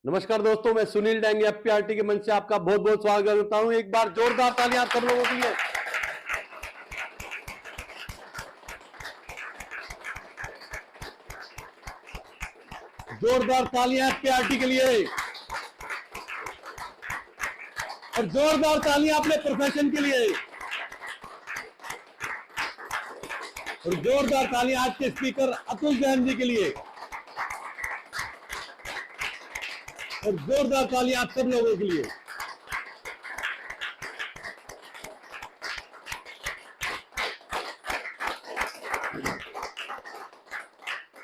नमस्कार दोस्तों, मैं सुनील डेंगे एफपीआरटी के मंच से आपका बहुत बहुत स्वागत करता हूं। एक बार जोरदार तालियां सब लोगों के लिए। जोरदार तालियां एफपीआरटी के लिए और जोरदार तालियां अपने प्रोफेशन के लिए और जोरदार तालियां आज के स्पीकर अतुल जैन जी के लिए और जोरदार तालियां आप सब लोगों के लिए।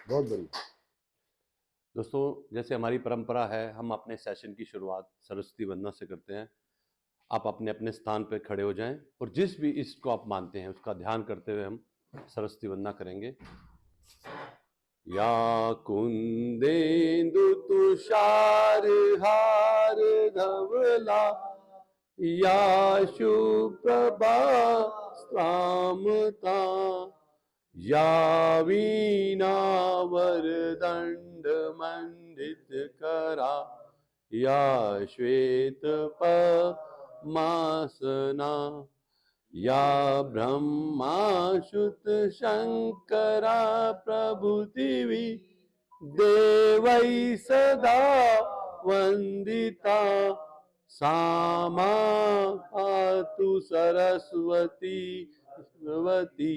बहुत बढ़िया दोस्तों, जैसे हमारी परंपरा है, हम अपने सेशन की शुरुआत सरस्वती वंदना से करते हैं। आप अपने अपने स्थान पर खड़े हो जाएं और जिस भी इष्ट को आप मानते हैं उसका ध्यान करते हुए हम सरस्वती वंदना करेंगे। या कुंदेन्दु तुषार हार धवला, या शुप्रभा स्त्रामता, या वीणा वरदंड मंडित करा, या श्वेत पद्मासना, या ब्रह्माच्युत शंकरा प्रभुतिवि देवै सदा वंदिता, सामा पातु सरस्वती भगवती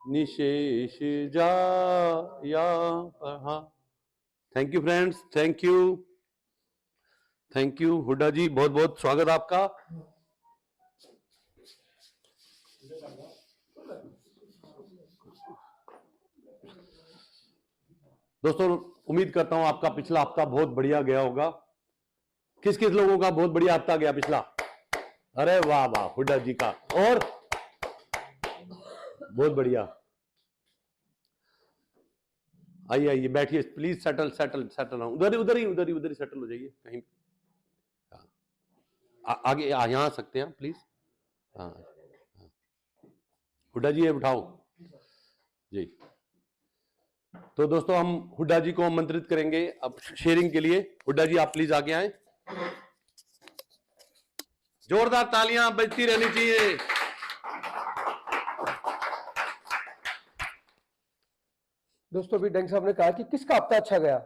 निशेष जाया। Thank you friends, thank you Hooda ji, बहुत बहुत स्वागत आपका। दोस्तों, उम्मीद करता हूं आपका पिछला हफ्ता बहुत बढ़िया गया होगा। किस किस लोगों का बहुत बढ़िया हफ्ता गया पिछला? अरे वाह वाह, हुड्डा जी का और बहुत बढ़िया। आइए आइए, बैठिए प्लीज। सेटल उधर ही सेटल हो जाइए कहीं। आगे यहां आ सकते हैं प्लीज। हाँ, हुड्डा जी ये उठाओ जी। तो दोस्तों, हम हुड्डा जी को आमंत्रित करेंगे अब शेयरिंग के लिए। हुड्डा जी आप प्लीज आगे आए। जोरदार तालियां बजती रहनी चाहिए। दोस्तों, अभी डेंग साहब ने कहा कि किसका हफ्ता अच्छा गया,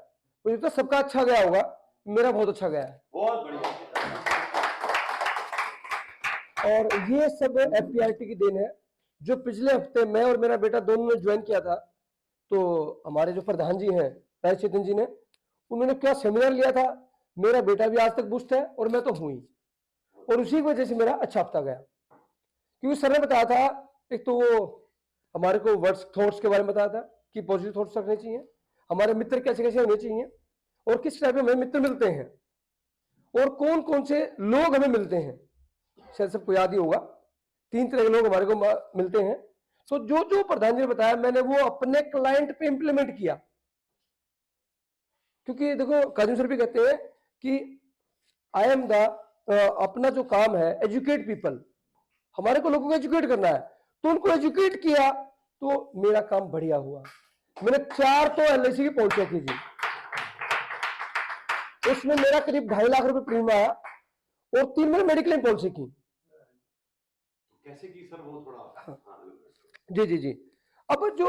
मुझे तो सबका अच्छा गया होगा, मेरा बहुत अच्छा गया है। बहुत बढ़िया। और ये सब एफपीआरटी की देन है। जो पिछले हफ्ते मैं और मेरा बेटा दोनों ने ज्वाइन किया था, तो हमारे जो प्रधान जी हैं राय चेतन जी ने, उन्होंने क्या सेमिनार लिया था। मेरा बेटा भी आज तक बुस्ट है और मैं तो हूं ही, और उसी की वजह से मेरा अच्छा हफ्ता गया। क्योंकि सर ने बताया था, एक तो वो हमारे को वर्ड्स थॉट्स के बारे में बताया था कि पॉजिटिव थॉट्स रखने चाहिए, हमारे मित्र कैसे कैसे होने चाहिए, और किस टाइप में हमें मित्र मिलते हैं और कौन कौन से लोग हमें मिलते हैं। शायद सबको याद ही होगा, 3 तरह के लोग हमारे को मिलते हैं। तो जो जो प्रधान जी ने बताया, मैंने वो अपने क्लाइंट पे इंप्लीमेंट किया। क्योंकि देखो, काजू सर भी कहते हैं कि आई एम द अपना जो काम है एजुकेट पीपल, हमारे को लोगों को एजुकेट करना है। तो उनको एजुकेट किया तो मेरा काम बढ़िया हुआ। मैंने 4 तो एलआईसी की पॉलिसी की थी, उसमें मेरा करीब 2.5 लाख रुपए प्रीमियम आया, और 3 मैंने मेडिक्लेम पॉलिसी की। कैसे की सर, वो थोड़ा? हाँ। जी। अब जो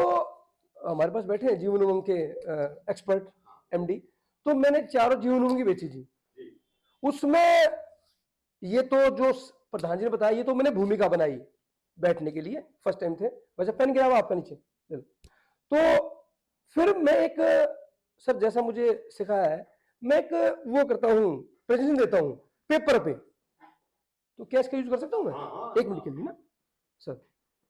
हमारे पास बैठे हैं जीवन उमंग के एक्सपर्ट एमडी, तो मैंने 4 जीवन उमंग की बेची थी। उसमें ये तो जो प्रधान जी ने बताया, ये तो मैंने भूमिका बनाई बैठने के लिए, फर्स्ट टाइम थे। वैसे पेन गिरा हुआ आपका नीचे। तो फिर मैं एक, सर जैसा मुझे सिखाया है, मैं एक वो करता हूं, प्रेजेंटेशन देता हूं पेपर पे। तो क्या इसका यूज कर सकता हूं मैं? एक मिनट के लिए ना सर,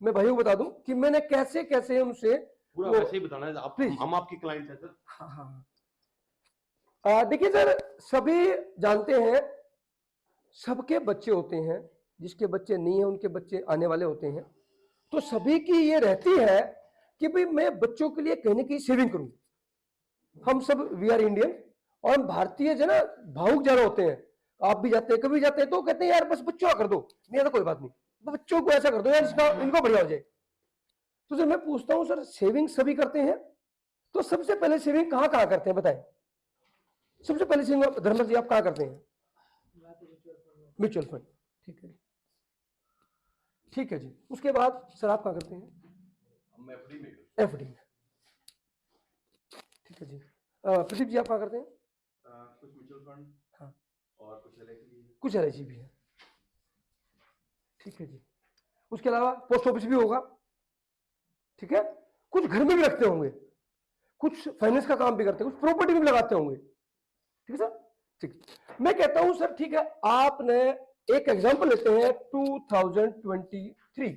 मैं भाइयों को बता दूं कि मैंने कैसे कैसे उनसे पूरा वैसे ही बताना है आप, प्लीज। हम आपकी क्लाइंट हैं सर। हाँ। देखिए सर, सभी जानते हैं सबके बच्चे होते हैं, जिसके बच्चे नहीं है उनके बच्चे आने वाले होते हैं। तो सभी की ये रहती है कि भाई मैं बच्चों के लिए कहीं ना कहीं सेविंग करूं। हम सब वी आर इंडियन, और हम भारतीय जो ना भावुक ज्यादा होते हैं। आप भी जाते हैं, कभी जाते हैं तो कहते हैं यार बस बच्चों का कर दो, नहीं तो कोई बात नहीं, बच्चों को ऐसा कर दो यार, इसका इनको बढ़िया हो जाए। तो सर मैं पूछता हूं, सर सेविंग सभी करते हैं, तो सबसे पहले सेविंग कहां कहां करते हैं बताएं? सबसे पहले सिंह धर्मेंद्र जी आप क्या करते हैं? म्यूचुअल फंड, ठीक है, ठीक है जी। उसके बाद सर आप क्या करते हैं? हम एफडी में एफडी में, ठीक है जी। प्रदीप जी आप क्या करते हैं? कुछ म्यूचुअल फंड, हाँ, और कुछ एलआईसी भी है। कुछ एलआईसी भी है, ठीक है जी। उसके अलावा पोस्ट ऑफिस भी होगा, ठीक है। कुछ घर में भी रखते होंगे, कुछ फाइनेंस का काम भी करते हैं, कुछ प्रॉपर्टी में भी लगाते होंगे, ठीक है सर। ठीक, मैं कहता हूं सर ठीक है, आपने एक एग्जांपल लेते हैं 2023,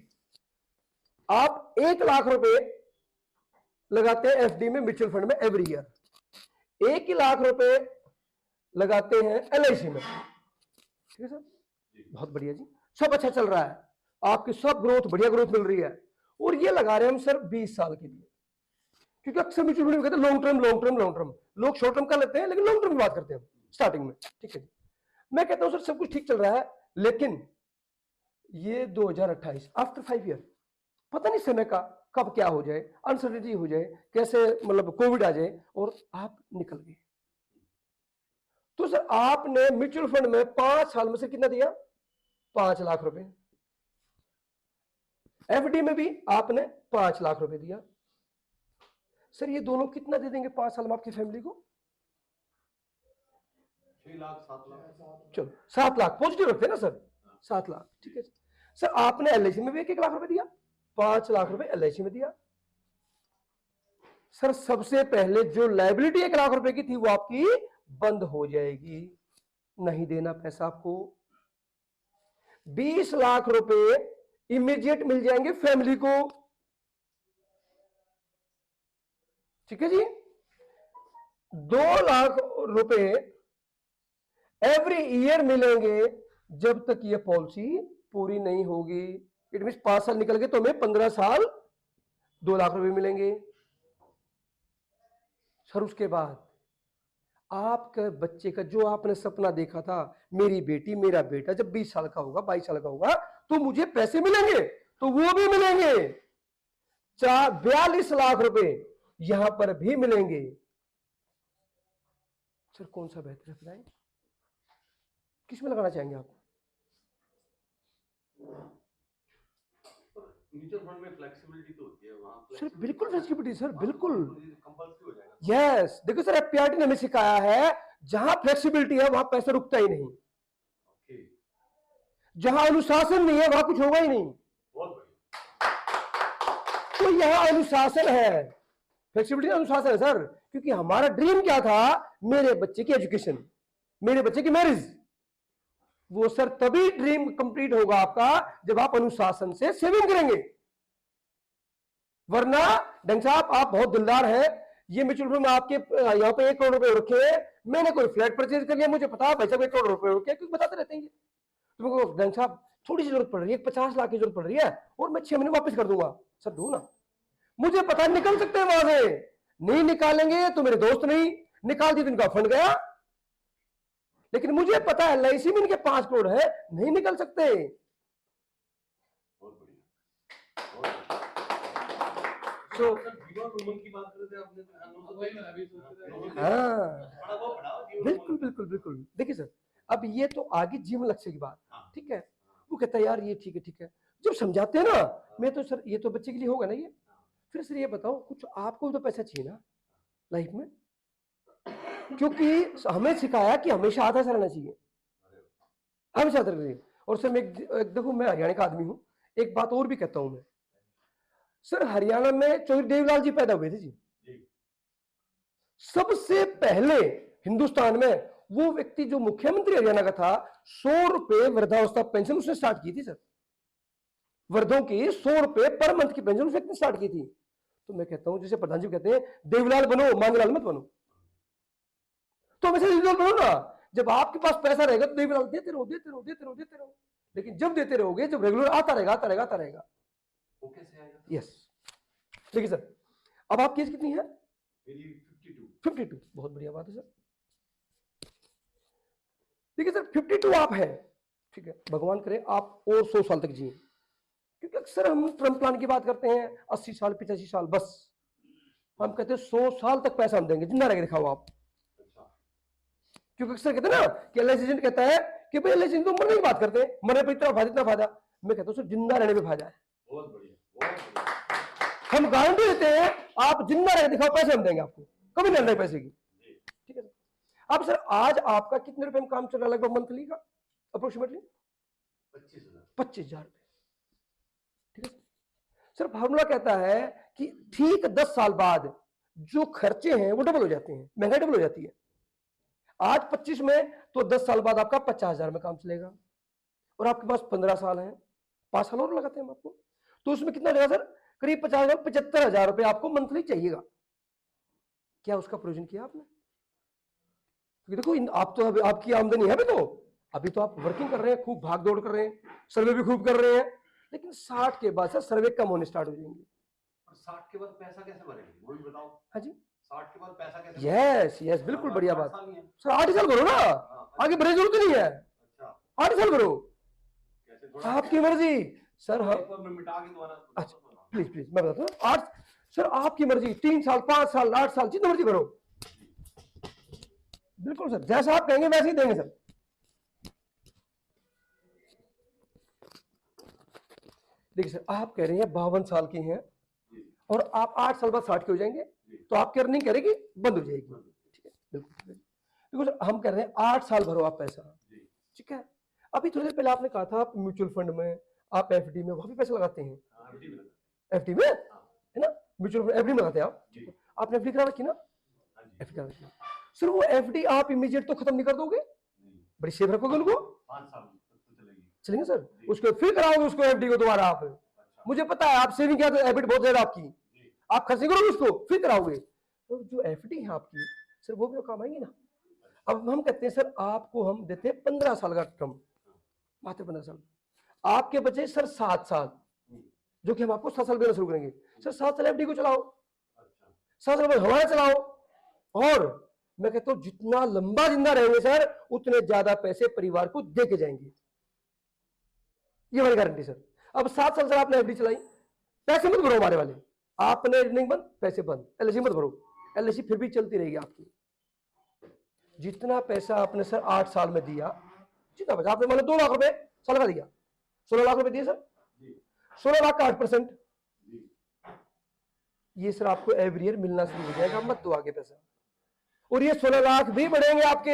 आप 1 लाख रुपए लगाते हैं एफडी में, म्यूचुअल फंड में एवरी ईयर, 1 लाख रुपए लगाते हैं एलआईसी में, ठीक है सर। बहुत बढ़िया जी, सब अच्छा चल रहा है, आपकी सब ग्रोथ बढ़िया ग्रोथ मिल रही है, और ये लगा रहे हैं हम सर 20 साल के लिए, क्योंकि अक्सर म्यूचुअल फंड में कहते हैं long term long term long term, लोग शॉर्ट टर्म का लेते हैं लेकिन लॉन्ग टर्म की बात करते हैं स्टार्टिंग में, ठीक है जी। मैं कहता हूं सर सब कुछ ठीक चल रहा है, लेकिन ये 2028 आफ्टर 5 ईयर, पता नहीं समय का कब क्या हो जाए, अनसर्टेनिटी हो जाए, कैसे मतलब कोविड आ जाए और आप निकल गए। तो सर आपने म्यूचुअल फंड में 5 साल में से कितना दिया? 5 लाख रुपए। एफडी में भी आपने 5 लाख रुपए दिया। सर ये दोनों कितना दे देंगे 5 साल में आपकी फैमिली को? 6 लाख 7 लाख, चलो 7 लाख पॉजिटिव रखते हैं ना सर, 7 लाख, ठीक है सर। आपने एलआईसी में भी 1 लाख रुपए दिया, 5 लाख रुपए एलआईसी में दिया। सर सबसे पहले जो लायबिलिटी 1 लाख रुपए की थी वो आपकी बंद हो जाएगी, नहीं देना पैसा आपको। 20 लाख रुपए इमीडिएट मिल जाएंगे फैमिली को, ठीक है जी। 2 लाख रुपए एवरी ईयर मिलेंगे जब तक ये पॉलिसी पूरी नहीं होगी। इट मीन 5 साल निकल गए तो हमें 15 साल 2 लाख रुपए मिलेंगे। सर उसके बाद आपके बच्चे का जो आपने सपना देखा था, मेरी बेटी मेरा बेटा जब 20 साल का होगा 22 साल का होगा तो मुझे पैसे मिलेंगे, तो वो भी मिलेंगे। 42 लाख रुपए यहां पर भी मिलेंगे। सर कौन सा बेहतर है बताएं, किस में लगाना चाहेंगे आप? म्यूचुअल फंड में फ्लेक्सिबिलिटी तो होती है वहां। सर बिल्कुल फ्लेक्सिबिलिटी सर, बिल्कुल कंपल्सरी हो जाएगा। यस। देखो सर एफपीआरटी ने हमें सिखाया है, जहां फ्लेक्सिबिलिटी है वहां पैसा रुकता ही नहीं, जहां अनुशासन नहीं है वहां कुछ होगा ही नहीं। बहुत बढ़िया। तो यहां अनुशासन है, फ्लेक्सिबिलिटी अनुशासन है सर, क्योंकि हमारा ड्रीम क्या था, मेरे बच्चे की एजुकेशन, मेरे बच्चे की मैरिज। वो सर तभी ड्रीम कंप्लीट होगा आपका जब आप अनुशासन से सेविंग करेंगे, वरना डंग साहब आप बहुत दिलदार हैं, ये म्यूचुअल फंड में आपके यहाँ पे 1 करोड़ रुपए रखे हैं, मैंने कोई फ्लैट परचेज कर लिया, मुझे पता है भाई साहब 1 करोड़ रुपए रखे, क्योंकि बताते रहते हैं तुमको डंग साहब थोड़ी सी जरूरत पड़ रही है, 50 लाख की जरूरत पड़ रही है और मैं 6 महीने वापस कर दूंगा। सर दो ना, मुझे पता निकल सकते हैं वहां से, नहीं निकालेंगे तो मेरे दोस्त नहीं, निकाल दी तो इनका फंड गया, लेकिन मुझे पता है एलआईसी में इनके 5 करोड़ है, नहीं निकल सकते। बहुत बढ़िया। तो की बात कर रहे थे आपने, हाँ बिल्कुल बिल्कुल बिल्कुल। देखिए सर अब ये तो आगे जीवन लक्ष्य की बात, ठीक है, वो कहता है यार ये ठीक है ठीक है, जब समझाते हैं ना, मैं तो सर ये तो बच्चे के लिए होगा ना ये, फिर सर ये बताओ कुछ आपको तो पैसा चाहिए ना लाइफ में, क्योंकि हमें सिखाया कि हमेशा आधा से रहना चाहिए, हमेशा आधा रहना। और सर मैं देखो मैं हरियाणा का आदमी हूं, एक बात और भी कहता हूं मैं, सर हरियाणा में चौधरी देवीलाल जी पैदा हुए थे जी, सबसे पहले हिंदुस्तान में वो व्यक्ति जो मुख्यमंत्री हरियाणा का था, 100 रुपए वृद्धावस्था पेंशन उसने स्टार्ट की थी सर, वृद्धों की 100 रुपए पर मंथ की पेंशन उस व्यक्ति ने स्टार्ट की थी। तो मैं कहता हूं जैसे प्रधान जी कहते हैं देवीलाल बनो मांगलाल मत बनो, तो हमेशा देवीलाल बनो ना, जब आपके पास पैसा रहेगा तो देवीलाल देते रहो देते रहो देते रहो देते रहो, लेकिन जब देते रहोगे, जब रेगुलर आता रहेगा आता रहेगा आता रहेगा, वो कैसे आएगा? यस। देखिए सर अब आपकी एज कितनी है? मेरी 52। बहुत बढ़िया बात है सर। देखिए सर 52 आप है, ठीक है, भगवान करे आप और 100 साल तक जिए, क्योंकि अक्सर हम टर्म प्लान की बात करते हैं 80 साल 85 साल, बस हम कहते हैं 100 साल तक पैसा हम देंगे, जिंदा रह के दिखाओ आप। क्योंकि अक्सर कहते हैं ना कि एलआईसी एजेंट कहता है कि भाई एलआईसी तो मरने की बात करते हैं, मरने पर इतना फायदा। मैं कहता हूँ सर जिंदा रहने पे फायदा है। बहुत बढ़िया, बहुत बढ़िया। हम गारंटी देते हैं, आप जिंदा रह दिखाओ, पैसे हम देंगे आपको, कभी नहीं पैसे की। ठीक है सर। अब सर आज आपका कितने रुपए में काम चल रहा है लगभग मंथली का? अप्रोक्सीमेटली 25,000 रुपए। ठीक है सर। फार्मूला कहता है कि ठीक 10 साल बाद जो खर्चे हैं वो डबल हो जाते हैं, महंगाई डबल हो जाती है। आज 25 में तो 10 साल बाद आपका 50,000 में काम चलेगा, और आपके पास 15 साल है, 5 साल और लगाते हैं हम आपको, तो उसमें कितना जाएगा सर? करीब 75,000 रुपए आपको मंथली चाहिएगा। क्या उसका प्रोविजन किया आपने? देखो आप तो अभी आपकी आमदनी है, अभी तो आप वर्किंग कर रहे हैं, खूब भाग दौड़ कर रहे हैं, सर्वे भी खूब कर रहे हैं, लेकिन 60 के बाद सर सर्वे कम होने स्टार्ट हो जाएंगे। 60 के बाद पैसा कैसे भरेंगे वो भी बताओ। हाँ जी, 60 के बाद पैसा कैसे? यस बिल्कुल बढ़िया बात सर। 8 साल भरो ना, आगे बढ़ने जरूरत नहीं है। अच्छा 8 साल भरो, आपकी मर्जी सर। हाँ मिटा के दोबारा। अच्छा प्लीज मैं बताता हूँ। 8 सर आपकी मर्जी, 3 साल 5 साल 8 साल जितना मर्जी भरो, बिल्कुल सर, जैसा आप कहेंगे वैसे ही देंगे सर। देखिए सर, आप कह रहे हैं 52 साल की हैं और आप 8 साल बाद 60 के हो जाएंगे, तो आपकी अर्निंग करेगी बंद हो जाएगी। ठीक है बिल्कुल। देखो सर हम कह रहे हैं 8 साल भरो आप पैसा, ठीक है। अभी थोड़ी देर पहले आपने कहा था आप म्यूचुअल फंड में, आप एफडी में, वहां भी पैसा लगाते हैं। एफडी में है ना, म्यूचुअल फंड एफडी में लगाते हैं आप। आपने एफडी करा रखी ना? एफडी करा रखी सर। वो एफडी आप इमीडिएट तो खत्म नहीं कर दोगे, बड़ी सेव रखोगे उनको, 5 साल चलेंगे सर। उसको फिर कराओगे उसको एफडी को दोबारा आप। मुझे पता है आप सेविंग किया तो हैबिट बहुत ज्यादा आपकी, आप खर्च करोगे उसको फिर कराओगे, तो जो एफडी है आपकी सर वो भी तो काम आएंगी ना। अब हम कहते हैं सर आपको हम देते हैं 15 साल का टर्म, मात्र 15 साल। आपके बचे सर 7 साल, जो कि हम आपको 7 साल देना शुरू करेंगे सर। 7 साल एफडी को चलाओ, 7 साल बाद हमारा चलाओ, और मैं कहता हूं जितना लंबा जिंदा रहेंगे सर उतने ज्यादा पैसे परिवार को दे के जाएंगे, ये हमारी गारंटी सर। अब 7 साल सर आपने एफडी चलाई, पैसे मत भरो हमारे वाले, आपने अर्निंग बंद पैसे बंद, एलआईसी मत भरो, एलआईसी फिर भी चलती रहेगी आपकी। जितना पैसा आपने सर 8 साल में दिया, जितना पैसा आपने मान लो 2 लाख रुपए साल का दिया, 16 लाख रुपए दिए सर, 16 लाख का 8%, ये सर आपको एवरी ईयर मिलना शुरू हो जाएगा, मत दो आगे पैसा। और ये 16 लाख भी बढ़ेंगे आपके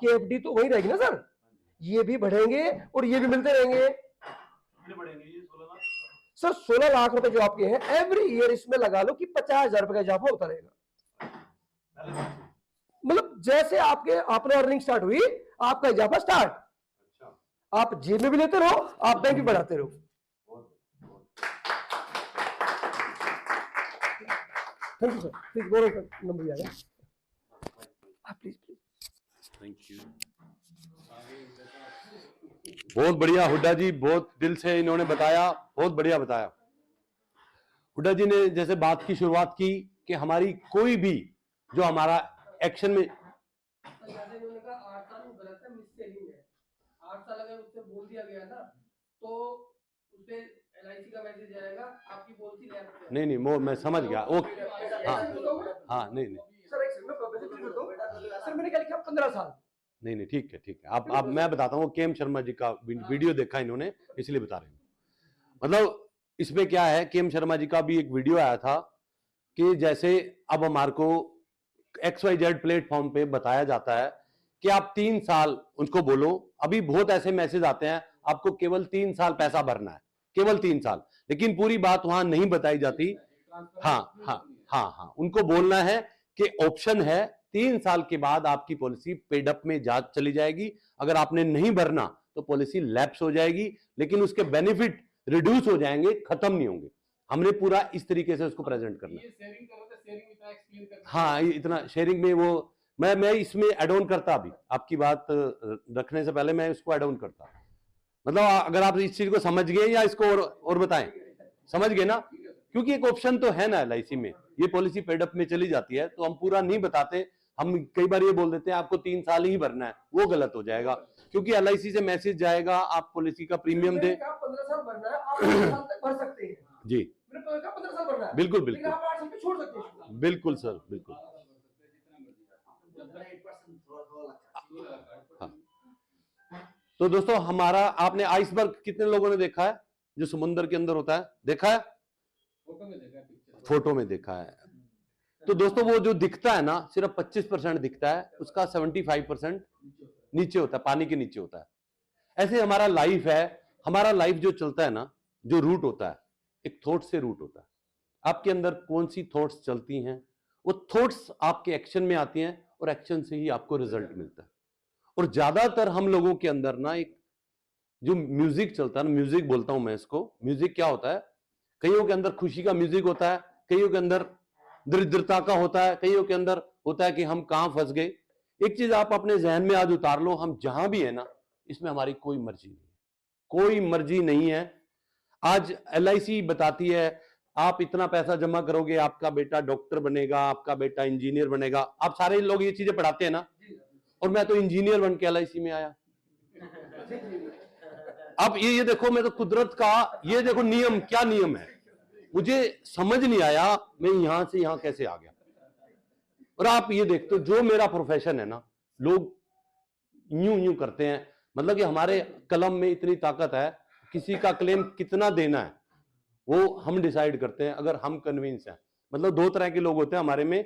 एफडी तो वही रहेगी ना सर, ये भी बढ़ेंगे और ये भी मिलते रहेंगे सर। 16 लाख रुपए जो आपके हैं एवरी ईयर इसमें लगा लो कि 50,000 रुपए का इजाफा होता रहेगा। मतलब जैसे आपने अर्निंग स्टार्ट हुई आपका इजाफा स्टार्ट। आप जेब में भी लेते रहो, आप बैंक भी बढ़ाते रहो। थैंक यू सर, प्लीज गौरव का नंबर भी आ गया, प्लीज। थैंक यू, बहुत बढ़िया हुड्डा जी, बहुत दिल से इन्होंने बताया, बहुत बढ़िया बताया। हुड्डा जी ने जैसे बात की शुरुआत की कि हमारी कोई भी जो हमारा एक्शन में, इन्होंने कहा 8 साल वो गलत है, मिससेलिंग है। 8 साल अगर उससे बोल दिया गया ना तो उससे एलआईसी का मैसेज आएगा आपकी पॉलिसी लैप्स है। नहीं वो मैं समझ गया, ओके हाँ नहीं सर एक सेकंड सर, मैंने क्या लिखा 15 साल। नहीं ठीक है आप मैं बताता हूँ, केएम शर्मा जी का वीडियो देखा इन्होंने इसलिए बता रहे हैं। मतलब इसमें क्या है, केएम शर्मा जी का भी एक वीडियो आया था कि जैसे अब हमारे को XYZ प्लेटफॉर्म पे बताया जाता है कि आप 3 साल उनको बोलो, अभी बहुत ऐसे मैसेज आते हैं आपको केवल 3 साल पैसा भरना है, केवल 3 साल, लेकिन पूरी बात वहां नहीं बताई जाती। हाँ उनको बोलना है कि ऑप्शन है 3 साल के बाद आपकी पॉलिसी पेड अप में जा चली जाएगी, अगर आपने नहीं भरना तो पॉलिसी लैप्स हो जाएगी, लेकिन उसके बेनिफिट रिड्यूस हो जाएंगे, खत्म नहीं होंगे। हमने पूरा इस तरीके से उसको प्रेजेंट करना है। हाँ इतना शेयरिंग में वो मैं इसमें एड ऑन करता, अभी आपकी बात रखने से पहले मैं इसको एड ऑन करता। मतलब अगर आप इस चीज को समझ गए या इसको और बताएं, समझ गए ना, क्योंकि एक ऑप्शन तो है ना एलआईसी में, ये पॉलिसी पेड अप में चली जाती है तो हम पूरा नहीं बताते, हम कई बार ये बोल देते हैं आपको 3 साल ही भरना है, वो गलत हो जाएगा, क्योंकि एलआईसी से मैसेज जाएगा आप पॉलिसी का प्रीमियम दे। 15 साल भरना है, आप 15 साल तक भर सकते हैं जी, 15 साल भरना है, बिल्कुल आप 8 साल पे छोड़ सकते हैं। बिल्कुल सर, बिल्कुल। हाँ। तो दोस्तों हमारा, आपने आइसबर्ग कितने लोगों ने देखा है जो समुद्र के अंदर होता है? देखा है? फोटो में देखा है। तो दोस्तों वो जो दिखता है ना, सिर्फ 25% दिखता है, उसका 75% नीचे होता है, पानी के नीचे होता है। ऐसे हमारा लाइफ है। हमारा लाइफ जो चलता है ना, जो रूट होता है, एक थॉट से रूट होता है। आपके अंदर कौन सी थॉट्स चलती हैं, वो थॉट्स आपके एक्शन में आती हैं और एक्शन से ही आपको रिजल्ट मिलता है। और ज्यादातर हम लोगों के अंदर ना एक जो म्यूजिक चलता है ना, म्यूजिक बोलता हूं मैं इसको, म्यूजिक क्या होता है? कईयों के अंदर खुशी का म्यूजिक होता है, कईयों के अंदर दरिद्रता का होता है, कईयों के अंदर होता है कि हम कहां फंस गए। एक चीज आप अपने जहन में आज उतार लो, हम जहां भी है ना, इसमें हमारी कोई मर्जी नहीं है, कोई मर्जी नहीं है। आज LIC बताती है आप इतना पैसा जमा करोगे, आपका बेटा डॉक्टर बनेगा, आपका बेटा इंजीनियर बनेगा। आप सारे लोग ये चीजें पढ़ाते हैं ना, और मैं तो इंजीनियर बन के LIC में आया। अब ये देखो, मैं तो कुदरत का, ये देखो नियम, क्या नियम है, मुझे समझ नहीं आया मैं यहां से यहां कैसे आ गया। और आप ये देखते हो जो मेरा प्रोफेशन है ना, लोग यूं यूं करते हैं, मतलब कि हमारे कलम में इतनी ताकत है, किसी का क्लेम कितना देना है वो हम डिसाइड करते हैं, अगर हम कन्विंस हैं। मतलब दो तरह के लोग होते हैं हमारे में,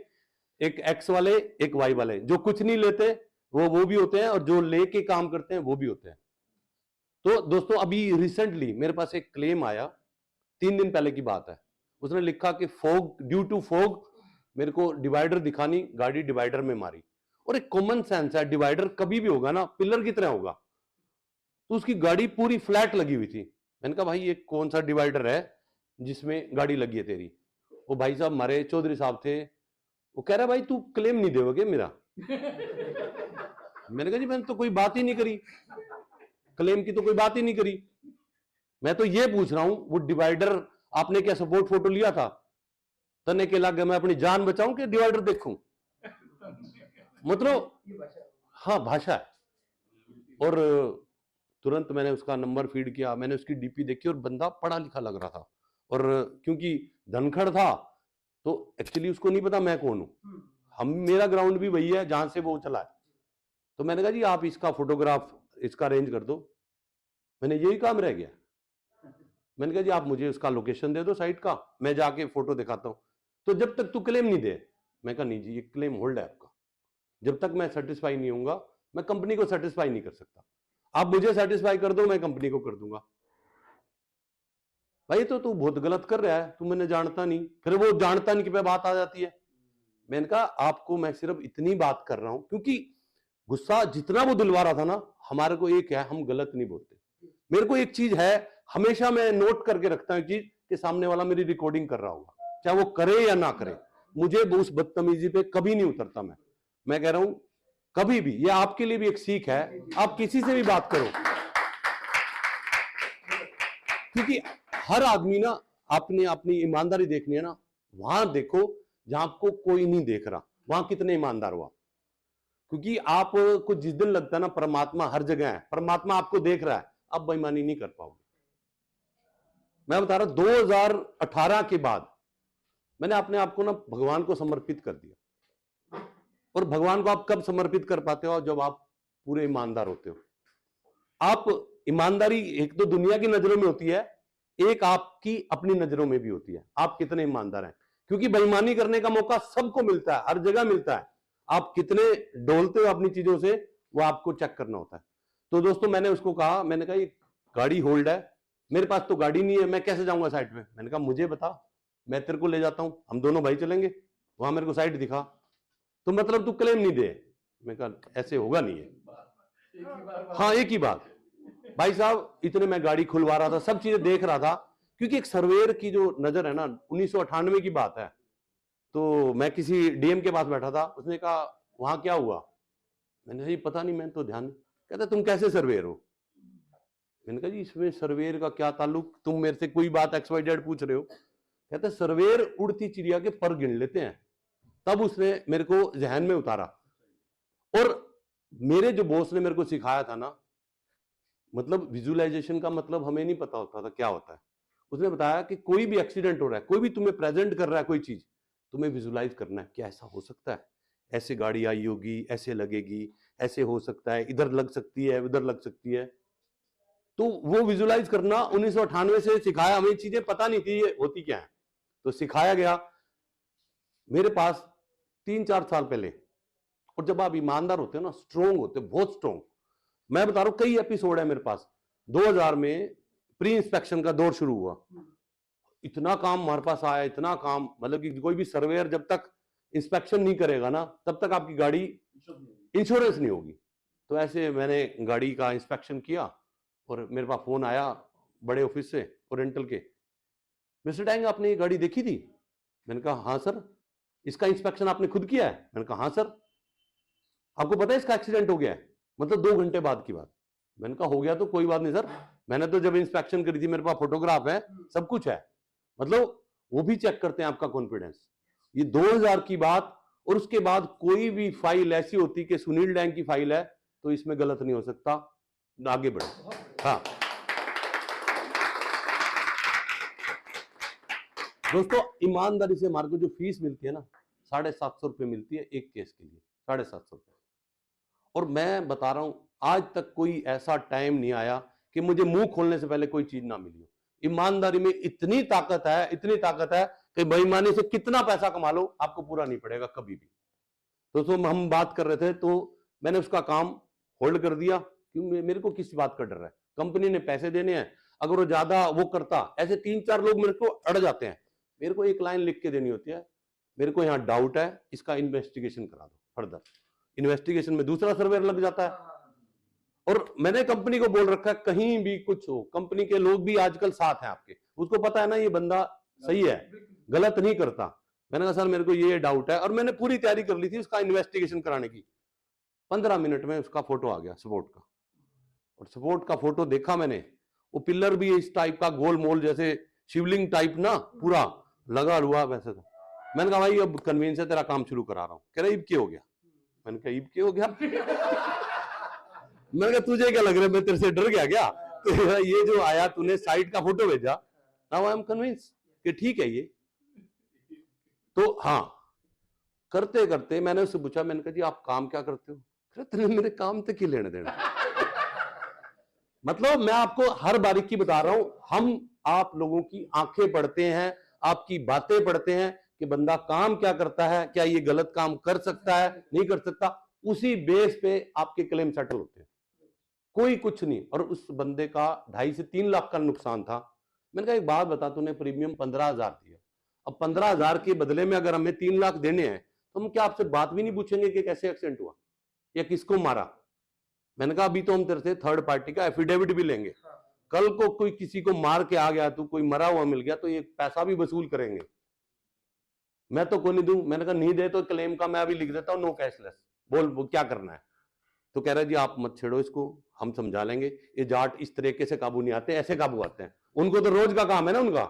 एक X वाले, एक Y वाले। जो कुछ नहीं लेते वो भी होते हैं, और जो लेके काम करते हैं वो भी होते हैं। तो दोस्तों अभी रिसेंटली मेरे पास एक क्लेम आया, 3 दिन पहले की बात है। उसने लिखा कि फॉग, ड्यू टू फॉग मेरे को डिवाइडर दिखानी, गाड़ी डिवाइडर में मारी। और एक कॉमन सेंस है, डिवाइडर कभी भी होगा ना पिलर की तरह होगा, तो उसकी गाड़ी पूरी फ्लैट लगी हुई थी। मैंने कहा भाई ये कौन सा डिवाइडर है जिसमें गाड़ी लगी है तेरी? वो भाई साहब हमारे चौधरी साहब थे, वो कह रहा भाई तू क्लेम नहीं देगा मेरा? मैंने कहा जी मैंने तो कोई बात ही नहीं करी, क्लेम की तो कोई बात ही नहीं करी। मैं तो ये पूछ रहा हूं वो डिवाइडर आपने क्या सपोर्ट फोटो लिया था? तने के लागे मैं अपनी जान बचाऊं कि डिवाइडर देखूं? मतलब हाँ भाषा है। और तुरंत मैंने उसका नंबर फीड किया, मैंने उसकी DP देखी, और बंदा पढ़ा लिखा लग रहा था। और क्योंकि धनखड़ था तो एक्चुअली उसको नहीं पता मैं कौन हूं। हम, मेरा ग्राउंड भी वही है जहां से वो चला है। तो मैंने कहा जी आप इसका फोटोग्राफ इसका अरेंज कर दो। मैंने यही काम रह गया। मैंने कहा जी आप मुझे उसका लोकेशन दे दो साइट का, मैं जाके फोटो दिखाता हूं। तो जब तक तू क्लेम नहीं दे, मैं कहा नहीं जी ये क्लेम होल्ड है आपका, जब तक मैं सेटिस्फाई नहीं होऊंगा, मैं कंपनी को सेटिस्फाई नहीं कर सकता। आप मुझे सेटिस्फाई कर दो, मैं कंपनी को कर दूंगा। भाई तो तू बहुत गलत कर रहा है, तू मैंने जानता नहीं। फिर वो जानता नहीं की पे बात आ जाती है। मैंने कहा आपको मैं सिर्फ इतनी बात कर रहा हूं, क्योंकि गुस्सा जितना वो दिलवा रहा था ना, हमारे को एक है, हम गलत नहीं बोलते। मेरे को एक चीज है, हमेशा मैं नोट करके रखता हूं चीज कि सामने वाला मेरी रिकॉर्डिंग कर रहा होगा, चाहे वो करे या ना करे, मुझे उस बदतमीजी पे कभी नहीं उतरता। मैं कह रहा हूं कभी भी, ये आपके लिए भी एक सीख है, आप किसी से भी बात करो, क्योंकि हर आदमी ना अपनी अपनी ईमानदारी देखनी है ना, वहां देखो जहां आपको कोई नहीं देख रहा, वहां कितने ईमानदार हुआ। क्योंकि आपको जिस दिन लगता है ना परमात्मा हर जगह है, परमात्मा आपको देख रहा है, आप बेईमानी नहीं कर पाओगे। मैं बता रहा हूं 2018 के बाद मैंने अपने आप को ना भगवान को समर्पित कर दिया। और भगवान को आप कब समर्पित कर पाते हो? जब आप पूरे ईमानदार होते हो। आप ईमानदारी एक तो दुनिया की नजरों में होती है, एक आपकी अपनी नजरों में भी होती है, आप कितने ईमानदार हैं। क्योंकि बेईमानी करने का मौका सबको मिलता है, हर जगह मिलता है, आप कितने डोलते हो अपनी चीजों से वो आपको चेक करना होता है। तो दोस्तों मैंने उसको कहा, मैंने कहा ये गाड़ी होल्ड है, मेरे पास तो गाड़ी नहीं है, मैं कैसे जाऊंगा साइट में? मैंने कहा मुझे बता, मैं तेरे को ले जाता हूं, हम दोनों भाई चलेंगे, वहां मेरे को साइट दिखा। तो मतलब तू क्लेम नहीं दे। मैं कहा ऐसे होगा नहीं है। हाँ एक ही बात भाई साहब, इतने मैं गाड़ी खुलवा रहा था, सब चीजें देख रहा था, क्योंकि एक सर्वेयर की जो नजर है ना, 1998 की बात है। तो मैं किसी DM के पास बैठा था, उसने कहा वहां क्या हुआ? मैंने कहा जी पता नहीं, मैंने तो ध्यान नहीं। कहता तुम कैसे सर्वेयर हो? मैंने कहा जी इसमें सर्वेयर का क्या ताल्लुक, तुम मेरे से कोई बात XYZ पूछ रहे हो? कहते सर्वेयर उड़ती चिड़िया के पर गिन लेते हैं। तब उसने मेरे को जहन में उतारा। और मेरे जो बॉस ने मेरे को सिखाया था ना, मतलब विजुअलाइजेशन का मतलब हमें नहीं पता होता था क्या होता है। उसने बताया कि कोई भी एक्सीडेंट हो रहा है, कोई भी तुम्हें प्रेजेंट कर रहा है कोई चीज, तुम्हें विजुअलाइज करना है, क्या ऐसा हो सकता है, ऐसे गाड़ी आई होगी, ऐसे लगेगी, ऐसे हो सकता है, इधर लग सकती है, उधर लग सकती है। तो वो विजुलाइज करना 1998 से सिखाया, हमें चीजें पता नहीं थी ये होती क्या है, तो सिखाया गया मेरे पास 3-4 साल पहले। और जब आप ईमानदार होते हो ना, स्ट्रोंग होते हो, बहुत स्ट्रोंग, मैं बता रहा हूं कई एपिसोड है मेरे पास। 2000 में प्री इंस्पेक्शन का दौर शुरू हुआ, इतना काम हमारे पास आया, इतना काम, मतलब कि कोई भी सर्वेयर जब तक इंस्पेक्शन नहीं करेगा ना, तब तक आपकी गाड़ी इंश्योरेंस नहीं होगी। तो ऐसे मैंने गाड़ी का इंस्पेक्शन किया और मेरे पास फोन आया बड़े ऑफिस से ओरिएंटल के, मिस्टर टैंग आपने ये गाड़ी देखी थी? मैंने कहा हाँ सर। इसका इंस्पेक्शन आपने खुद किया है? मैंने कहा हाँ सर। आपको पता है इसका एक्सीडेंट हो गया है? मतलब 2 घंटे बाद की बात। मैंने कहा हो गया तो कोई बात नहीं सर, मैंने तो जब इंस्पेक्शन करी थी, मेरे पास फोटोग्राफ है, सब कुछ है। मतलब वो भी चेक करते हैं आपका कॉन्फिडेंस। ये 2000 की बात। और उसके बाद कोई भी फाइल ऐसी होती कि सुनील डैंग की फाइल है तो इसमें गलत नहीं हो सकता, आगे बढ़े। हाँ दोस्तों, ईमानदारी से हमारे को जो फीस मिलती है ना, 750 रुपये मिलती है एक केस के लिए, 750 रुपये। और मैं बता रहा हूं, आज तक कोई ऐसा टाइम नहीं आया कि मुझे मुंह खोलने से पहले कोई चीज ना मिली हो। ईमानदारी में इतनी ताकत है, इतनी ताकत है कि बेईमानी से कितना पैसा कमा लो आपको पूरा नहीं पड़ेगा कभी भी। दोस्तों हम बात कर रहे थे तो मैंने उसका काम होल्ड कर दिया, क्योंकि मेरे को किस बात का डर है, कंपनी ने पैसे देने हैं। अगर वो ज्यादा वो करता, ऐसे 3-4 लोग मेरे को अड़ जाते हैं, मेरे को एक लाइन लिख के देनी होती है, मेरे को यहाँ डाउट है, इसका इन्वेस्टिगेशन करा दो। फर्दर इन्वेस्टिगेशन में दूसरा सर्वेयर लग जाता है। और मैंने कंपनी को बोल रखा है कहीं भी कुछ हो, कंपनी के लोग भी आजकल साथ हैं आपके, उसको पता है ना ये बंदा सही है, गलत नहीं करता। मैंने कहा सर मेरे को ये डाउट है, और मैंने पूरी तैयारी कर ली थी उसका इन्वेस्टिगेशन कराने की। 15 मिनट में उसका फोटो आ गया सपोर्ट का, और सपोर्ट का फोटो देखा मैंने, वो पिलर भी इस टाइप का गोल मोल जैसे शिवलिंग टाइप ना, पूरा लगा हुआ वैसे था। मैंने कहा भाई अब कन्वीन से तेरा काम शुरू करा रहा हूँ। कह रहा ईब के हो गया। मैंने कहा ईब के हो गया? मैंने कहा तुझे क्या लग रहा है मैं तेरे से डर गया क्या? तो ये जो आया तूने साइट का फोटो भेजा, नाउ आई एम कन्विंस कि ठीक है ये। तो हाँ, करते करते मैंने उससे पूछा, मैंने कहा जी आप काम क्या करते हो? तेरे मेरे काम तक ही लेने देना। मतलब मैं आपको हर बारीकी बता रहा हूं, हम आप लोगों की आंखें पढ़ते हैं, आपकी बातें पढ़ते हैं कि बंदा काम क्या करता है, क्या ये गलत काम कर सकता है, नहीं कर सकता, उसी बेस पे आपके क्लेम सेटल होते हैं, कोई कुछ नहीं। और उस बंदे का 2.5 से 3 लाख का नुकसान था। मैंने कहा एक बात बता, तूने प्रीमियम 15,000 दिया, अब 15,000 के बदले में अगर हमें 3 लाख देने हैं तो हम क्या आपसे बात भी नहीं पूछेंगे कि कैसे एक्सीडेंट हुआ या किसको मारा? मैंने कहा अभी तो हम तेरे से थर्ड पार्टी का एफिडेविट भी लेंगे, कल को कोई किसी को मार के आ गया, तो कोई मरा हुआ मिल गया तो ये पैसा भी वसूल करेंगे, मैं तो कोई नहीं दूं। मैंने कहा नहीं दे तो क्लेम का मैं अभी लिख देता हूं नो कैशलेस, बोल वो क्या करना है। तो कह रहा है जी आप मत छेड़ो इसको, हम समझा लेंगे, ये जाट इस तरीके से काबू नहीं आते, ऐसे काबू आते हैं, उनको तो रोज का काम है ना उनका।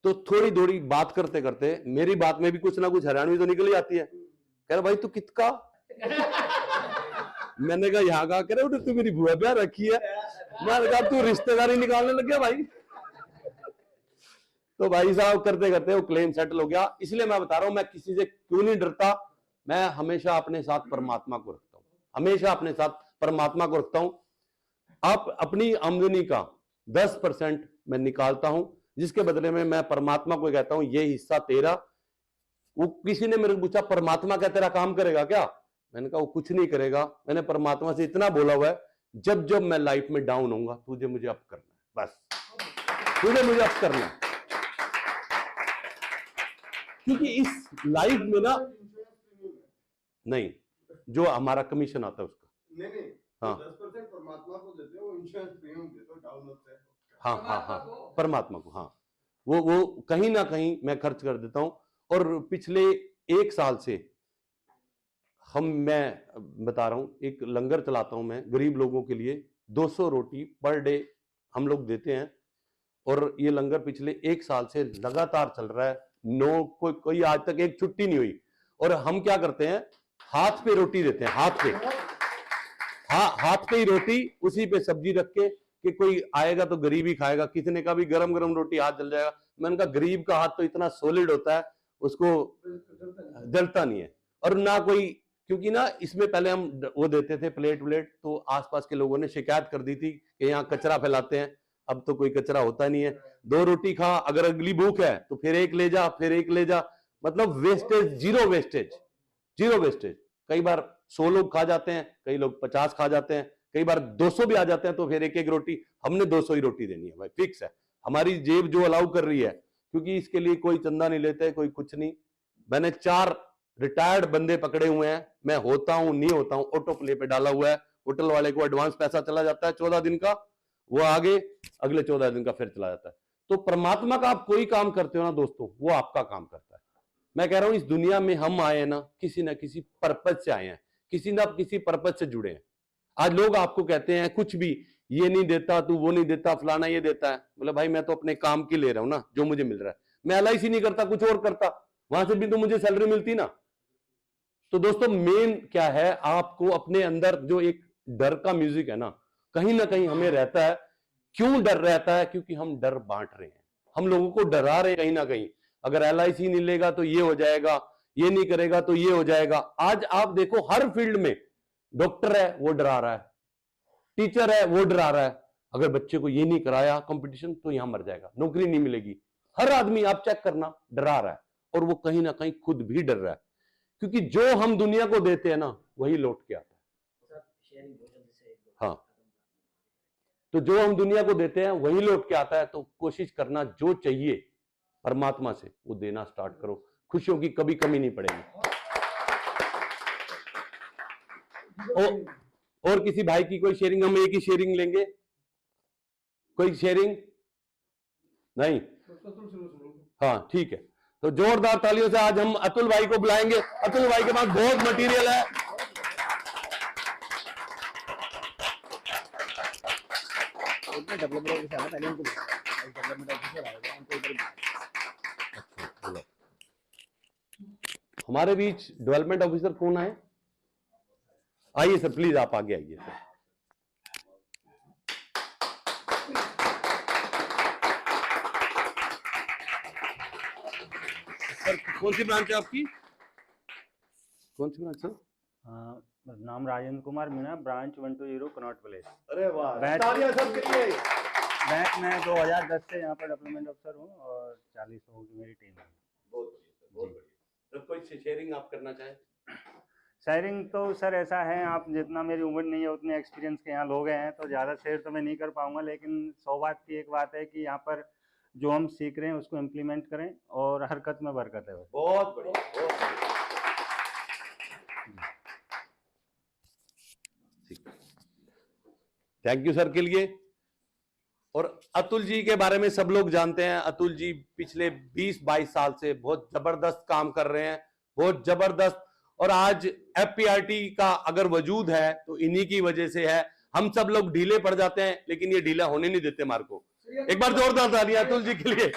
तो थोड़ी थोड़ी बात करते करते मेरी बात में भी कुछ ना कुछ हरियाणवी तो निकल ही आती है। कह रहा भाई तू कितका? मैंने कहा यहाँ का। कह रहा तू मेरी बुआ प्यार रखी है। मैंने कहा तू रिश्तेदारी निकालने लग गया भाई। तो भाई साहब करते करते वो क्लेम सेटल हो गया। इसलिए मैं बता रहा हूं, मैं किसी से क्यों नहीं डरता, मैं हमेशा अपने साथ परमात्मा को रखता हूं, हमेशा अपने साथ परमात्मा को रखता हूं। आप अपनी आमदनी का 10% मैं निकालता हूं, जिसके बदले में मैं परमात्मा को कहता हूं ये हिस्सा तेरा। वो किसी ने मेरे को पूछा परमात्मा क्या तेरा काम करेगा क्या? मैंने कहा वो कुछ नहीं करेगा, मैंने परमात्मा से इतना बोला हुआ है जब जब मैं लाइफ में डाउन होऊंगा तुझे मुझे अप करना है, बस तुझे मुझे अप करना है। क्योंकि इस लाइफ में ना, नहीं जो हमारा कमीशन आता है उसका, नहीं हाँ 10% परमात्मा को देते हो, इंश्योरेंस प्रीमियम देते हो डाउन होता है। हाँ परमात्मा को, हाँ वो कहीं ना कहीं मैं खर्च कर देता हूं। और पिछले 1 साल से मैं बता रहा हूं, एक लंगर चलाता हूं मैं गरीब लोगों के लिए, 200 रोटी पर डे हम लोग देते हैं। और ये लंगर पिछले 1 साल से लगातार चल रहा है, नो कोई आज तक एक छुट्टी नहीं हुई। और हम क्या करते हैं, हाथ पे रोटी देते हैं, हाथ पे, हाथ पे ही रोटी, उसी पे सब्जी रख के कि कोई आएगा तो गरीब ही खाएगा, कितने का भी गरम गरम रोटी हाथ जल जाएगा। मैंने कहा गरीब का हाथ तो इतना सॉलिड होता है उसको जलता नहीं है। और ना कोई, क्योंकि ना इसमें पहले हम वो देते थे प्लेट व्लेट, तो आसपास के लोगों ने शिकायत कर दी थी कि यहाँ कचरा फैलाते हैं। अब तो कोई कचरा होता नहीं है, 2 रोटी खा, अगर अगली भूख है तो फिर एक ले जा, फिर एक ले जा, मतलब wastage, zero wastage, zero wastage. कई बार 100 लोग खा जाते हैं, कई लोग 50 खा जाते हैं, कई बार 200 भी आ जाते हैं, तो फिर एक एक रोटी हमने 200 ही रोटी देनी है भाई, फिक्स है, हमारी जेब जो अलाउ कर रही है, क्योंकि इसके लिए कोई चंदा नहीं लेते, कोई कुछ नहीं। मैंने 4 रिटायर्ड बंदे पकड़े हुए हैं, मैं होता हूं नहीं होता हूं ऑटो प्ले पे डाला हुआ है, होटल वाले को एडवांस पैसा चला जाता है 14 दिन का, वो आगे अगले 14 दिन का फिर चला जाता है। तो परमात्मा का आप कोई काम करते हो ना दोस्तों, वो आपका काम करता है। मैं कह रहा हूं इस दुनिया में हम आए ना किसी पर्पज से आए हैं, किसी ना किसी पर्पज से जुड़े हैं। आज लोग आपको कहते हैं कुछ भी, ये नहीं देता तू, वो नहीं देता, फलाना ये देता है, बोले भाई मैं तो अपने काम की ले रहा हूं ना, जो मुझे मिल रहा है। मैं LIC नहीं करता, कुछ और करता, वहां से भी तो मुझे सैलरी मिलती ना। तो दोस्तों मेन क्या है, आपको अपने अंदर जो एक डर का म्यूजिक है ना कहीं हमें रहता है। क्यों डर रहता है? क्योंकि हम डर बांट रहे हैं, हम लोगों को डरा रहे हैं कहीं ना कहीं। अगर LIC नहीं लेगा तो ये हो जाएगा, ये नहीं करेगा तो ये हो जाएगा। आज आप देखो हर फील्ड में, डॉक्टर है वो डरा रहा है, टीचर है वो डरा रहा है, अगर बच्चे को ये नहीं कराया कंपटीशन तो यहां मर जाएगा, नौकरी नहीं मिलेगी। हर आदमी आप चेक करना डरा रहा है, और वो कहीं ना कहीं खुद भी डर रहा है, क्योंकि जो हम दुनिया को देते हैं ना वही लौट के आता है। हाँ, तो जो हम दुनिया को देते हैं वही लौट के आता है। तो कोशिश करना जो चाहिए परमात्मा से वो देना स्टार्ट करो, खुशियों की कभी कमी नहीं पड़ेगी। और किसी भाई की कोई शेयरिंग, हम एक ही शेयरिंग लेंगे, कोई शेयरिंग नहीं? हाँ ठीक है, तो जोरदार तालियों से आज हम अतुल भाई को बुलाएंगे। अतुल भाई के पास बहुत मटेरियल है। हमारे बीच डेवलपमेंट ऑफिसर कौन है? आइए सर, प्लीज आप आगे आइए सर। सर कौन सी ब्रांच है आपकी? कौन सी ब्रांच सर? नाम Rajendra Kumar Meena, branch 120 Connaught place. अरे वाह, बैच तालियां सबके लिए। मैं 2010 से यहाँ पर डेवलपमेंट अफसर हूँ और 40 लोगों की मेरी टीम है। बहुत बढ़िया, बहुत बढ़िया। तो कोई शेयरिंग आप करना चाहें? शेयरिंग तो सर ऐसा है, आप जितना मेरी उम्र नहीं है उतने एक्सपीरियंस के यहाँ लोग हैं, तो ज़्यादा शेयर तो मैं नहीं कर पाऊंगा, लेकिन 100 बात की एक बात है कि यहाँ पर जो हम सीख रहे हैं उसको इम्प्लीमेंट करें, और हरकत में बरकत है। बहुत बढ़िया, बहुत बढ़िया। थैंक यू सर के लिए। और अतुल जी के बारे में सब लोग जानते हैं। अतुल जी पिछले 20-22 साल से बहुत जबरदस्त काम कर रहे हैं, बहुत जबरदस्त। और आज FPRT का अगर वजूद है तो इन्हीं की वजह से है। हम सब लोग ढीले पड़ जाते हैं, लेकिन ये ढीला होने नहीं देते मार्ग को। एक बार जोरदार तालियां अतुल जी के लिए।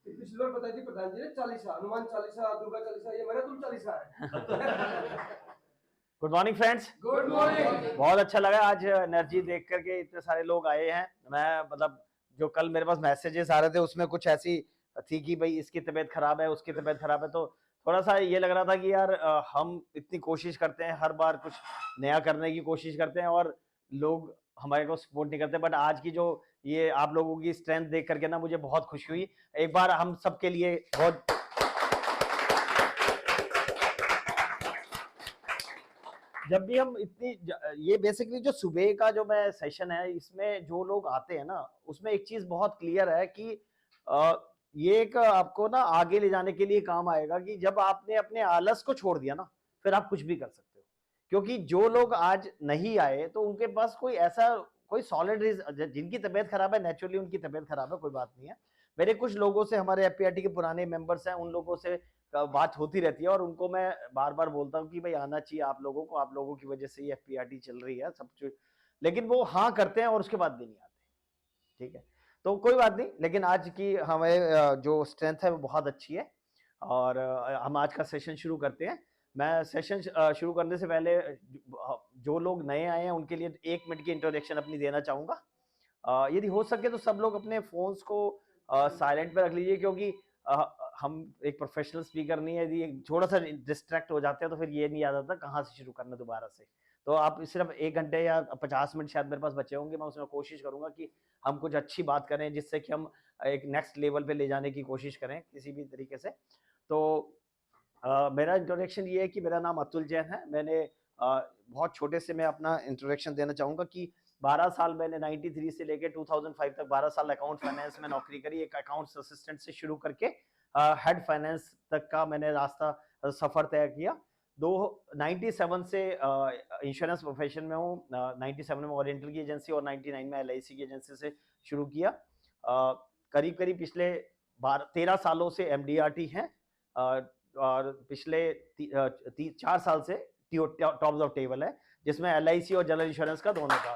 पिछली बार बताई थी प्रधान जी ने 40, हनुमान 40, दुर्गा 40, ये मेरा तुम 40 है। Good morning friends. Good morning. बहुत अच्छा लगा आज एनर्जी देख करके, इतने सारे लोग आए हैं। मैं मतलब जो कल मेरे पास मैसेजेस आ रहे थे उसमें कुछ ऐसी थी कि भाई इसकी तबीयत खराब है, उसकी तबीयत खराब है, तो थोड़ा सा ये लग रहा था कि यार हम इतनी कोशिश करते हैं, हर बार कुछ नया करने की कोशिश करते हैं और लोग हमारे को सपोर्ट नहीं करते। बट आज की जो ये आप लोगों की स्ट्रेंथ देख करके ना मुझे बहुत खुशी हुई। एक बार हम सबके लिए बहुत जब भी हम इतनी ये बेसिकली जो सुबह का जो मैं सेशन है इसमें जो लोग आते हैं ना उसमें एक चीज बहुत क्लियर है कि ये एक आपको ना आगे ले जाने के लिए काम आएगा कि जब आपने अपने आलस को छोड़ दिया ना फिर आप कुछ भी कर सकते हो। क्योंकि जो लोग आज नहीं आए तो उनके पास कोई ऐसा कोई सॉलिड रीजन, जिनकी तबीयत खराब है नेचुरली उनकी तबीयत खराब है, कोई बात नहीं है। मेरे कुछ लोगों से, हमारे FPRT के पुराने मेंबर्स हैं, उन लोगों से बात होती रहती है और उनको मैं बार बार बोलता हूँ कि भाई आना चाहिए आप लोगों को, आप लोगों की वजह से ये FPRT चल रही है सब कुछ, लेकिन वो हाँ करते हैं और उसके बाद भी नहीं आते। ठीक है, तो कोई बात नहीं, लेकिन आज की हमें जो स्ट्रेंथ है वो बहुत अच्छी है और हम आज का सेशन शुरू करते हैं। मैं सेशन शुरू करने से पहले जो लोग नए आए हैं उनके लिए 1 मिनट की इंट्रोडक्शन अपनी देना चाहूँगा। यदि हो सके तो सब लोग अपने फोन्स को साइलेंट पे रख लीजिए, क्योंकि हम एक प्रोफेशनल स्पीकर नहीं है, यदि थोड़ा सा डिस्ट्रैक्ट हो जाते हैं तो फिर ये नहीं याद आता कहाँ से शुरू करना दोबारा से। तो आप सिर्फ 1 घंटे या 50 मिनट शायद मेरे पास बचे होंगे, मैं उसमें कोशिश करूंगा कि हम कुछ अच्छी बात करें जिससे कि हम एक नेक्स्ट लेवल पे ले जाने की कोशिश करें किसी भी तरीके से। तो मेरा इंट्रोडक्शन ये है कि मेरा नाम अतुल जैन है। मैंने बहुत छोटे से मैं अपना इंट्रोडक्शन देना चाहूँगा कि 12 साल मैंने 93 से लेके 2005 तक 12 साल अकाउंट फाइनेंस में नौकरी करी, एक अकाउंट्स असिस्टेंट से शुरू करके हेड फाइनेंस तक का मैंने रास्ता सफ़र तय किया। 97 से इंश्योरेंस प्रोफेशन में हूँ। 97 में ओरिएंटल की एजेंसी और 99 में LIC की एजेंसी से शुरू किया। करीब करीब पिछले 13 सालों से MDRT हैं, और पिछले 4 साल से टॉप ऑफ टेबल है, जिसमें LIC और जनरल इंश्योरेंस का दोनों का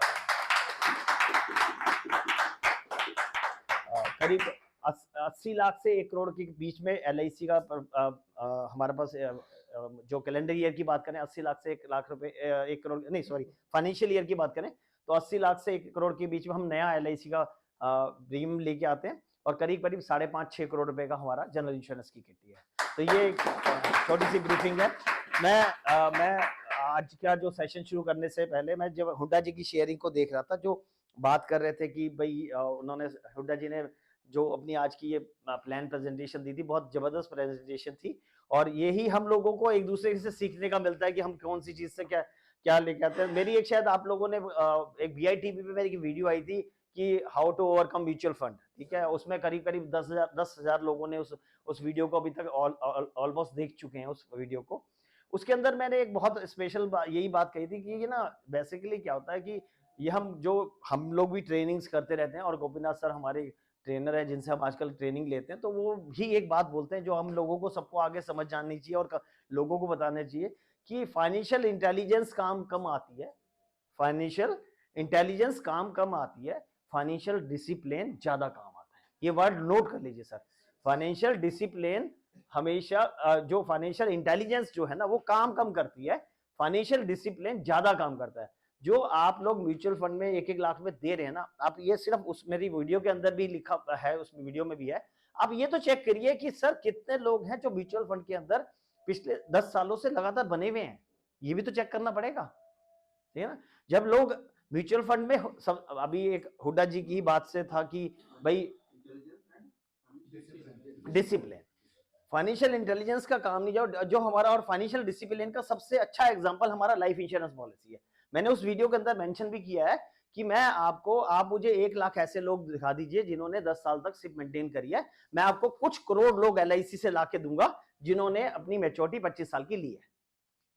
करीब 80 लाख से 1 करोड़ के बीच में LIC का हमारे पास जो कैलेंडर ईयर की बात करें 80 लाख से 1 लाख रुपए 1 करोड़ नहीं सॉरी फाइनेंशियल ईयर की बात करें तो 80 लाख से 1 करोड़ के बीच में हम नया LIC का प्रीमियम लेके आते हैं, और करीब करीब 5.5-6 करोड़ रुपए का हमारा जनरल इंश्योरेंस की किटी है। तो ये एक छोटी सी ब्रीफिंग है। मैं आज का जो सेशन शुरू करने से पहले मैं जब हुड्डा जी की शेयरिंग को देख रहा था, जो बात कर रहे थे कि भाई उन्होंने हुड्डा जी ने जो अपनी आज की ये प्लान प्रेजेंटेशन दी थी, बहुत जबरदस्त प्रेजेंटेशन थी, और यही हम लोगों को एक दूसरे से सीखने का मिलता है कि हम कौन सी चीज से क्या क्या लेके आते हैं। मेरी एक शायद आप लोगों ने एक BITV पे मेरी वीडियो आई थी कि how to overcome mutual fund, ठीक है, उसमें करीब करीब 10,000 लोगों ने उस वीडियो को अभी तक ऑलमोस्ट देख चुके हैं उस वीडियो को। उसके अंदर मैंने एक बहुत स्पेशल यही बात कही थी कि ये ना बेसिकली क्या होता है कि ये हम लोग भी ट्रेनिंग्स करते रहते हैं, और गोपीनाथ सर हमारे ट्रेनर है जिनसे हम आजकल ट्रेनिंग लेते हैं, तो वो भी एक बात बोलते हैं जो हम लोगों को सबको आगे समझ जानी चाहिए और लोगों को बताना चाहिए कि फाइनेंशियल इंटेलिजेंस काम कम आती है, फाइनेंशियल इंटेलिजेंस काम कम आती है, फाइनेंशियल डिसिप्लिन ज्यादा काम आता है। ये वर्ड नोट कर लीजिए सर, फाइनेंशियल डिसिप्लिन हमेशा जो फाइनेंशियल इंटेलिजेंस जो है ना वो काम कम करती है, फाइनेंशियल डिसिप्लिन ज्यादा काम करता है। जो आप लोग म्यूचुअल फंड में 1-1 लाख रुपए दे रहे हैं ना, आप ये सिर्फ उस मेरी वीडियो के अंदर भी लिखा है, उस वीडियो में भी है, आप ये तो चेक करिए कि सर कितने लोग हैं जो म्यूचुअल फंड के अंदर पिछले 10 सालों से लगातार बने हुए हैं, ये भी तो चेक करना पड़ेगा, ठीक है ना। जब लोग म्यूचुअल फंड में सब, अभी एक हुड्डा जी की बात से था कि भाई डिसिप्लिन, फाइनेंशियल इंटेलिजेंस का काम नहीं जो हमारा, और फाइनेंशियल डिसिप्लिन का सबसे अच्छा एग्जांपल हमारा लाइफ इंश्योरेंस पॉलिसी है। मैंने उस वीडियो के अंदर मेंशन भी किया है कि आप मुझे 1 लाख ऐसे लोग दिखा दीजिए जिन्होंने 10 साल तक सिर्फ मेंटेन करी है, मैं आपको कुछ करोड़ लोग LIC से लाके दूंगा जिन्होंने अपनी मैच्योरिटी 25 साल की ली है,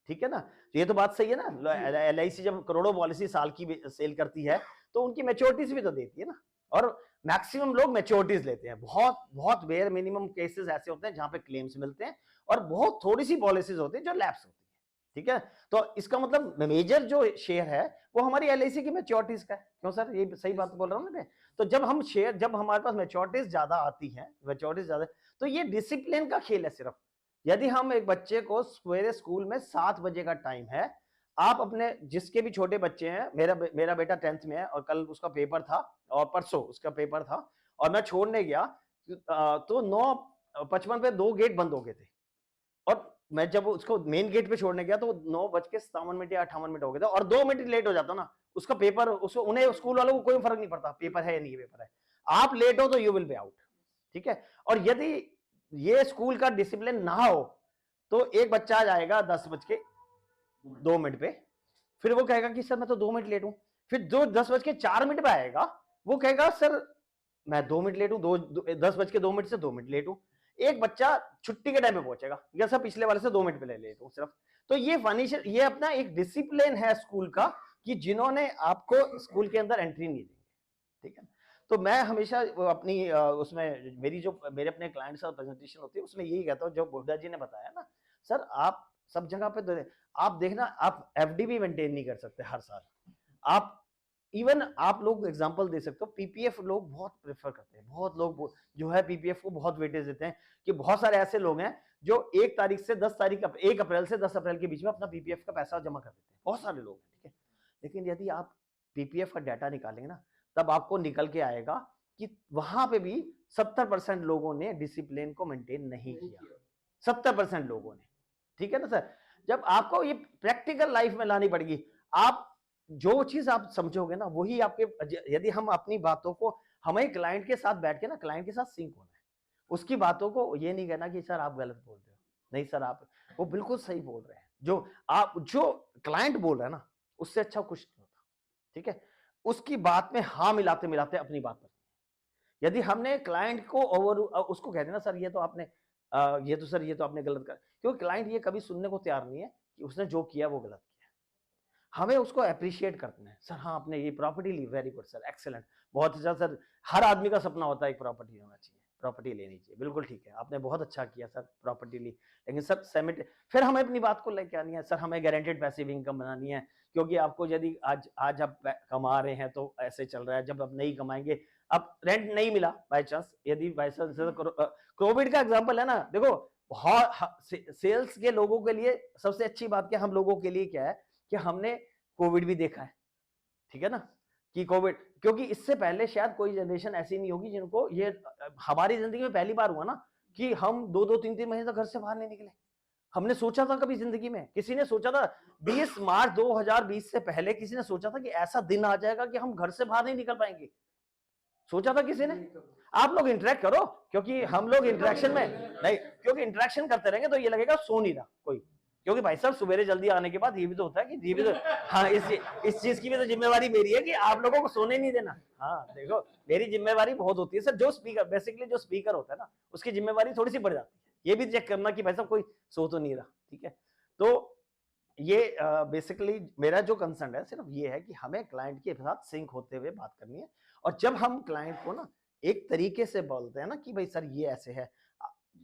ठीक है ना। तो ये तो बात सही है ना, LIC जब करोड़ों पॉलिसी साल की सेल करती है तो उनकी मैच्योरिटीज भी तो देती है ना, और मैक्सिमम लोग मैच्योरिटीज लेते हैं। बहुत बहुत बेयर मिनिमम केसेस ऐसे होते हैं जहां पे क्लेम्स मिलते हैं, और बहुत थोड़ी सी पॉलिसीज होती है जो लैप्स होती है, ठीक है। तो इसका मतलब मेजर जो शेयर है वो हमारी LIC की मैच्योरिटीज का है। क्यों सर, ये सही बात बोल रहा हूँ ना मैं। तो जब हमारे पास मैच्योरिटीज ज्यादा आती है, मैच्योरिटीज ज्यादा, तो ये डिसिप्लिन का खेल है सिर्फ। यदि हम एक बच्चे को सवेरे स्कूल में 7 बजे का टाइम है, आप अपने जिसके भी छोटे बच्चे हैं, मेरा बेटा 10th में है और कल उसका पेपर था और परसों उसका पेपर था, और मैं छोड़ने गया तो 9:55 पे 2 गेट बंद हो गए थे, और मैं जब उसको मेन गेट पे छोड़ने गया तो 9:57 या 58 मिनट हो गए थे, और 2 मिनट लेट हो जाता ना उसका पेपर, उन्हें स्कूल वालों को कोई फर्क नहीं पड़ता पेपर है या नहीं पेपर है, आप लेट हो तो यू विल बी आउट, ठीक है। और यदि ये स्कूल का डिसिप्लिन ना हो तो एक बच्चा आ जाएगा 10:02 पे, फिर वो कहेगा कि सर मैं तो 2 मिनट लेट हूं, फिर जो 10:04 पे आएगा वो कहेगा सर मैं 2 मिनट लेट हूं, 10:02 से 2 मिनट लेट हूं। एक बच्चा छुट्टी के टाइम पे पहुंचेगा, या सर पिछले वाले से 2 मिनट पहले लेट हूं सिर्फ। तो ये फाइनेंशियल, ये अपना एक डिसिप्लिन है स्कूल का कि जिन्होंने आपको स्कूल के अंदर एंट्री नहीं देंगे, ठीक है। तो मैं हमेशा अपनी उसमें मेरे अपने क्लाइंट के साथ प्रेजेंटेशन होती है उसमें यही कहता हूँ, जो बुड्ढा जी ने बताया ना सर, आप सब जगह पे आप देखना, आप FD भी मेंटेन नहीं कर सकते हर साल, आप इवन आप लोग एग्जांपल दे सकते हो, PPF लोग बहुत प्रेफर करते हैं, बहुत लोग जो है PPF को बहुत वेटेज देते हैं, कि बहुत सारे ऐसे लोग हैं जो 1 तारीख से 10 तारीख 1 अप्रैल से 10 अप्रैल के बीच में अपना PPF का पैसा जमा कर देते हैं, बहुत सारे लोग हैं, ठीक है। लेकिन यदि आप PPF का डाटा निकालेंगे ना, तब आपको निकल के आएगा कि वहां पे भी 70% लोगों ने डिसिप्लिन को मेंटेन नहीं किया, 70% लोगों ने। ठीक है ना सर, जब आपको ये प्रैक्टिकल लाइफ में लानी पड़ेगी, आप जो चीज आप समझोगे ना वही आपके, यदि हम अपनी बातों को, हमें क्लाइंट के साथ बैठ के ना क्लाइंट के साथ सिंक होना है, उसकी बातों को ये नहीं कहना कि सर आप गलत बोल रहे हो, नहीं सर आप वो बिल्कुल सही बोल रहे हैं, जो क्लाइंट बोल रहा है ना उससे अच्छा कुछ नहीं होता। ठीक है, उसकी बात में हाँ मिलाते मिलाते अपनी बात पर, यदि हमने क्लाइंट को उसको कह देना सर ये तो आपने ये तो आपने गलत कर, क्योंकि क्लाइंट ये कभी सुनने को तैयार नहीं है कि उसने जो किया वो गलत किया। हमें उसको अप्रिशिएट करना है, सर हाँ आपने ये प्रॉपर्टी ली, वेरी गुड सर, एक्सेलेंट, बहुत अच्छा सर, हर आदमी का सपना होता है एक प्रॉपर्टी होना चाहिए, प्रॉपर्टी लेनी चाहिए, बिल्कुल ठीक है, आपने बहुत अच्छा किया सर, प्रॉपर्टी ली, लेकिन सर सेमिट, फिर हमें अपनी बात को लेके आनी है, सर हमें गारंटेड पैसिव इनकम बनानी है, क्योंकि आपको यदि आज आप कमा रहे हैं तो ऐसे चल रहा है, जब आप नहीं कमाएंगे, अब रेंट नहीं मिला बाय चांस, यदि बाय चांस कोविड का एग्जांपल है ना, देखो सेल्स के लोगों के लिए सबसे अच्छी बात क्या, हम लोगों के लिए क्या है कि हमने कोविड भी देखा है, ठीक है ना, कि कोविड, क्योंकि इससे पहले शायद कोई जनरेशन ऐसी नहीं होगी जिनको ये, हमारी जिंदगी में पहली बार हुआ ना कि हम 2-2 3-3 महीने तक घर से बाहर नहीं निकले। हमने सोचा था कभी जिंदगी में, किसी ने सोचा था 20 मार्च 2020 से पहले किसी ने सोचा था कि ऐसा दिन आ जाएगा कि हम घर से बाहर नहीं निकल पाएंगे? सोचा था किसी ने? आप लोग इंटरेक्ट करो, क्योंकि हम लोग इंटरेक्शन में नहीं, क्योंकि इंटरेक्शन करते रहेंगे तो ये लगेगा सो नहीं रहा कोई, क्योंकि भाई साहब सवेरे जल्दी आने के बाद ये भी तो होता है कि ये भी तो, हाँ इस चीज की भी तो जिम्मेवारी मेरी है कि आप लोगों को सोने नहीं देना। हाँ देखो मेरी जिम्मेवारी बहुत होती है सर, जो स्पीकर बेसिकली जो स्पीकर होता है ना उसकी जिम्मेवारी थोड़ी सी बढ़ जाती है, ये भी चेक करना कि भाई साहब कोई सो तो नहीं रहा। ठीक है, तो ये बेसिकली मेरा जो कंसर्न है सिर्फ ये है कि हमें क्लाइंट के साथ सिंक होते हुए बात करनी है, और जब हम क्लाइंट को ना एक तरीके से बोलते हैं ना कि भाई सर ये ऐसे है,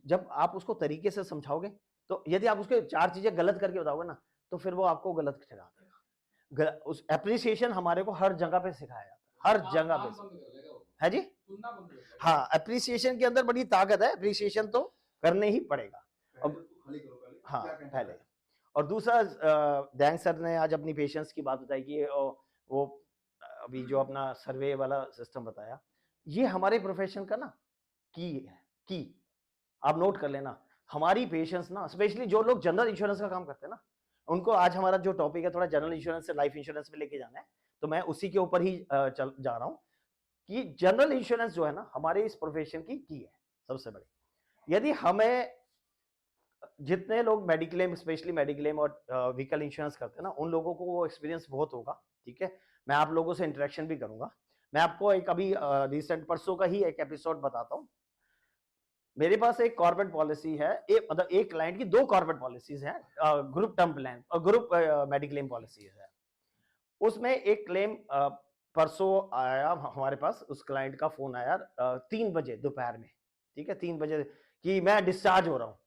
जब आप उसको तरीके से समझाओगे तो यदि आप उसके 4 चीजें गलत करके बताओगे ना तो फिर वो आपको गलत ठहरा देगा। उस एप्रिसिएशन हमारे को हर जगह पे सिखाया जाता है, हर जगह पे है जी। हाँ, एप्रिसिएशन के अंदर बड़ी ताकत है, एप्रिसिएशन तो करने ही पड़ेगा। हाँ पहले, और दूसरा दैंग सर ने आज अपनी पेशेंस की बात बताई कि वो अभी जो अपना सर्वे वाला सिस्टम बताया, ये हमारे प्रोफेशन का ना की आप नोट कर लेना, हमारी पेशेंस ना, स्पेशली जो लोग जनरल इंश्योरेंस का काम करते हैं ना, उनको आज हमारा जो टॉपिक है थोड़ा जनरल इंश्योरेंस से लाइफ इंश्योरेंस में लेके जाना है, तो मैं उसी के ऊपर ही जा रहा हूँ कि जनरल इंश्योरेंस जो है ना हमारे इस प्रोफेशन की है सबसे बड़ी। यदि हमें जितने लोग मेडिक्लेम, स्पेशली मेडिक्लेम और व्हीकल इंश्योरेंस करते हैं ना, उन लोगों को वो एक्सपीरियंस बहुत होगा। ठीक है, मैं आप लोगों से इंटरेक्शन भी करूंगा। मैं आपको एक अभी रिसेंट परसों का ही एक एपिसोड बताता हूँ। मेरे पास एक कॉर्पोरेट पॉलिसी है, मतलब एक क्लाइंट की 2 कॉर्पोरेट पॉलिसीज हैं, ग्रुप टर्म प्लान और ग्रुप मेडिक्लेम पॉलिसीज है। उसमें एक क्लेम परसों आया हमारे पास, उस क्लाइंट का फोन आया 3 बजे दोपहर में, ठीक है 3 बजे, कि मैं डिस्चार्ज हो रहा हूँ,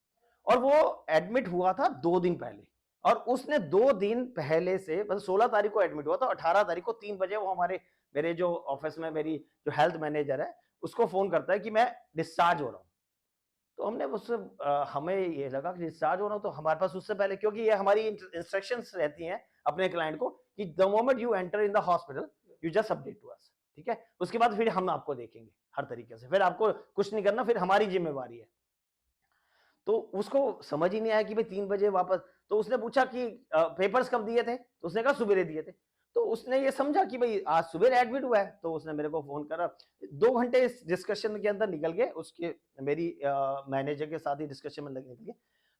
और वो एडमिट हुआ था 2 दिन पहले, और उसने 2 दिन पहले से, मतलब 16 तारीख को एडमिट हुआ था, 18 तारीख को 3 बजे वो मेरे जो ऑफिस में मेरी जो हेल्थ मैनेजर है उसको फोन करता है कि मैं डिस्चार्ज हो रहा हूँ। तो हमने उससे हमें ये लगा कि डिस्चार्ज हो रहा हूँ, तो हमारे पास उससे पहले, क्योंकि ये हमारी इंस्ट्रक्शंस रहती हैं अपने क्लाइंट को कि the moment you enter in the hospital you just update to us. ठीक है, उसके बाद फिर हम आपको देखेंगे हर तरीके से, फिर आपको कुछ नहीं करना, फिर हमारी जिम्मेवारी है। तो उसको समझ ही नहीं आया कि भाई 3 बजे वापस, तो उसने पूछा कि पेपर्स कब दिए थे, तो उसने कहा सुबह दिए थे। तो उसने ये समझा कि भाई आज सुबह एडमिट हुआ है, तो उसने मेरे को फोन करा। 2 घंटे इस डिस्कशन के अंदर निकल गए, उसके मेरी मैनेजर के साथ ही डिस्कशन में निकल गए।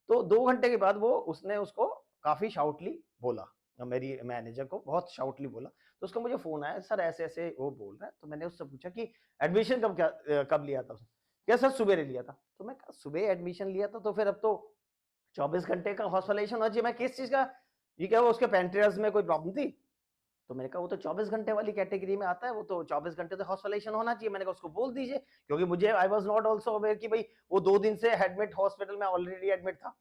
तो 2 घंटे के बाद उसने उसको काफी शाउटली बोला, मेरी मैनेजर को बहुत शाउटली बोला। तो उसका मुझे फोन आया, सर ऐसे ऐसे वो बोल रहा है। तो मैंने उससे पूछा कि एडमिशन कब लिया था उसने? क्या सर सुबह लिया था। तो मैं कहा सुबह एडमिशन लिया था, तो फिर अब तो 24 घंटे का हॉस्पिटलाइजेशन होना चाहिए। मैं किस चीज का, ये क्या वो उसके पेंट्रियाज में कोई प्रॉब्लम थी? तो मैंने कहा वो तो 24 घंटे वाली कैटेगरी में आता है, वो तो 24 घंटे तो हॉस्पिटलाइजेशन होना चाहिए। मैंने कहा उसको बोल दीजिए, क्योंकि मुझे I was not also aware कि भाई वो 2 दिन से एडमिट हॉस्पिटल में ऑलरेडी एडमिट था।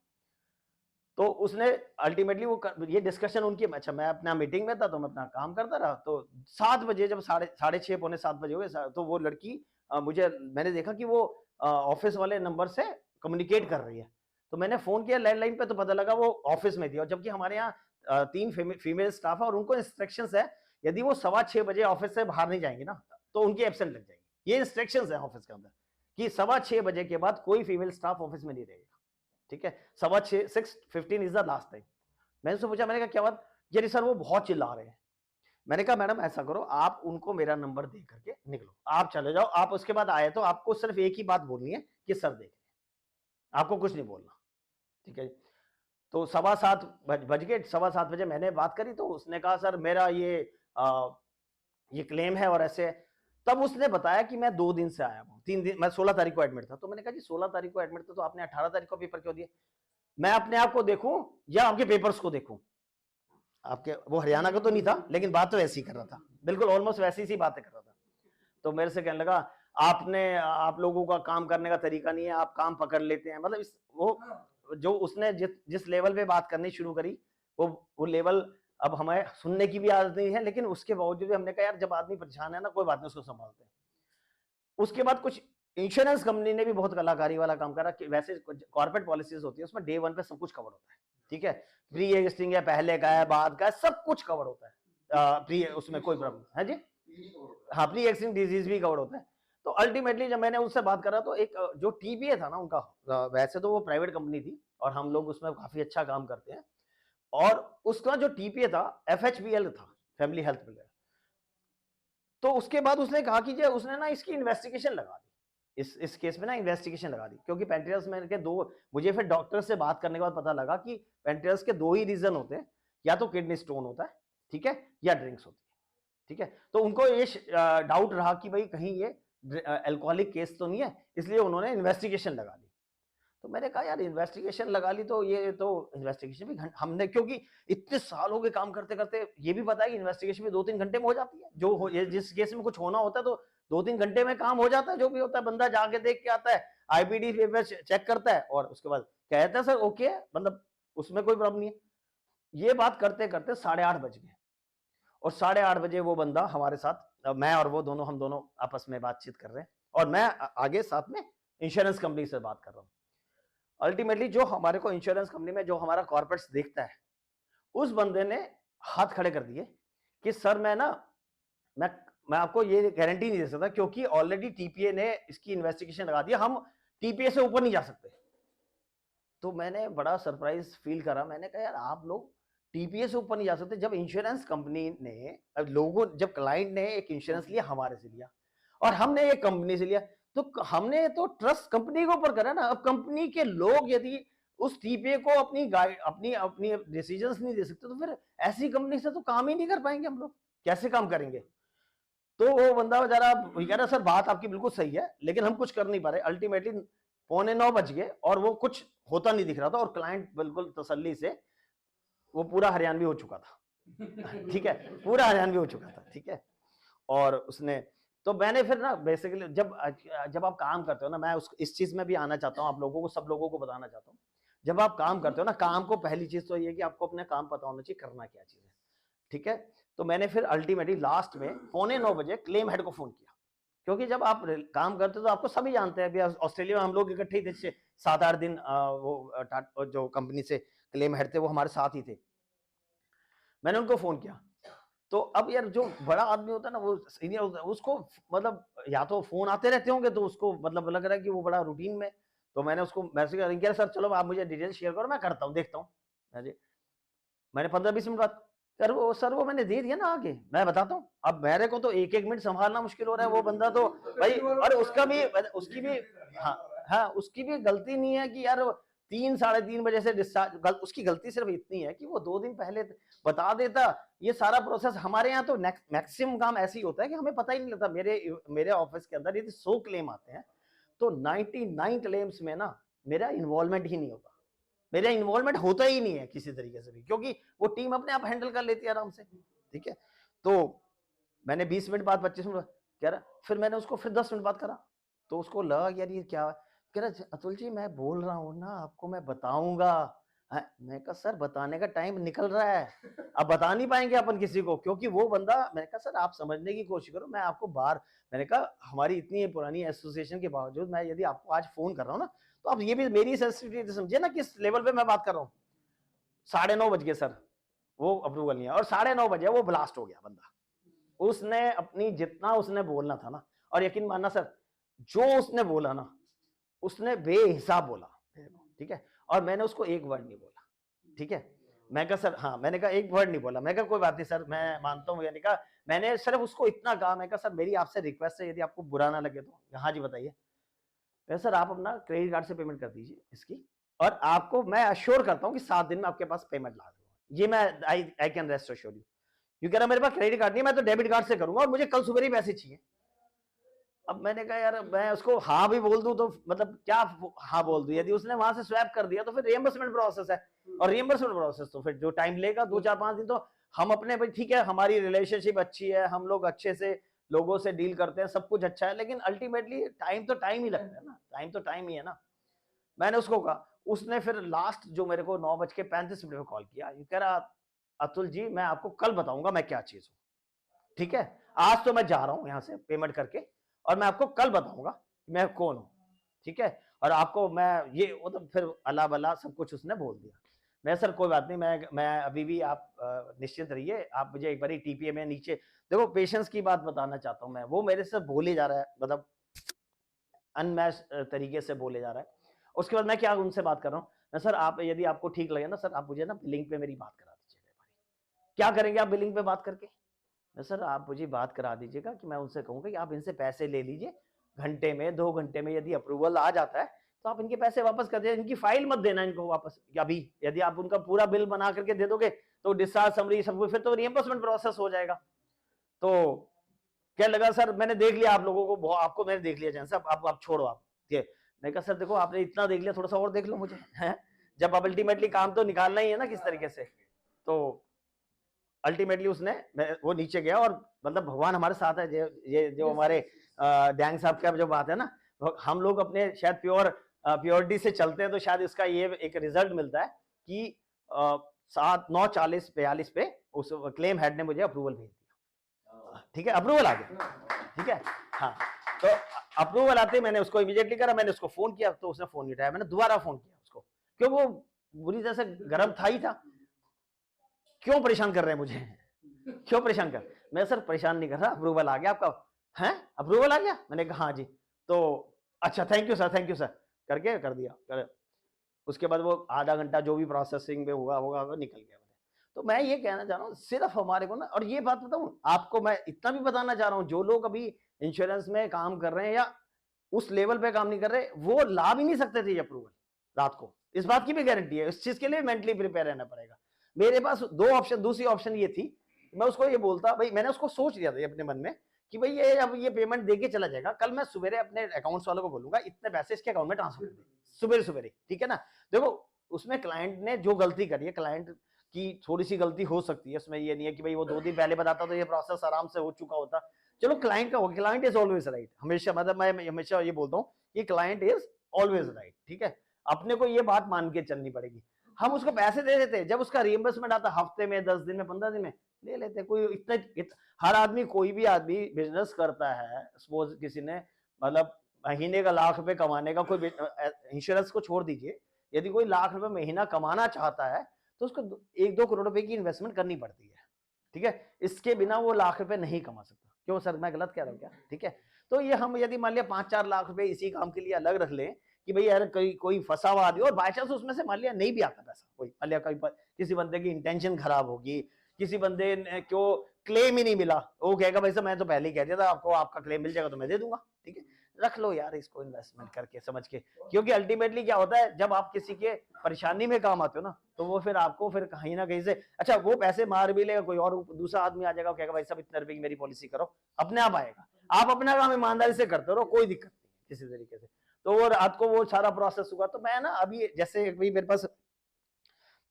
तो उसने अल्टीमेटली ये डिस्कशन उनकी, अच्छा मैं अपना मीटिंग में था तो मैं अपना काम करता रहा। तो 7 बजे जब 6:30 पौने 7 बजे हुए, तो वो लड़की मैंने देखा कि वो ऑफिस वाले नंबर से कम्युनिकेट कर रही है। तो मैंने फोन किया लैंडलाइन पे, तो पता लगा वो ऑफिस में थी, और जबकि हमारे यहाँ 3 फीमेल स्टाफ है और उनको इंस्ट्रक्शंस है यदि वो 6:15 बजे ऑफिस से बाहर नहीं जाएंगे ना तो उनकी एब्सेंट लग जाएगी। ये इंस्ट्रक्शंस है ऑफिस के अंदर कि 6:15 बजे के बाद कोई फीमेल स्टाफ ऑफिस में नहीं रहेगा, ठीक है। 6:15 6:15 इज द लास्ट टाइम। मैंने उससे पूछा, मैंने कहा क्या बात? यानी सर वो बहुत चिल्ला रहे हैं। मैंने कहा मैडम ऐसा करो, आप उनको मेरा नंबर दे करके निकलो, आप चले जाओ। आप उसके बाद आए तो आपको सिर्फ एक ही बात बोलनी है कि सर देख रहे हैं, आपको कुछ नहीं बोलना, ठीक है। तो 7:15 बज गए, 7:15 बजे मैंने बात करी तो उसने कहा सर मेरा ये क्लेम है और ऐसे है। तब उसने बताया कि मैं 2 दिन से आया हूँ, 3 दिन, मैं 16 तारीख को एडमिट था। तो मैंने कहा जी 16 तारीख को एडमिट था तो आपने 18 तारीख को पेपर क्यों दिए? मैं अपने आप को देखूं या आपके पेपर्स को देखूं? आपके वो हरियाणा का तो नहीं था, लेकिन बात तो ऐसी कर रहा था, बिल्कुल ऑलमोस्ट वैसी सी बातें कर रहा था। तो मेरे से कहने लगा आप लोगों का काम करने का तरीका नहीं है, आप काम पकड़ लेते हैं। मतलब वो जो उसने जिस लेवल पे बात करनी शुरू करी, वो लेवल अब हमें सुनने की भी आदत नहीं है, लेकिन उसके बावजूद भी हमने कहा यार जब आदमी परेशान है ना, कोई बात नहीं, उसको संभालते हैं। उसके बाद कुछ इंश्योरेंस कंपनी ने भी बहुत कलाकारी वाला काम करा कि वैसे कॉर्पोरेट पॉलिसीज होती है उसमें डे 1 पे सब कुछ कवर होता है, ठीक है। प्री एग्जिस्टिंग है, पहले का है, बाद का है, सब कुछ कवर होता है। प्री उसमें कोई प्रॉब्लम है जी, हाँ, प्री एग्जिस्टिंग डिजीज भी कवर होता है। तो अल्टीमेटली जब मैंने उनसे बात करा तो एक जो टीपीए था ना उनका, वैसे तो वो प्राइवेट कंपनी थी और हम लोग उसमें काफी अच्छा काम करते हैं, और उसका जो टीपीए था एफएचबीएल था, फैमिली हेल्थ प्लान। तो उसके बाद उसने कहा कि उसने ना इसकी इन्वेस्टिगेशन लगा दी, इस केस में ना इन्वेस्टिगेशन लगा दी, क्योंकि पेंट्रियस में के 2, मुझे फिर डॉक्टर से बात करने के बाद पता लगा कि पेंट्रियस के 2 ही रीजन होते हैं, या तो किडनी स्टोन होता है, ठीक है, या ड्रिंक्स होती है, ठीक है। तो उनको ये डाउट रहा कि भाई कहीं ये अल्कोहलिक केस तो नहीं है, इसलिए उन्होंने इन्वेस्टिगेशन लगा ली। तो मैंने कहा यार इन्वेस्टिगेशन लगा ली तो ये तो इन्वेस्टिगेशन भी हमने, क्योंकि इतने सालों के काम करते करते ये भी पता है कि इन्वेस्टिगेशन भी 2-3 घंटे में हो जाती है, जिस केस में कुछ होना होता है तो 2-3 घंटे में काम हो जाता है। जो भी होता है बंदा जाके देख के आता है, आईपीडी पेपर चेक करता है और उसके बाद कहता है सर ओके है, मतलब उसमें कोई प्रॉब्लम नहीं है। ये बात करते करते 8:30 बज गए, और 8:30 बजे वो बंदा हमारे साथ, मैं और वो दोनों, हम दोनों आपस में बातचीत कर रहे हैं और मैं आगे साथ में इंश्योरेंस कंपनी से बात कर रहा हूँ। अल्टीमेटली जो हमारे को इंश्योरेंस कंपनी में जो हमारा कॉर्पोरेट्स देखता है, उस बंदे ने हाथ खड़े कर दिए कि सर मैं आपको ये गारंटी नहीं दे सकता, क्योंकि ऑलरेडी टीपीए ने इसकी इन्वेस्टिगेशन लगा दिया, हम टीपीए से ऊपर नहीं जा सकते। तो मैंने बड़ा सरप्राइज फील करा, मैंने कहा यार आप लोग टीपीए से ऊपर नहीं जा सकते, जब इंश्योरेंस कंपनी ने, जब क्लाइंट ने एक इंश्योरेंस लिया हमारे से लिया और हमने एक कंपनी से लिया, तो हमने तो ट्रस्ट कंपनी के ऊपर करा ना। अब कंपनी के लोग यदि उस टीपीए को अपनी डिसीजंस नहीं दे सकते, तो फिर ऐसी कंपनी से तो काम ही नहीं कर पाएंगे हम लोग, कैसे काम करेंगे? तो वो बंदा बेचारा कह रहा सर बात आपकी बिल्कुल सही है, लेकिन हम कुछ कर नहीं पा रहे। अल्टीमेटली 8:45 बज गए और वो कुछ होता नहीं दिख रहा था, और क्लाइंट बिल्कुल तसल्ली से, वो पूरा हरियाणवी हो चुका था ठीक है, पूरा हरियाणवी हो चुका था, ठीक है। और उसने, तो मैंने फिर ना बेसिकली जब आप काम करते हो ना, मैं इस चीज में भी आना चाहता हूँ, आप लोगों को, सब लोगों को बताना चाहता हूँ, जब आप काम करते हो ना, काम को पहली चीज तो ये कि आपको अपने काम पता होना चाहिए करना क्या चीज है, ठीक है। तो मैंने फिर अल्टीमेटली लास्ट में 8:45 बजे क्लेम हेड को फोन किया, क्योंकि जब आप काम करते हो तो आपको सभी जानते हैं। अभी ऑस्ट्रेलिया में हम लोग इकट्ठे ही थे 7-8 दिन, वो जो कंपनी से क्लेम हेड थे वो हमारे साथ ही थे। मैंने उनको फोन किया, तो अब यार जो बड़ा आदमी होता है ना, वो सीनियर होता है, उसको मतलब या तो फोन आते रहते होंगे तो उसको मतलब लग रहा है कि वो बड़ा रूटीन में। तो मैंने उसको मैसेज किया, सर चलो आप मुझे डिटेल शेयर करो, मैं करता हूँ, देखता हूँ। मैंने 15-20 मिनट बाद, सर वो मैंने दे दिया ना आगे, मैं बताता हूँ। अब मेरे को तो 1-1 मिनट संभालना मुश्किल हो रहा है, वो बंदा तो भाई, और उसकी भी हाँ उसकी भी गलती नहीं है कि यार 3-3:30 बजे से डिस्चार्ज, उसकी गलती सिर्फ इतनी है कि वो 2 दिन पहले बता देता। ये सारा प्रोसेस हमारे यहाँ तो मैक्सिमम काम ऐसे ही होता है कि हमें पता ही नहीं लगता। मेरे ऑफिस के अंदर यदि 100 क्लेम आते हैं तो 99 क्लेम्स में ना मेरा इन्वॉल्वमेंट ही नहीं होता, मेरा इन्वॉल्वमेंट होता ही नहीं है किसी तरीके से भी, क्योंकि वो टीम अपने आप हैंडल कर लेती है आराम से, ठीक है। तो मैंने 20 मिनट बाद, 25 मिनट कह रहा, फिर मैंने उसको फिर 10 मिनट बाद करा, तो उसको लगा यार ये क्या, कह रहा अतुल जी मैं बोल रहा हूँ ना आपको, मैं बताऊंगा। मैं कहा सर बताने का टाइम निकल रहा है, अब बता नहीं पाएंगे अपन किसी को, क्योंकि वो बंदा, मैंने कहा सर आप समझने की कोशिश करो, मैं आपको मैंने कहा हमारी इतनी पुरानी एसोसिएशन के बावजूद मैं यदि आपको आज फोन कर रहा हूँ ना, तो आप ये भी मेरी सेंसिटिविटी समझिए ना, किस लेवल पे मैं बात कर रहा हूँ। 9:30 बज गए सर, वो अप्रूवल नहीं है, और 9:30 बजे वो ब्लास्ट हो गया बंदा। उसने अपनी जितना उसने बोलना था ना, और यकीन मानना सर, जो उसने बोला ना, उसने बेहिसाब बोला, ठीक है, और मैंने उसको एक वर्ड नहीं बोला, ठीक है। मैं कहा सर, हाँ, मैंने कहा एक वर्ड नहीं बोला, मैं कहा कोई बात नहीं सर, मैं मानता हूँ, यानी कहा मैंने सिर्फ उसको इतना कहा, मैं कहा सर मेरी आपसे रिक्वेस्ट है, यदि आपको बुरा ना लगे तो। हाँ जी बताइए। मैं सर आप अपना क्रेडिट कार्ड से पेमेंट कर दीजिए इसकी, और आपको मैं अश्योर करता हूँ कि 7 दिन में आपके पास पेमेंट ला दूंगा, ये मैं I can rest assure you. You कह रहा मेरे पास क्रेडिट कार्ड नहीं, मैं तो डेबिट कार्ड से करूंगा और मुझे कल सुबह ही पैसे चाहिए। अब मैंने कहा यार मैं उसको हाँ भी बोल दूं तो मतलब क्या हाँ बोल दूं, यदि उसने वहां से स्वैप कर दिया तो फिर रिएम्बर्समेंट प्रोसेस है, और रिएम्बर्समेंट प्रोसेस तो फिर जो टाइम लेगा 2-4-5 दिन, तो हम अपने भाई ठीक है, हमारी रिलेशनशिप अच्छी है, हम लोग अच्छे से लोगों से डील करते हैं, सब कुछ अच्छा है, लेकिन अल्टीमेटली टाइम तो टाइम ही लगता है ना, टाइम तो टाइम ही है ना। मैंने उसको कहा, उसने फिर लास्ट जो मेरे को 9:35 पे कॉल किया, ये कह रहा अतुल जी मैं आपको कल बताऊंगा मैं क्या चीज हूँ, ठीक है, आज तो मैं जा रहा हूँ यहाँ से पेमेंट करके, और मैं आपको कल बताऊंगा कि मैं कौन हूँ, ठीक है, और आपको मैं ये वो तो फिर अल्लाह बल्ला सब कुछ उसने बोल दिया। मैं सर कोई बात नहीं, मैं अभी भी आप निश्चिंत रहिए, आप मुझे एक बार टीपीए में नीचे देखो, पेशेंस की बात बताना चाहता हूँ मैं, वो मेरे से बोले जा रहा है, मतलब अनमैच तरीके से बोले जा रहा है। उसके बाद मैं क्या उनसे बात कर रहा हूँ, मैं सर आप यदि आपको ठीक लगे ना सर, आप मुझे ना बिलिंग पे मेरी बात करा दीजिएगा। क्या करेंगे आप बिलिंग पे बात करके? मैं सर आप मुझे बात करा दीजिएगा कि मैं उनसे कहूँगा कि आप इनसे पैसे ले लीजिए, घंटे में 2 घंटे में यदि अप्रूवल आ जाता है तो आप इनके पैसे वापस कर दीजिए, इनकी फाइल मत देना इनको वापस अभी, यदि आप उनका पूरा बिल बना करके दे दोगे तो डिस्चार्ज समरी सब कुछ, फिर तो रिएम्बर्समेंट प्रोसेस हो जाएगा। तो क्या लगा सर मैंने देख लिया आप लोगों को, आपको मैंने देख लिया जैसे आप छोड़ो आप ये। मैं कहा सर देखो आपने इतना देख लिया, थोड़ा सा और देख लो मुझे, है जब अब अल्टीमेटली काम तो निकालना ही है ना किस तरीके से। तो अल्टीमेटली उसने वो नीचे गया, और मतलब भगवान हमारे साथ है, ये जो हमारे डैंग साहब का जो बात है ना, हम लोग अपने शायद प्योरिटी से चलते हैं, तो शायद इसका ये एक रिजल्ट मिलता है कि 9:40-42 पे उस क्लेम हेड ने मुझे अप्रूवल भेज दिया, ठीक है, अप्रूवल आ गया, ठीक है। हाँ, तो अप्रूवल आते मैंने उसको इमीडिएटली करा, मैंने उसको फोन किया तो उसने फोन नहीं उठाया, मैंने दोबारा फोन किया उसको, क्यों वो बुरी तरह से गर्म था ही था, क्यों परेशान कर रहे हैं मुझे, क्यों परेशान कर, मैं सर परेशान नहीं कर रहा, अप्रूवल आ गया आपका, है अप्रूवल आ गया, मैंने कहा हाँ जी, तो अच्छा थैंक यू सर करके कर दिया। उसके बाद वो आधा घंटा जो भी प्रोसेसिंग में होगा वो निकल गया। तो मैं ये कहना चाह रहा हूँ सिर्फ हमारे को ना, और ये बात बताऊं आपको, मैं इतना भी बताना चाह रहा हूँ, जो लोग अभी इंश्योरेंस में काम कर रहे हैं या उस लेवल पे काम नहीं कर रहे, वो ला भी नहीं सकते थे ये अप्रूवल रात को, इस बात की भी गारंटी है, इस चीज के लिए मेंटली प्रिपेयर रहना पड़ेगा। मेरे पास 2 ऑप्शन, दूसरी ऑप्शन ये थी, मैं उसको ये बोलता भाई, मैंने उसको सोच लिया था अपने मन में कि भाई ये अब ये पेमेंट देके चला जाएगा, कल मैं सवेरे अपने अकाउंट्स वालों को बोलूंगा इतने पैसे इसके अकाउंट में ट्रांसफर कर दे सवेरे, ठीक है ना। देखो उसमें क्लाइंट ने जो गलती करी है, क्लाइंट की थोड़ी सी गलती हो सकती है, उसमें ये नहीं है कि भाई वो 2 दिन पहले बताता तो ये प्रोसेस आराम से हो चुका होता, चलो क्लाइंट का हो, क्लाइंट इज ऑलवेज राइट, हमेशा, मतलब मैं हमेशा ये बोलता हूँ कि क्लाइंट इज ऑलवेज राइट, ठीक है, अपने को ये बात मान के चलनी पड़ेगी। हम उसको पैसे दे देते, जब उसका रिएम्बर्समेंट आता हफ्ते में, 10 दिन में, 15 दिन में ले लेते, कोई इतना हर आदमी, कोई भी आदमी बिजनेस करता है, सपोज किसी ने मतलब महीने का लाख रुपए कमाने का, कोई इंश्योरेंस को छोड़ दीजिए, यदि कोई लाख रुपए महीना कमाना चाहता है तो उसको 1-2 करोड़ रुपए की इन्वेस्टमेंट करनी पड़ती है, ठीक है, इसके बिना वो लाख रुपए नहीं कमा सकता। क्यों सर मैं गलत कह रहा हूँ क्या? ठीक है, तो ये हम यदि मान लिया 5-4 लाख रुपए इसी काम के लिए अलग रख लें कि भाई यार कोई फंसा हुआ आदमी, और बाई चांस उसमें से मान लिया नहीं भी आता पैसा, कोई मान लिया किसी बंदे की इंटेंशन खराब होगी, किसी बंदे ने क्यों क्लेम ही नहीं मिला, वो कहेगा भाई साहब मैं तो पहले ही कह दिया था आपको, आपका क्लेम मिल जाएगा तो मैं दे दूंगा, ठीक है, रख लो यार इसको इन्वेस्टमेंट करके समझ के, क्योंकि अल्टीमेटली क्या होता है जब आप किसी के परेशानी में काम आते हो ना, तो वो फिर आपको फिर कहीं ना कहीं से, अच्छा वो पैसे मार भी लेगा, कोई और दूसरा आदमी आ जाएगा, कहेगा भाई साहब इतने रुपए की मेरी पॉलिसी करो, अपने आप आएगा, आप अपना काम ईमानदारी से करते रहो, कोई दिक्कत नहीं किसी तरीके से। तो वो रात को वो सारा प्रोसेस हुआ, तो मैं ना अभी जैसे अभी मेरे पास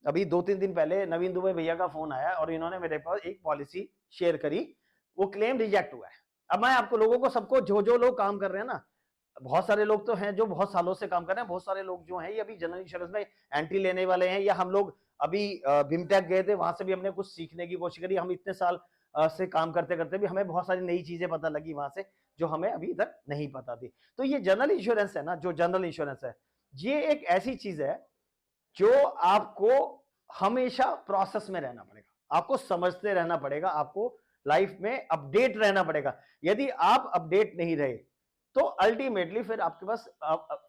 अभी 2-3 दिन पहले नवीन दुबे भैया का फोन आया और इन्होंने मेरे पास एक पॉलिसी शेयर करी, वो क्लेम रिजेक्ट हुआ है। अब मैं आपको लोगों को सबको जो लोग काम कर रहे हैं ना, बहुत सारे लोग तो हैं जो बहुत सालों से काम कर रहे हैं, बहुत सारे लोग जो हैं ये अभी जनरल इंश्योरेंस में एंट्री लेने वाले हैं, या हम लोग अभी बिमटेक गए थे, वहां से भी हमने कुछ सीखने की कोशिश करी, हम इतने साल से काम करते करते भी हमें बहुत सारी नई चीजें पता लगी वहां से जो हमें अभी तक नहीं पता थी। तो ये जनरल इंश्योरेंस है ना, जो जनरल इंश्योरेंस है, ये एक ऐसी चीज है जो आपको हमेशा प्रोसेस में रहना पड़ेगा, आपको समझते रहना पड़ेगा, आपको लाइफ में अपडेट रहना पड़ेगा। यदि आप अपडेट नहीं रहे तो अल्टीमेटली फिर आपके पास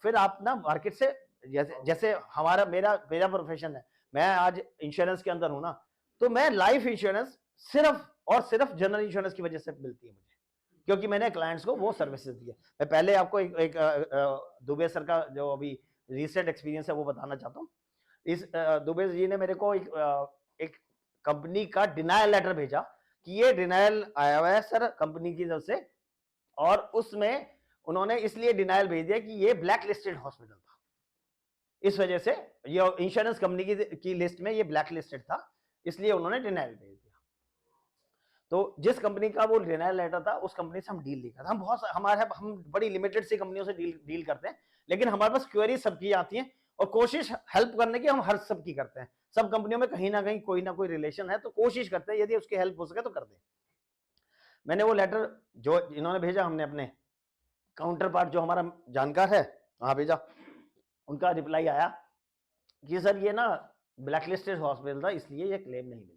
फिर आप ना मार्केट से, जैसे हमारा मेरा प्रोफेशन है, मैं आज इंश्योरेंस के अंदर हूं ना, तो मैं लाइफ इंश्योरेंस सिर्फ और सिर्फ जनरल इंश्योरेंस की वजह से मिलती है मुझे, क्योंकि मैंने क्लाइंट्स को वो सर्विसेज दी है। मैं पहले आपको एक दुबे सर का जो अभी रिसेंट एक्सपीरियंस है वो बताना चाहता हूँ। इस दुबे जी ने मेरे को एक कंपनी का डिनायल लेटर भेजा कि ये डिनायल आया हुआ है सर कंपनी की तरफ से, और उसमें उन्होंने इसलिए डिनायल भेज दिया कि ये ब्लैक लिस्टेड हॉस्पिटल था, इस वजह से ये इंश्योरेंस कंपनी की लिस्ट में ये ब्लैक लिस्टेड था, इसलिए उन्होंने डिनायल भेज दिया। तो जिस कंपनी का वो डिनायल लेटर था उस कंपनी से हम डील नहीं करते, हम बड़ी लिमिटेड सी कंपनियों से डील करते हैं, लेकिन हमारे पास क्वेरी सबकी आती है और कोशिश हेल्प करने की हम हर सबकी करते हैं। सब कंपनियों में कहीं ना कहीं कोई ना कोई रिलेशन है, तो कोशिश करते हैं यदि उसकी हेल्प हो सके तो कर दें। मैंने वो लेटर जो इन्होंने भेजा, हमने अपने काउंटर पार्ट जो हमारा जानकार है वहां भेजा, उनका रिप्लाई आया कि सर ये ना ब्लैकलिस्टेड हॉस्पिटल था इसलिए ये क्लेम नहीं मिलेगा।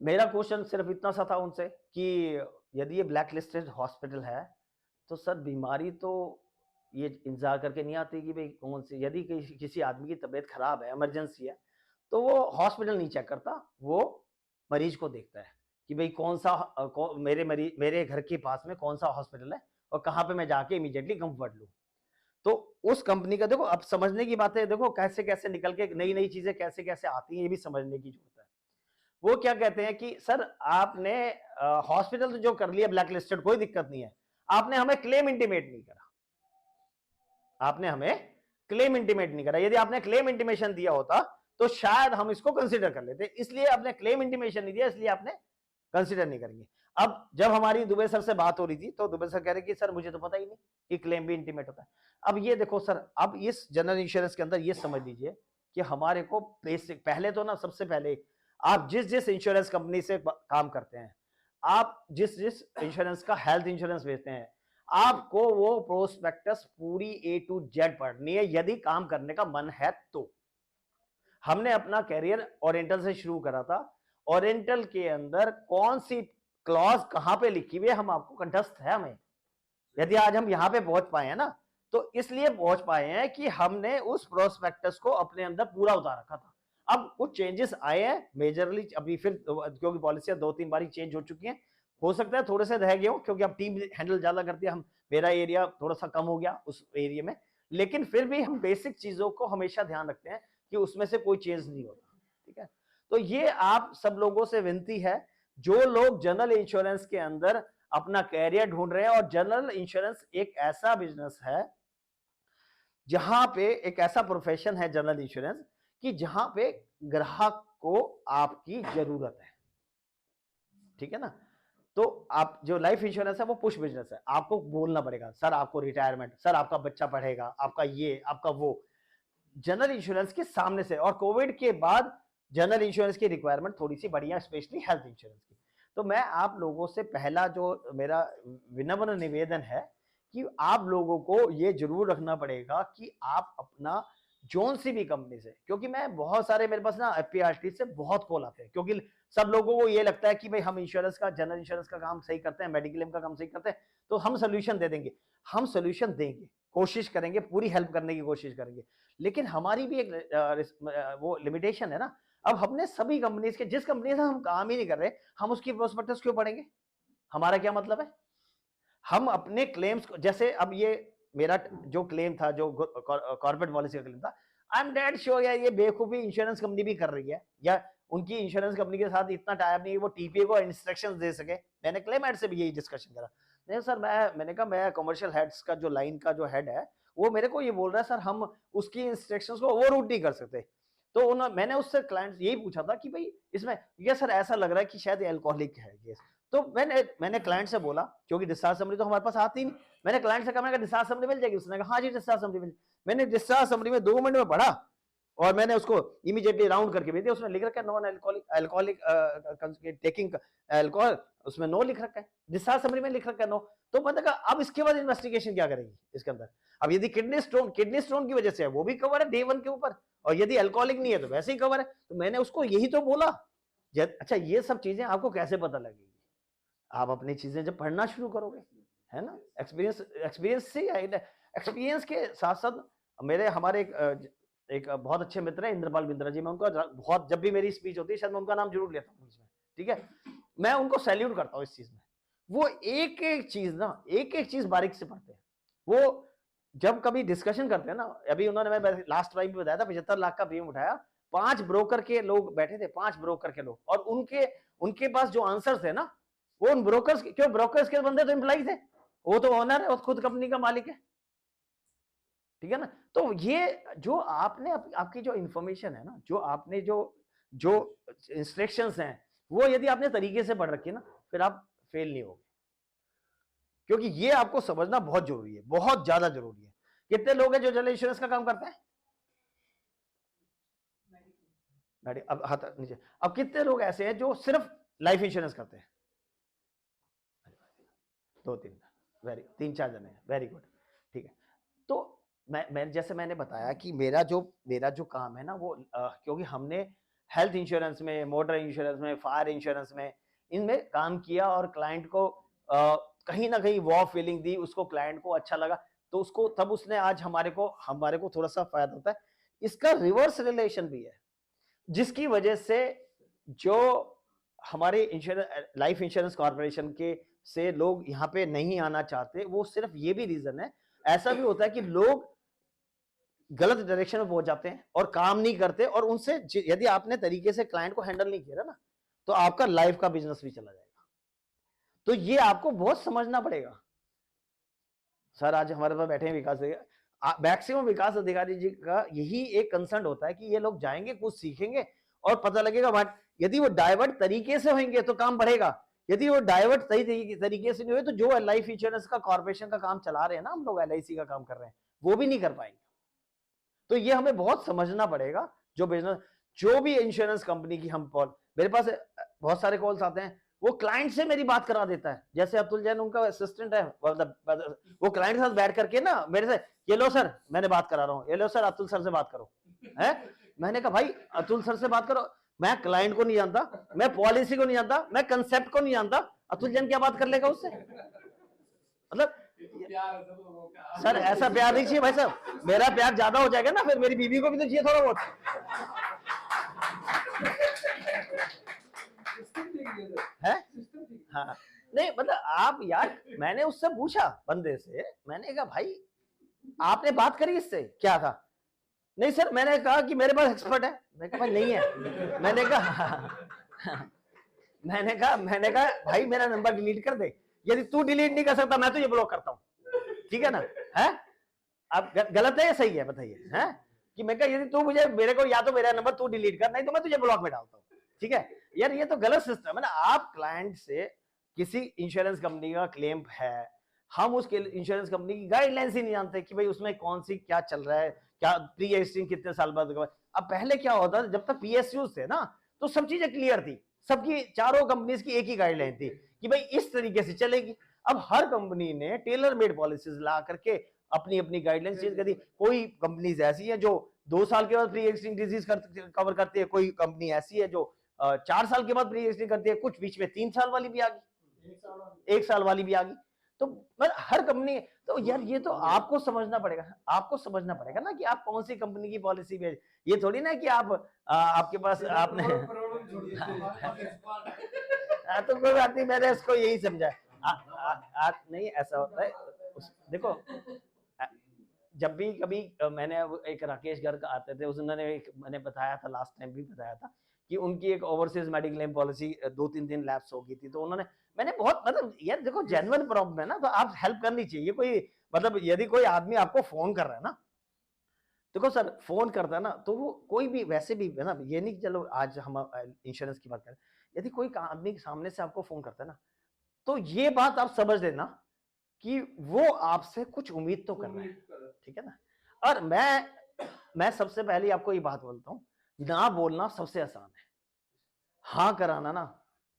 मेरा क्वेश्चन सिर्फ इतना सा था उनसे कि यदि ये ब्लैकलिस्टेड हॉस्पिटल है तो सर बीमारी तो ये इंतजार करके नहीं आती कि भाई कौन सी, यदि किसी आदमी की तबीयत खराब है, इमरजेंसी है, तो वो हॉस्पिटल नहीं चेक करता, वो मरीज को देखता है कि भाई कौन सा मेरे घर के पास में कौन सा हॉस्पिटल है और कहाँ पे मैं जाके इमीडिएटली कंफर्ट लूँ। तो उस कंपनी का देखो, अब समझने की बात है, देखो कैसे कैसे निकल के नई नई चीजें कैसे कैसे आती हैं, ये भी समझने की जरूरत है। वो क्या कहते हैं कि सर आपने हॉस्पिटल तो जो कर लिया ब्लैक लिस्टेड, कोई दिक्कत नहीं है, आपने हमें क्लेम इंटीमेट नहीं करा, आपने हमें क्लेम इंटीमेट नहीं करा। यदि आपने क्लेम इंटीमेशन दिया होता तो शायद हम इसको कंसीडर कर लेते, इसलिए आपने क्लेम इंटीमेशन नहीं दिया, इसलिए आपने कंसीडर नहीं करेंगे। अब जब हमारी दुबे सर से बात हो रही थी तो दुबे सर कह रहे कि सर मुझे तो पता ही नहीं कि क्लेम भी इंटीमेट होता है। अब ये देखो सर, अब इस जनरल इंश्योरेंस के अंदर ये समझ लीजिए कि हमारे को बेसिक, पहले तो ना सबसे पहले आप जिस इंश्योरेंस कंपनी से काम करते हैं, आप जिस इंश्योरेंस का हेल्थ इंश्योरेंस बेचते हैं, आपको वो प्रोस्पेक्टस पूरी A to Z पढ़नी है यदि काम करने का मन है तो। हमने अपना कैरियर ओरिएंटल से शुरू करा था, ओरिएंटल के अंदर कौन सी क्लॉज कहां पे लिखी हुई है हम आपको कंठस्थ है हमें। यदि आज हम यहां पे पहुंच पाए हैं ना, तो इसलिए पहुंच पाए हैं कि हमने उस प्रोस्पेक्टस को अपने अंदर पूरा उतार रखा था। अब कुछ चेंजेस आए हैं मेजरली, अभी फिर क्योंकि पॉलिसियां 2-3 बार चेंज हो चुकी हैं, हो सकता है थोड़े से रह गए हो क्योंकि अब टीम हैंडल ज्यादा करती है, हम मेरा एरिया थोड़ा सा कम हो गया उस एरिया में, लेकिन फिर भी हम बेसिक चीजों को हमेशा ध्यान रखते हैं कि उसमें से कोई चेंज नहीं होता। ठीक है, तो ये आप सब लोगों से विनती है, जो लोग जनरल इंश्योरेंस के अंदर अपना कैरियर ढूंढ रहे हैं, और जनरल इंश्योरेंस एक ऐसा बिजनेस है जहां पे एक ऐसा प्रोफेशन है जनरल इंश्योरेंस कि जहां पे ग्राहक को आपकी जरूरत है। ठीक है ना, तो आप जो लाइफ इंश्योरेंस है वो पुश बिजनेस है, आपको बोलना पड़ेगा सर आपको रिटायरमेंट, सर आपका बच्चा पढ़ेगा, आपका ये आपका वो, जनरल इंश्योरेंस के सामने से। और कोविड के बाद जनरल इंश्योरेंस की रिक्वायरमेंट थोड़ी सी बढ़ी है, स्पेशली हेल्थ इंश्योरेंस की। तो मैं आप लोगों से पहला जो मेरा विनम्र निवेदन है कि आप लोगों को ये जरूर रखना पड़ेगा कि आप अपना जोन सी भी कंपनी से, क्योंकि मैं बहुत सारे मेरे पास ना FPRT से बहुत कॉल आते हैं, क्योंकि सब लोगों को ये लगता है कि भाई हम इंश्योरेंस का, जनरल इंश्योरेंस का काम सही करते हैं, मेडिक्लेम का काम सही करते हैं, तो हम सोल्यूशन दे देंगे। हम सोल्यूशन देंगे, कोशिश करेंगे, पूरी हेल्प करने की कोशिश करेंगे, लेकिन हमारी भी एक वो लिमिटेशन है ना। अब हमने सभी कंपनीज के, जिस कंपनी से हम काम ही नहीं कर रहे, हम उसकी प्रोस्पेक्टस क्यों पढ़ेंगे? हमारा क्या मतलब है? हम अपने क्लेम्स को, जैसे अब ये मेरा जो क्लेम था, जो कॉर्पोरेट पॉलिसी का क्लेम था, आई एम डेड श्योर यार ये बेवकूफी इंश्योरेंस कंपनी भी कर रही है, या उनकी इंश्योरेंस कंपनी के साथ इतना टाइप नहीं है वो TPA को इंस्ट्रक्शंस दे सके। मैंने क्लेम हेड से भी यही डिस्कशन करा, नहीं सर मैंने कहा मैं कमर्शियल हेड्स का जो लाइन का जो हेड है वो मेरे को ये बोल रहा है सर हम उसकी इंस्ट्रक्शंस को ओवररूट नहीं कर सकते। तो मैंने उससे क्लाइंट यही पूछा था कि भाई इसमें ये सर ऐसा लग रहा है कि शायद अल्कोहलिक है केस। तो मैंने क्लाइंट से बोला, क्योंकि डिस्चार्ज समरी तो हमारे पास आती नहीं, मैंने क्लाइंट से कहा, मैंने कहा डिस्चार्ज समरी मिल जाएगी? उसने कहा हाँ जी डिस्चार्ज समरी मिल। मैंने डिस्चार्ज समरी में 2 मिनट में पढ़ा और मैंने उसको इमीडिएटली राउंड करके भेज दिया। उसमें लिख रखा है नॉन अल्कोहलिक टेकिंग अल्कोहल, उसमें नो लिख रखा है, डिस्चार्ज समरी में लिख रखा है नो। तो मैंने कहा अब इसके बाद इन्वेस्टिगेशन क्या करेगी इसके अंदर? अब यदि किडनी स्टोन की वजह से है वो भी कवर है डे 1 के ऊपर, और यदि अल्कोहलिक नहीं है तो वैसे ही कवर है। तो मैंने उसको यही तो बोला अच्छा ये सब चीजें आपको कैसे पता लगेगी? आप अपनी चीजें जब पढ़ना शुरू करोगे, है ना, एक्सपीरियंस से एक्सपीरियंस के साथ साथ हमारे एक बहुत अच्छे मित्र है इंद्रपाल बिंद्रा जी, मैं उनका बहुत, जब भी मेरी स्पीच होती है शायद मैं उनका नाम जरूर लेता हूँ इसमें, ठीक है, मैं उनको सैल्यूट करता हूँ इस चीज में। वो एक एक चीज बारीक से पढ़ते हैं। वो जब कभी डिस्कशन करते हैं ना, अभी उन्होंने, मैं लास्ट टाइम बताया था 75 लाख का प्रीमियम उठाया, 5 ब्रोकर के लोग बैठे थे, 5 ब्रोकर के लोग, और उनके पास जो आंसर थे ना, वो उन ब्रोकर्स, क्यों ब्रोकर्स के बंदे तो एम्प्लॉई थे, वो तो ओनर है, वो खुद कंपनी का मालिक है, ठीक है ना। तो ये जो आपने आपकी जो इंफॉर्मेशन है ना, जो आपने जो इंस्ट्रक्शंस हैं, वो यदि आपने तरीके से पढ़ रखी ना, फिर आप फेल नहीं होगे, क्योंकि ये आपको समझना बहुत जरूरी है, बहुत ज्यादा जरूरी है। कितने लोग हैं जो जनरल इंश्योरेंस का काम करते हैं? अब हाथ नीचे। अब कितने लोग ऐसे हैं जो सिर्फ लाइफ इंश्योरेंस करते हैं? 2-3, वेरी 3-4 जने हैं, वेरी गुड, ठीक है। तो मैं जैसे मैंने बताया कि मेरा जो काम है ना, वो क्योंकि हमने हेल्थ इंश्योरेंस में, मोटर इंश्योरेंस में, फायर इंश्योरेंस में, इनमें काम किया, और क्लाइंट को कहीं ना कहीं वो फीलिंग दी, उसको, क्लाइंट को अच्छा लगा, तो उसको, तब उसने आज हमारे को थोड़ा सा फायदा होता है। इसका रिवर्स रिलेशन भी है, जिसकी वजह से जो हमारे लाइफ इंश्योरेंस कॉर्पोरेशन के से लोग यहाँ पे नहीं आना चाहते, वो सिर्फ ये भी रीजन है। ऐसा भी होता है कि लोग गलत डायरेक्शन में पहुंच जाते हैं और काम नहीं करते, और उनसे यदि आपने तरीके से क्लाइंट को हैंडल नहीं किया ना, तो आपका लाइफ का बिजनेस भी चला जाएगा। तो ये आपको बहुत समझना पड़ेगा। सर आज हमारे पास बैठे हैं विकास, मैक्सिमम विकास अधिकारी जी का यही एक कंसर्न होता है कि ये लोग जाएंगे, कुछ सीखेंगे, और पता लगेगा यदि वो डाइवर्ट तरीके से होंगे तो काम बढ़ेगा, यदि वो डाइवर्ट सही तरीके से नहीं हुए, तो जो लाइफ इंश्योरेंस का कॉर्पोरेशन का काम चला रहे हैं ना, हम लोग LIC का काम कर रहे हैं, वो भी नहीं कर पाएंगे। तो ये हमें बहुत समझना पड़ेगा। जो बिजनेस, जो भी इंश्योरेंस कंपनी की हम मेरे पास बहुत सारे कॉल्स आते हैं, वो क्लाइंट से मेरी बात करा देता है। जैसे अतुल जैन उनका असिस्टेंट है, वो क्लाइंट के साथ बैठ करके ना मेरे से, ये लो सर मैंने बात करा रहा हूँ, ये लो सर अतुल सर से बात करो, है। मैंने कहा भाई अतुल सर से बात करो, मैं क्लाइंट को नहीं जानता, मैं पॉलिसी को नहीं जानता, मैं कंसेप्ट को नहीं जानता, अतुल जैन क्या बात कर लेगा उससे? मतलब सर ऐसा प्यार नहीं चाहिए भाई साहब, मेरा प्यार ज्यादा हो जाएगा ना, फिर मेरी बीवी को भी तो चाहिए थोड़ा बहुत। है हाँ, नहीं मतलब आप यार, मैंने उससे पूछा बंदे से, मैंने कहा भाई आपने बात करी इससे, क्या था? नहीं सर मैंने कहा कि मेरे पास एक्सपर्ट है। मैंने कहा भाई नहीं है। मैंने कहा भाई मेरा नंबर डिलीट कर दे, यदि तू डिलीट नहीं कर सकता मैं तुझे ब्लॉक करता हूँ, ठीक है ना? है अब गलत है या सही है बताइए? है कि मैं कहा यदि तू मुझे, मेरे को या तो मेरा नंबर तू डिलीट कर, नहीं तो मैं तुझे ब्लॉक में डालता हूँ, ठीक है यार? ये तो गलत सिस्टम है ना। आप क्लाइंट से किसी इंश्योरेंस कंपनी का क्लेम है, हम उसके इंश्योरेंस कंपनी की गाइडलाइंस ही नहीं जानते कि भाई उसमें कौन सी क्या चल रहा है, क्या प्री एग्जिस्टिंग कितने साल बाद। अब पहले क्या होता था, जब तक PSU थे ना, तो सब चीजें क्लियर थी, सबकी चारों कंपनीज की एक ही गाइडलाइन थी कि भाई इस तरीके से चलेगी। अब हर कंपनी ने टेलर मेड पॉलिसीज ला करके अपनी अपनी गाइडलाइंस चेंज कर दी। कोई कंपनीज ऐसी है जो 2 साल के बाद प्री एग्जिस्टिंग डिजीज कवर करती है, कोई कंपनी ऐसी है जो 4 साल के बाद प्री एग्जिस्टिंग करती है, कुछ बीच में 3 साल वाली भी आ गई, 1 साल वाली भी आ गई। तो हर कंपनी, तो यार ये तो आपको समझना पड़ेगा ना कि आप कौन सी कंपनी की पॉलिसी भेज। ये थोड़ी ना कि आप आपके पास आपने तो कोई बात नहीं, मैंने इसको यही समझा। नहीं ऐसा होता है, देखो जब भी कभी मैंने एक राकेश गर्ग आते थे, मैंने बताया था, लास्ट टाइम भी बताया था कि उनकी एक ओवरसीज मेडिक्लेम पॉलिसी 2-3 दिन लैप्स हो गई थी। तो मैंने बहुत, मतलब यार देखो जेन्युइन प्रॉब्लम है ना, तो आप हेल्प करनी चाहिए। कोई मतलब यदि कोई आदमी आपको फोन कर रहा है ना, देखो सर फोन करता है ना, तो वो कोई भी वैसे भी है ना, ये नहीं चलो आज हम इंश्योरेंस की बात करें, यदि कोई आदमी सामने से आपको फोन करता है ना, तो ये बात आप समझ लेना कि वो आपसे कुछ उम्मीद तो कर रहा है, ठीक है ना? और मैं सबसे पहले आपको ये बात बोलता हूँ, ना बोलना सबसे आसान है, हाँ कराना ना,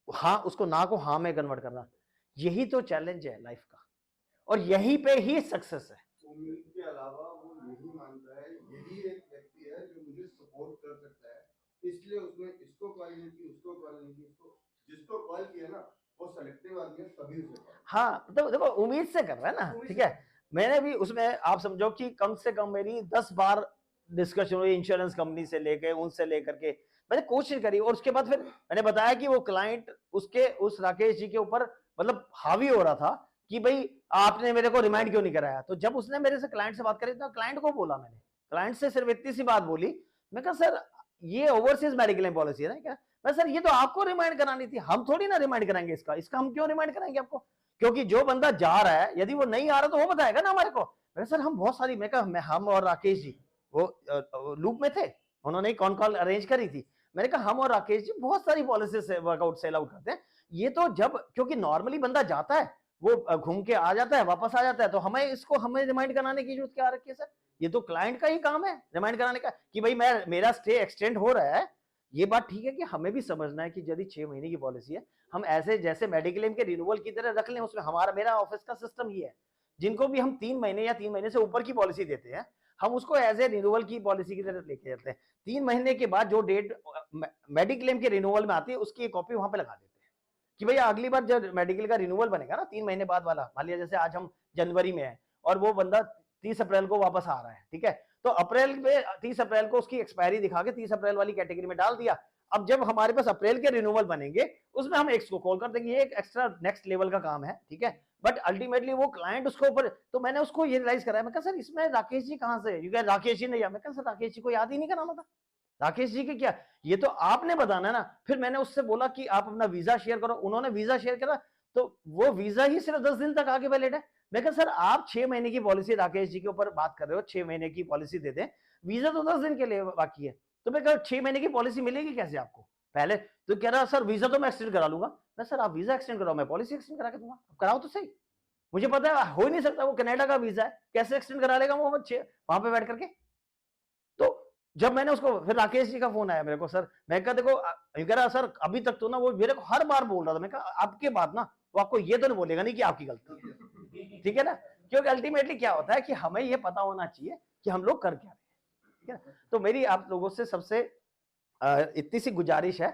हाँ उसको ना को हाँ में कन्वर्ट करना, यही तो चैलेंज है लाइफ का, और यहीं पे ही सक्सेस है। उम्मीद के अलावा वो यही मानता है यही एक व्यक्ति है जो मुझे सपोर्ट कर सकता है, इसलिए उसने इसको क्वालिफाई कॉल नहीं की, उसको कॉल नहीं की, जिसको कॉल किया ना वो सेलेक्टिव आदमी है, तभी उसे कॉल। हाँ तो देखो उम्मीद से कर रहा है ना, ठीक है। मैंने भी उसमें आप समझो कि कम से कम मेरी 10 बार डिस्कशन हुई इंश्योरेंस कंपनी से लेके उनसे लेकर के, मैंने कोशिश करी। और उसके बाद फिर मैंने बताया कि वो क्लाइंट उसके उस राकेश जी के ऊपर मतलब हावी हो रहा था कि भाई आपने मेरे को रिमाइंड क्यों नहीं कराया। तो जब उसने मेरे से क्लाइंट से बात करी तो क्लाइंट को बोला, मैंने क्लाइंट से सिर्फ इतनी सी बात बोली, मैं कहा सर ये ओवरसीज मेडिकल पॉलिसी है ना क्या, मैं सर ये तो आपको रिमाइंड करानी थी, हम थोड़ी ना रिमाइंड कराएंगे इसका हम क्यों रिमाइंड कराएंगे आपको, क्योंकि जो बंदा जा रहा है यदि वो नहीं आ रहा तो वो बताएगा ना हमारे को। मैं सर हम बहुत सारी, मैं कहा हम और राकेश जी वो लूप में थे, उन्होंने कॉन कॉल अरेंज करी थी। मैंने कहा हम और राकेश जी बहुत सारी पॉलिसी से वर्कआउट सेल आउट करते हैं, ये तो जब क्योंकि नॉर्मली बंदा जाता है वो घूम के आ जाता है वापस आ जाता है, तो हमें रिमाइंड कराने की जरूरत क्या आ रखी है सर, ये तो क्लाइंट का ही काम है रिमाइंड कराने का कि भाई मेरा स्टे एक्सटेंड हो रहा है। ये बात ठीक है कि हमें भी समझना है कि यदि 6 महीने की पॉलिसी है, हम ऐसे जैसे मेडिक्लेम के रिन्यूअल की तरह रख लें, उसमें मेरा ऑफिस का सिस्टम ये है, जिनको भी हम 3 महीने या 3 महीने से ऊपर की पॉलिसी देते हैं हम उसको एज ए रिन्यूअल की पॉलिसी की तरह लेके जाते हैं। 3 महीने के बाद जो डेट मेडिक्लेम के रिन्यूअल में आती है उसकी एक कॉपी वहां पे लगा देते हैं कि भैया अगली बार जब मेडिकल का रिन्यूअल बनेगा ना 3 महीने बाद वाला, मान लिया जैसे आज हम जनवरी में है और वो बंदा 30 अप्रैल को वापस आ रहा है, ठीक है, तो अप्रैल में 30 अप्रैल को उसकी एक्सपायरी दिखा के 30 अप्रैल वाली कैटेगरी में डाल दिया। अब जब हमारे पास अप्रैल के रिन्यूअल बनेंगे उसमें हम एक्स को कॉल कर देंगे, ये एक एक्स्ट्रा नेक्स्ट लेवल का काम है, ठीक है, बट अल्टीमेटली वो क्लाइंट उसको ऊपर। तो मैंने उसको ये रियलाइज कराया, मैं कहा सर इसमें राकेश जी कहाँ से, राकेश जी नहीं, मैं कहा सर राकेश जी को याद ही नहीं कराना था, राकेश जी के क्या, ये तो आपने बताना है ना। फिर मैंने उससे बोला कि आप अपना वीजा शेयर करो, उन्होंने वीजा शेयर करा, तो वो वीजा ही सिर्फ 10 दिन तक आगे वैलिड है। मैं कहा सर आप 6 महीने की पॉलिसी राकेश जी के ऊपर बात कर रहे हो, 6 महीने की पॉलिसी दे दें, वीजा तो 10 दिन के लिए बाकी है। तो मैं कहा 6 महीने की पॉलिसी मिलेगी कैसे आपको पहले, तो कह रहा सर वीजा तो मैं एक्सटेंड करा लूंगा। मैं सर आप वीजा एक्सटेंड कराओ, मैं पॉलिसी एक्सटेंड करा के दूंगा, कराओ तो सही, मुझे पता है हो ही नहीं सकता, वो कनाडा का वीजा है, कैसे एक्सटेंड करा लेगा वो वहां पे बैठ करके। तो जब मैंने उसको, फिर राकेश जी का फोन आया मेरे को, सर मैं कहा देखो, कह रहा सर अभी तक तो ना वो मेरे को हर बार बोल रहा था, मैं कहा आपके बाद ना वो आपको ये तो नहीं बोलेगा नहीं कि आपकी गलती है, ठीक है ना, क्योंकि अल्टीमेटली क्या होता है कि हमें ये पता होना चाहिए कि हम लोग कर क्या रहे हैं, ठीक है। तो मेरी आप लोगों से सबसे इतनी सी गुजारिश है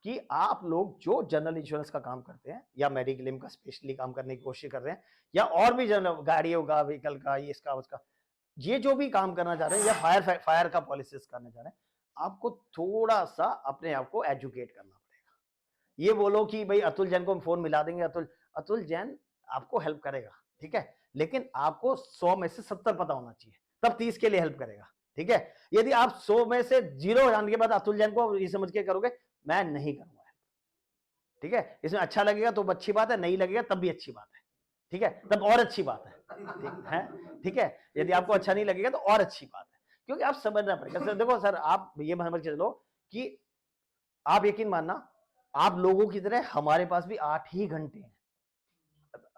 कि आप लोग जो जनरल इंश्योरेंस का काम करते हैं या मेडिक्लेम का स्पेशली काम करने की कोशिश कर रहे हैं, या और भी जनरल गाड़ियों का, व्हीकल का, ये इसका उसका, ये जो भी काम करना चाह रहे हैं या फायर का पॉलिसीज करना चाह रहे हैं, आपको थोड़ा सा अपने आप को एजुकेट करना पड़ेगा। ये बोलो कि भाई अतुल जैन को हम फोन मिला देंगे, अतुल जैन आपको हेल्प करेगा, ठीक है, लेकिन आपको 100 में से 70 पता होना चाहिए, तब 30 के लिए हेल्प करेगा, ठीक है। यदि आप 100 में से 0 जाने के बाद अतुल जैन को ये समझ के करोगे मैं नहीं करूंगा, ठीक है, इसमें अच्छा लगेगा तो अच्छी बात है, नहीं लगेगा तब भी अच्छी बात है, ठीक है, तब और अच्छी बात है, ठीक है, यदि आपको अच्छा नहीं लगेगा तो और अच्छी बात है, क्योंकि आप समझना पड़ेगा। सर देखो सर आप ये समझ के चलो कि आप यकीन मानना आप लोगों की तरह हमारे पास भी 8 ही घंटे हैं,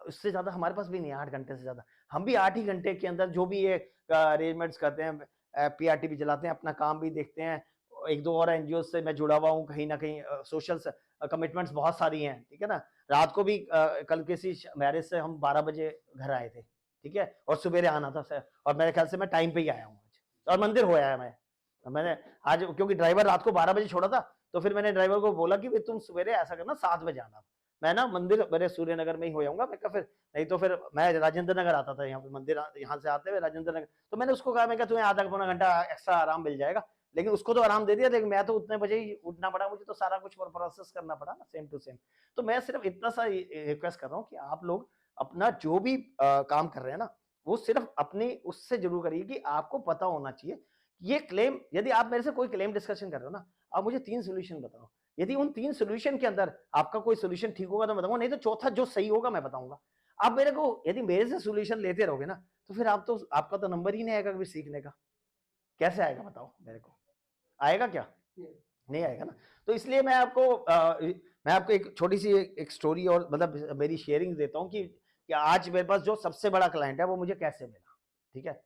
उससे ज्यादा हमारे पास भी नहीं, 8 घंटे से ज्यादा, हम भी 8 ही घंटे के अंदर जो भी ये अरेंजमेंट्स करते हैं, पीआरटी भी चलाते हैं, अपना काम भी देखते हैं, एक दो और एनजीओ से मैं जुड़ा हुआ हूँ, कहीं ना कहीं सोशल कमिटमेंट्स बहुत सारी हैं, ठीक है ना। रात को भी कल किसी मैरिज से हम 12 बजे घर आए थे, ठीक है, और सुबह आना था सर, और मेरे ख्याल से मैं टाइम पे ही आया हूँ आज, और मंदिर हो आया मैंने आज, क्योंकि ड्राइवर रात को 12 बजे छोड़ा था, तो फिर मैंने ड्राइवर को बोला कि तुम सवेरे ऐसा करना 7 बजे आना, मैं ना मंदिर मेरे सूर्यनगर में ही हो जाऊंगा, मैं फिर नहीं तो फिर मैं राजेंद्र नगर आता था, यहाँ पे मंदिर यहाँ से आते हुए राजेंद्र नगर, तो मैंने उसको कहा मैं तुम्हें आधा पौना घंटा एक्स्ट्रा आराम मिल जाएगा, लेकिन उसको तो आराम दे दिया, लेकिन मैं तो उतने बजे ही उठना पड़ा, मुझे तो सारा कुछ प्रोसेस करना पड़ा ना सेम टू सेम। तो मैं सिर्फ इतना सा रिक्वेस्ट कर रहा हूँ कि आप लोग अपना जो भी काम कर रहे हैं ना, वो सिर्फ अपनी उससे जरूर करिए कि आपको पता होना चाहिए ये क्लेम, यदि आप मेरे से कोई क्लेम डिस्कशन कर रहे हो ना, आप मुझे 3 सोल्यूशन बताओ, यदि उन 3 सोल्यूशन के अंदर आपका कोई सोल्यूशन ठीक होगा तो मैं बताऊंगा, नहीं तो चौथा जो सही होगा मैं बताऊंगा। आप मेरे को यदि मेरे से सोल्यूशन लेते रहोगे ना, तो फिर आपका तो नंबर ही नहीं आएगा कभी सीखने का, कैसे आएगा बताओ मेरे को, आएगा क्या, नहीं आएगा ना। तो इसलिए मैं आपको एक छोटी सी एक स्टोरी और मतलब मेरी शेयरिंग देता हूँ कि आज मेरे पास जो सबसे बड़ा क्लाइंट है वो मुझे कैसे मिला, ठीक है।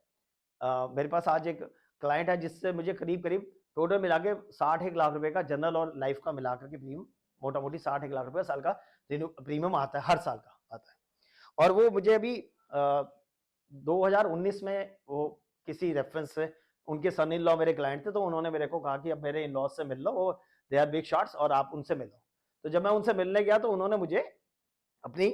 मेरे पास आज एक क्लाइंट है जिससे मुझे करीब करीब टोटल मिला के 60 लाख रुपए का जनरल और लाइफ का मिलाकर के प्रीमियम, मोटा मोटी 60 लाख रुपए साल का प्रीमियम आता है, हर साल का आता है। और वो मुझे अभी 2019 में वो किसी रेफरेंस से, उनके सन इन लॉ मेरे क्लाइंट थे, तो उन्होंने मेरे को कहा कि अब मेरे इन लॉ से मिल लो, वो दे आर बिग शॉट्स और आप उनसे मिलो। तो जब मैं उनसे मिलने गया तो उन्होंने मुझे अपनी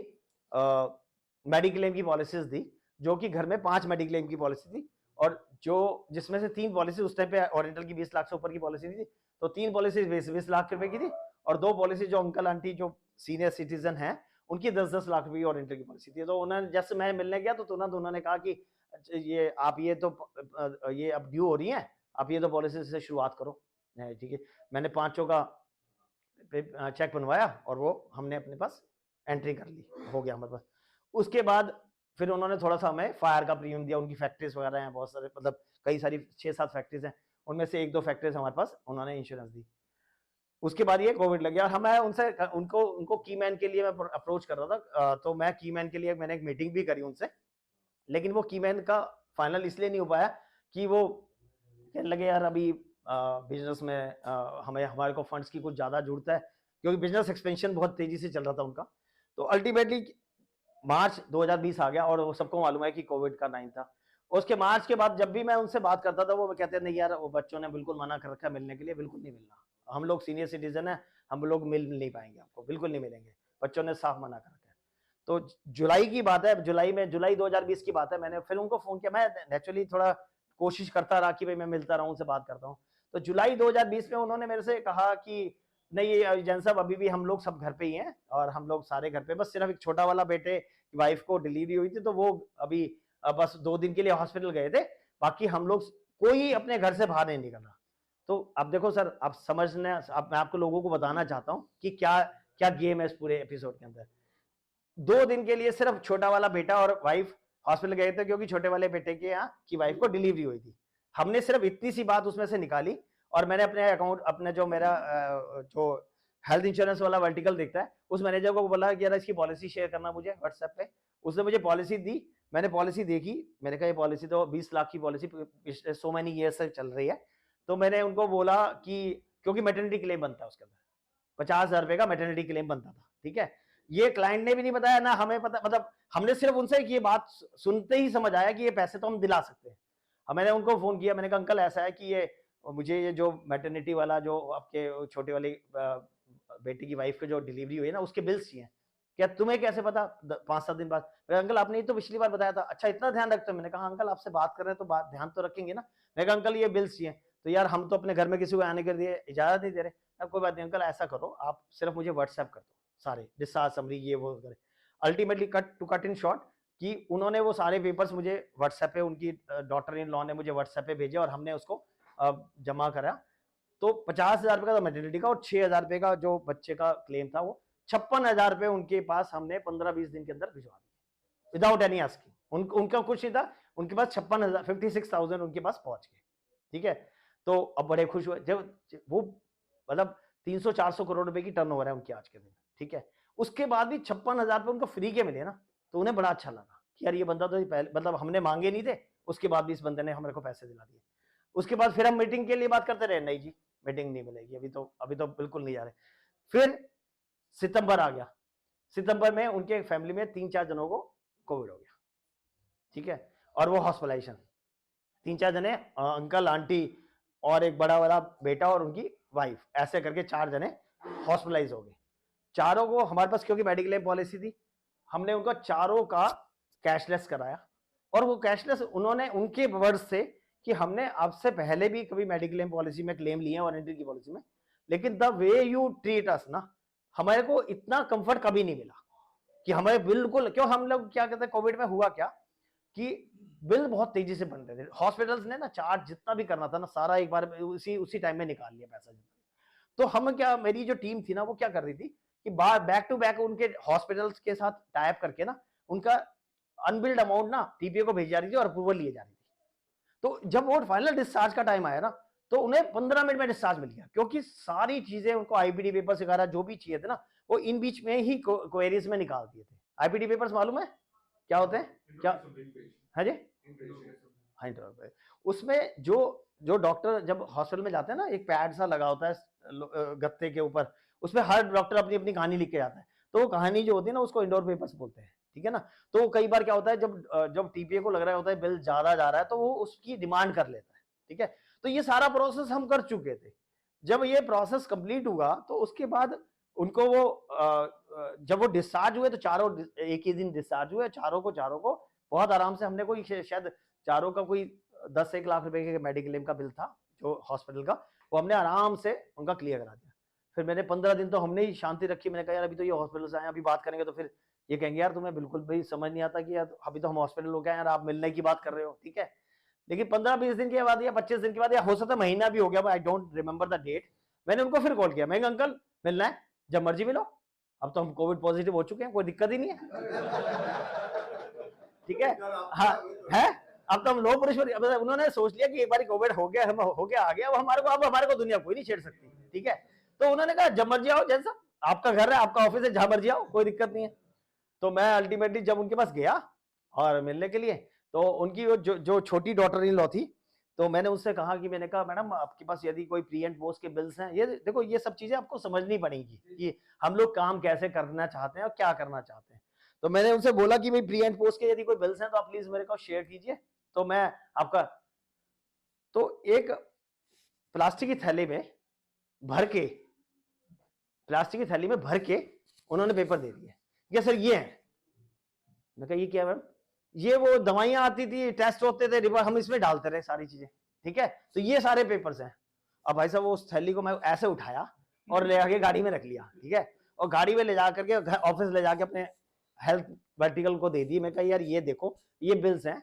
मेडिक्लेम की पॉलिसीज दी, जो कि घर में 5 मेडिक्लेम की पॉलिसी थी, और जो जिसमें से 3 पॉलिसी उस टाइम पे ओरिएंटल की 20 लाख से ऊपर की पॉलिसी थी, तो 3 पॉलिसी 20 लाख रुपए की थी, और 2 पॉलिसी जो अंकल आंटी जो सीनियर सिटीजन हैं उनकी 10-10 लाख रुपए की ओरिएंटल की पॉलिसी थी। तो उन्होंने जैसे मैं मिलने गया तो तुरंत उन्होंने कहा कि ये आप ये अब ड्यू हो रही हैं, आप ये तो पॉलिसी से शुरुआत करो। ठीक है, मैंने 5 का चेक बनवाया और वो हमने अपने पास एंट्री कर ली, हो गया हमारे पास। उसके बाद फिर उन्होंने थोड़ा सा हमें फायर का प्रीमियम दिया, उनकी फैक्ट्रीज वगैरह हैं बहुत सारे, मतलब कई सारी 6-7 फैक्ट्रीज हैं, उनमें से 1-2 फैक्ट्रीज हमारे पास उन्होंने इंश्योरेंस दी। उसके बाद ये कोविड लग गया और हमें उनसे उनको की मैन के लिए मैं अप्रोच कर रहा था, तो मैं की मैन के लिए मैंने एक मीटिंग भी करी उनसे, लेकिन वो की मैन का फाइनल इसलिए नहीं हो पाया कि वो कहने लगे यार अभी बिजनेस में हमारे को फंड्स की कुछ ज़्यादा जरूरत है, क्योंकि बिजनेस एक्सपेंशन बहुत तेजी से चल रहा था उनका। तो अल्टीमेटली मार्च 2020 आ गया और वो सबको मालूम है कि कोविड का 9 था। उसके मार्च के बाद जब भी मैं उनसे बात करता था वो कहते नहीं यार वो बच्चों ने बिल्कुल मना कर रखा है मिलने के लिए, बिल्कुल नहीं मिलना, हम लोग सीनियर सिटीजन है, हम लोग मिल नहीं पाएंगे, आपको बिल्कुल नहीं मिलेंगे, बच्चों ने साफ मना कर रखा है। तो जुलाई की बात है, जुलाई 2020 की बात है, मैंने फिर उनको फोन किया, मैं नेचुरली थोड़ा कोशिश करता रहा कि भाई मैं मिलता रहूं, उनसे बात करता हूँ। तो जुलाई 2020 में उन्होंने मेरे से कहा कि नहीं ये जैन साहब अभी भी हम लोग सब घर पे ही हैं और हम लोग सारे घर पे, बस सिर्फ एक छोटा वाला बेटे वाइफ को डिलीवरी हुई थी तो वो अभी बस 2 दिन के लिए हॉस्पिटल गए थे, बाकी हम लोग कोई अपने घर से बाहर नहीं निकल रहा। तो अब देखो सर, आप समझने, अब मैं आपको लोगों को बताना चाहता हूँ कि क्या क्या गेम है इस पूरे एपिसोड के अंदर। 2 दिन के लिए सिर्फ छोटा वाला बेटा और वाइफ हॉस्पिटल गए थे क्योंकि छोटे वाले बेटे के यहाँ की वाइफ को डिलीवरी हुई थी। हमने सिर्फ इतनी सी बात उसमें से निकाली और मैंने अपने अकाउंट, अपने जो मेरा जो हेल्थ इंश्योरेंस वाला वर्टिकल दिखता है उस मैनेजर को बोला कि यार इसकी पॉलिसी शेयर करना मुझे व्हाट्सएप पे। उसने मुझे पॉलिसी दी, मैंने पॉलिसी देखी, मैंने कहा ये पॉलिसी तो 20 लाख की पॉलिसी पिछले सो मैनी ईयर से चल रही है। तो मैंने उनको बोला कि क्योंकि मैटरनिटी क्लेम बनता है उसके अंदर 50,000 रुपए का मैटरनिटी क्लेम बनता था, ठीक है। ये क्लाइंट ने भी नहीं बताया ना हमें पता, मतलब हमने सिर्फ उनसे ये बात सुनते ही समझ आया कि ये पैसे तो हम दिला सकते हैं। मैंने उनको फोन किया, मैंने कहा अंकल ऐसा है कि ये मुझे ये जो मैटरनिटी वाला जो आपके छोटे वाली बेटी की वाइफ की जो डिलीवरी हुई है ना उसके बिल्स चाहिए। क्या तुम्हें कैसे पता 5-7 दिन बाद? अंकल आपने तो पिछली बार बताया था। अच्छा इतना ध्यान रखते हो? मैंने कहा अंकल आपसे बात कर रहे हैं तो बात ध्यान तो रखेंगे ना। मैंने कहा अंकल ये बिल्स चाहिए। तो यार हम तो अपने घर में किसी को आने के लिए इजाजत नहीं दे रहे। अब कोई बात नहीं अंकल, ऐसा करो आप सिर्फ मुझे व्हाट्सएप कर दो सारे डिस्चार्ज समरी ये वो करे। अल्टीमेटली कट इन शॉर्ट कि उन्होंने वो सारे पेपर्स मुझे व्हाट्सएप पे, उनकी डॉटर इन लॉ ने मुझे व्हाट्सएप पे भेजे और हमने उसको जमा करा। तो 50,000 रुपए का मैटरनिटी का और 6,000 रुपए का जो बच्चे का क्लेम था वो 56,000 रुपए उनके पास हमने 15-20 दिन के अंदर भिजवा दिए विदाउट एनी आस्किंग। उनका कुछ नहीं था, उनके पास 56,000 उनके पास पहुंच गए, ठीक है। तो अब बड़े खुश हुए जब वो, मतलब 300-400 करोड़ रुपए की टर्नओवर है उनकी आज के दिन, ठीक है। उसके बाद भी 56,000 रुपए उनको फ्री के मिले ना, तो उन्हें बड़ा अच्छा लगा कि यार ये बंदा तो पहले, मतलब हमने मांगे नहीं थे, उसके बाद भी इस बंदे ने हमारे को पैसे दिला दिए। उसके बाद फिर हम मीटिंग के लिए बात करते रहे, नहीं जी मीटिंग नहीं मिलेगी, अभी तो बिल्कुल नहीं जा रहे। फिर सितंबर आ गया, सितंबर में उनके फैमिली में 3-4 जनों को कोविड हो गया, ठीक है, और वो हॉस्पिटलाइजेशन 3-4 जने, अंकल आंटी और एक बड़ा वाला बेटा और उनकी वाइफ, ऐसे करके 4 जने हॉस्पिटलाइज हो गए। चारों को हमारे पास क्योंकि मेडिक्लेम पॉलिसी थी, हमने उनको चारों का कैशलेस कराया। और वो कैशलेस उन्होंने उनके वर्ड से कि हमने आपसे पहले भी कभी मेडिक्लेम पॉलिसी में क्लेम लिए हैं वारंटी की पॉलिसी में, लेकिन the way you treat us ना, हमारे को इतना कंफर्ट कभी नहीं मिला कि हमें बिल्कुल, क्यों हम लोग क्या कहते हैं कोविड में हुआ क्या कि बिल बहुत तेजी से बन रहे थे। हॉस्पिटल्स ने ना चार्ज जितना भी करना था ना सारा एक बार उसी टाइम में निकाल लिया पैसा। तो हम क्या, मेरी जो टीम थी ना वो क्या कर रही थी कि बैक टू बैक उनके हॉस्पिटल्स के साथ टाइप करके ना उनका अनबिल्ड अमाउंट ना टीपीए को भेज जा रही थी और अप्रूवल लिए जा रही थी। तो जब वो फाइनल डिस्चार्ज का टाइम आया ना तो उन्हें 15 मिनट में डिस्चार्ज मिल गया, क्योंकि सारी चीजें उनको आईपीडी पेपर्स वगैरह जो भी चाहिए थे ना वो इन बीच में ही क्वेरीज में निकाल दिए थे। आईपीडी पेपर्स मालूम है क्या होते हैं? क्या? हाँ जी, हाँ, उसमें जो डॉक्टर जब हॉस्पिटल में जाते हैं ना, एक पैड सा लगा होता है गत्ते के ऊपर, उसमें हर डॉक्टर अपनी अपनी कहानी लिख के जाता है। तो वो कहानी जो होती है ना उसको इंडोर पेपर्स बोलते हैं, ठीक है ना। तो कई बार क्या होता है जब टीपीए को लग रहा होता है बिल ज्यादा जा रहा है तो वो उसकी डिमांड कर लेता है, ठीक है। तो ये सारा प्रोसेस हम कर चुके थे। जब ये प्रोसेस कंप्लीट हुआ तो उसके बाद उनको वो जब वो डिस्चार्ज हुए तो चारों एक ही दिन डिस्चार्ज हुए, चारों को बहुत आराम से, हमने कोई शायद चारों का कोई 10-1 लाख रुपए के मेडिक्लेम क्लेम का बिल था जो हॉस्पिटल का, वो हमने आराम से उनका क्लियर करा दिया। फिर मैंने 15 दिन तो हमने ही शांति रखी, मैंने कहा यार अभी तो ये हॉस्पिटल से आए, अभी बात करेंगे तो फिर ये कहेंगे यार तुम्हें बिल्कुल भी समझ नहीं आता कि यार अभी तो हम हॉस्पिटल हो गए यार, आप मिलने की बात कर रहे हो, ठीक है। लेकिन 15-20 दिन के बाद या 25 दिन के बाद या हो सकता है महीना भी हो गया, I don't remember the date, मैंने उनको फिर कॉल किया, मैं अंकल मिलना है, जब मर्जी मिलो, अब तो हम कोविड पॉजिटिव हो चुके हैं, कोई दिक्कत ही नहीं है, ठीक है। हाँ है, अब तो हम लोग पुरुष, उन्होंने सोच लिया कि एक बार कोविड हो गया, हम हो गया आ गया, अब हमारे को दुनिया कोई नहीं छेड़ सकती, ठीक है। तो उन्होंने कहा जब मर्जी आओ, जैसा आपका घर है, आपका ऑफिस है, जहां मर्जी आओ, कोई दिक्कत नहीं है। तो मैं अल्टीमेटली जब उनके पास गया और मिलने के लिए, तो उनकी वो जो छोटी डॉटर इन लॉ थी, तो मैंने उससे कहा कि मैंने कहा मैडम आपके पास यदि कोई प्री एंड पोस्ट के बिल्स हैं, ये देखो ये सब चीजें आपको समझनी पड़ेगी कि हम लोग काम कैसे करना चाहते हैं और क्या करना चाहते हैं। तो मैंने उनसे बोला कि भाई प्री एंड पोस्ट के यदि कोई बिल्स हैं तो आप प्लीज मेरे को शेयर कीजिए, तो मैं आपका, तो एक प्लास्टिक की थैली में भर के, प्लास्टिक की थैली में भर के उन्होंने पेपर दे दिए, क्या सर ये है। मैं कहा ये क्या मैम, ये वो दवाइयां आती थी, टेस्ट होते थे, रिपोर्ट हम इसमें डालते रहे सारी चीजें, ठीक है, तो ये सारे पेपर्स हैं। अब भाई साहब वो उस थैली को मैं ऐसे उठाया और ले आके गाड़ी में रख लिया, ठीक है, और गाड़ी में ले जा करके ऑफिस ले जाके अपने हेल्थ वर्टिकल को दे दी। मैं कहा यार ये देखो ये बिल्स हैं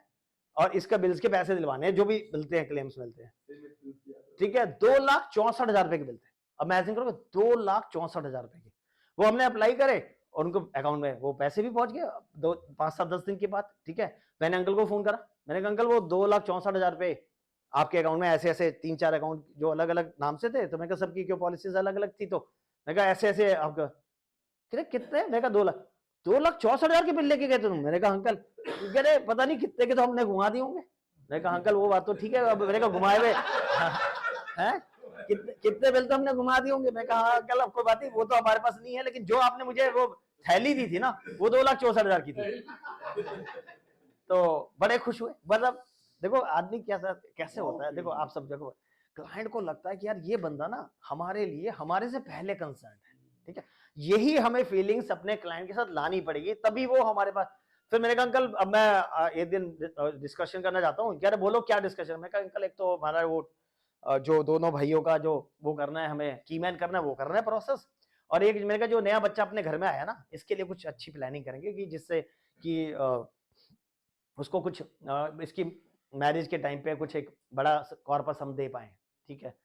और इसका बिल्स के पैसे दिलवाने हैं, जो भी मिलते हैं क्लेम्स मिलते हैं, ठीक है। 2,64,000 रुपए के बिल थे। अब इमेजिन करो 2,64,000 रुपए के, वो हमने अप्लाई करे और उनको अकाउंट में वो पैसे भी पहुंच गए 5-7-10 दिन के बाद, ठीक है। मैंने अंकल को फोन करा, मैंने कहा अंकल वो 2,64,000 रुपए आपके अकाउंट में ऐसे ऐसे 3-4 अकाउंट जो अलग अलग नाम से थे, तो मैं कहा सबकी क्यों पॉलिसीज अलग अलग थी, तो मैं कहा ऐसे ऐसे आपका कितने, मैं कहा 2,64,000 के बिल लेके गए थे तुम। मैंने कहा अंकल, कह रहे पता नहीं कितने के तो हमने घुमा दिए होंगे। मैंने कहा अंकल वो बात तो ठीक है, अब मैंने कहा घुमाए हुए हैं कितने बिल तो हमने घुमा दिए होंगे। मैं कहा अंकल अब कोई बात नहीं, वो तो हमारे पास नहीं है, लेकिन जो आपने मुझे वो थैली दी थी ना वो 2,64,000 की थी। तो बड़े खुश हुए। मतलब देखो आदमी कैसे होता है, देखो आप सब जगह क्लाइंट को लगता है कि यार ये बंदा ना हमारे लिए हमारे से पहले कंसर्न है, ठीक है। यही हमें फीलिंग्स अपने क्लाइंट के साथ लानी पड़ेगी, तभी वो हमारे पास। फिर मैंने कहा अंकल अब मैं एक दिन डिस्कशन करना चाहता हूँ। कह रहे बोलो क्या डिस्कशन। मैं कहा अंकल एक तो हमारा वो जो दोनों भाइयों का जो वो करना है, हमें कीमैन करना है, वो करना है प्रोसेस, और एक मैंने कहा जो नया बच्चा अपने घर में आया ना, इसके लिए कुछ अच्छी प्लानिंग करेंगे कि जिससे कि उसको कुछ इसकी मैरिज के टाइम पे कुछ एक बड़ा कॉर्पस हम दे पाए, ठीक है।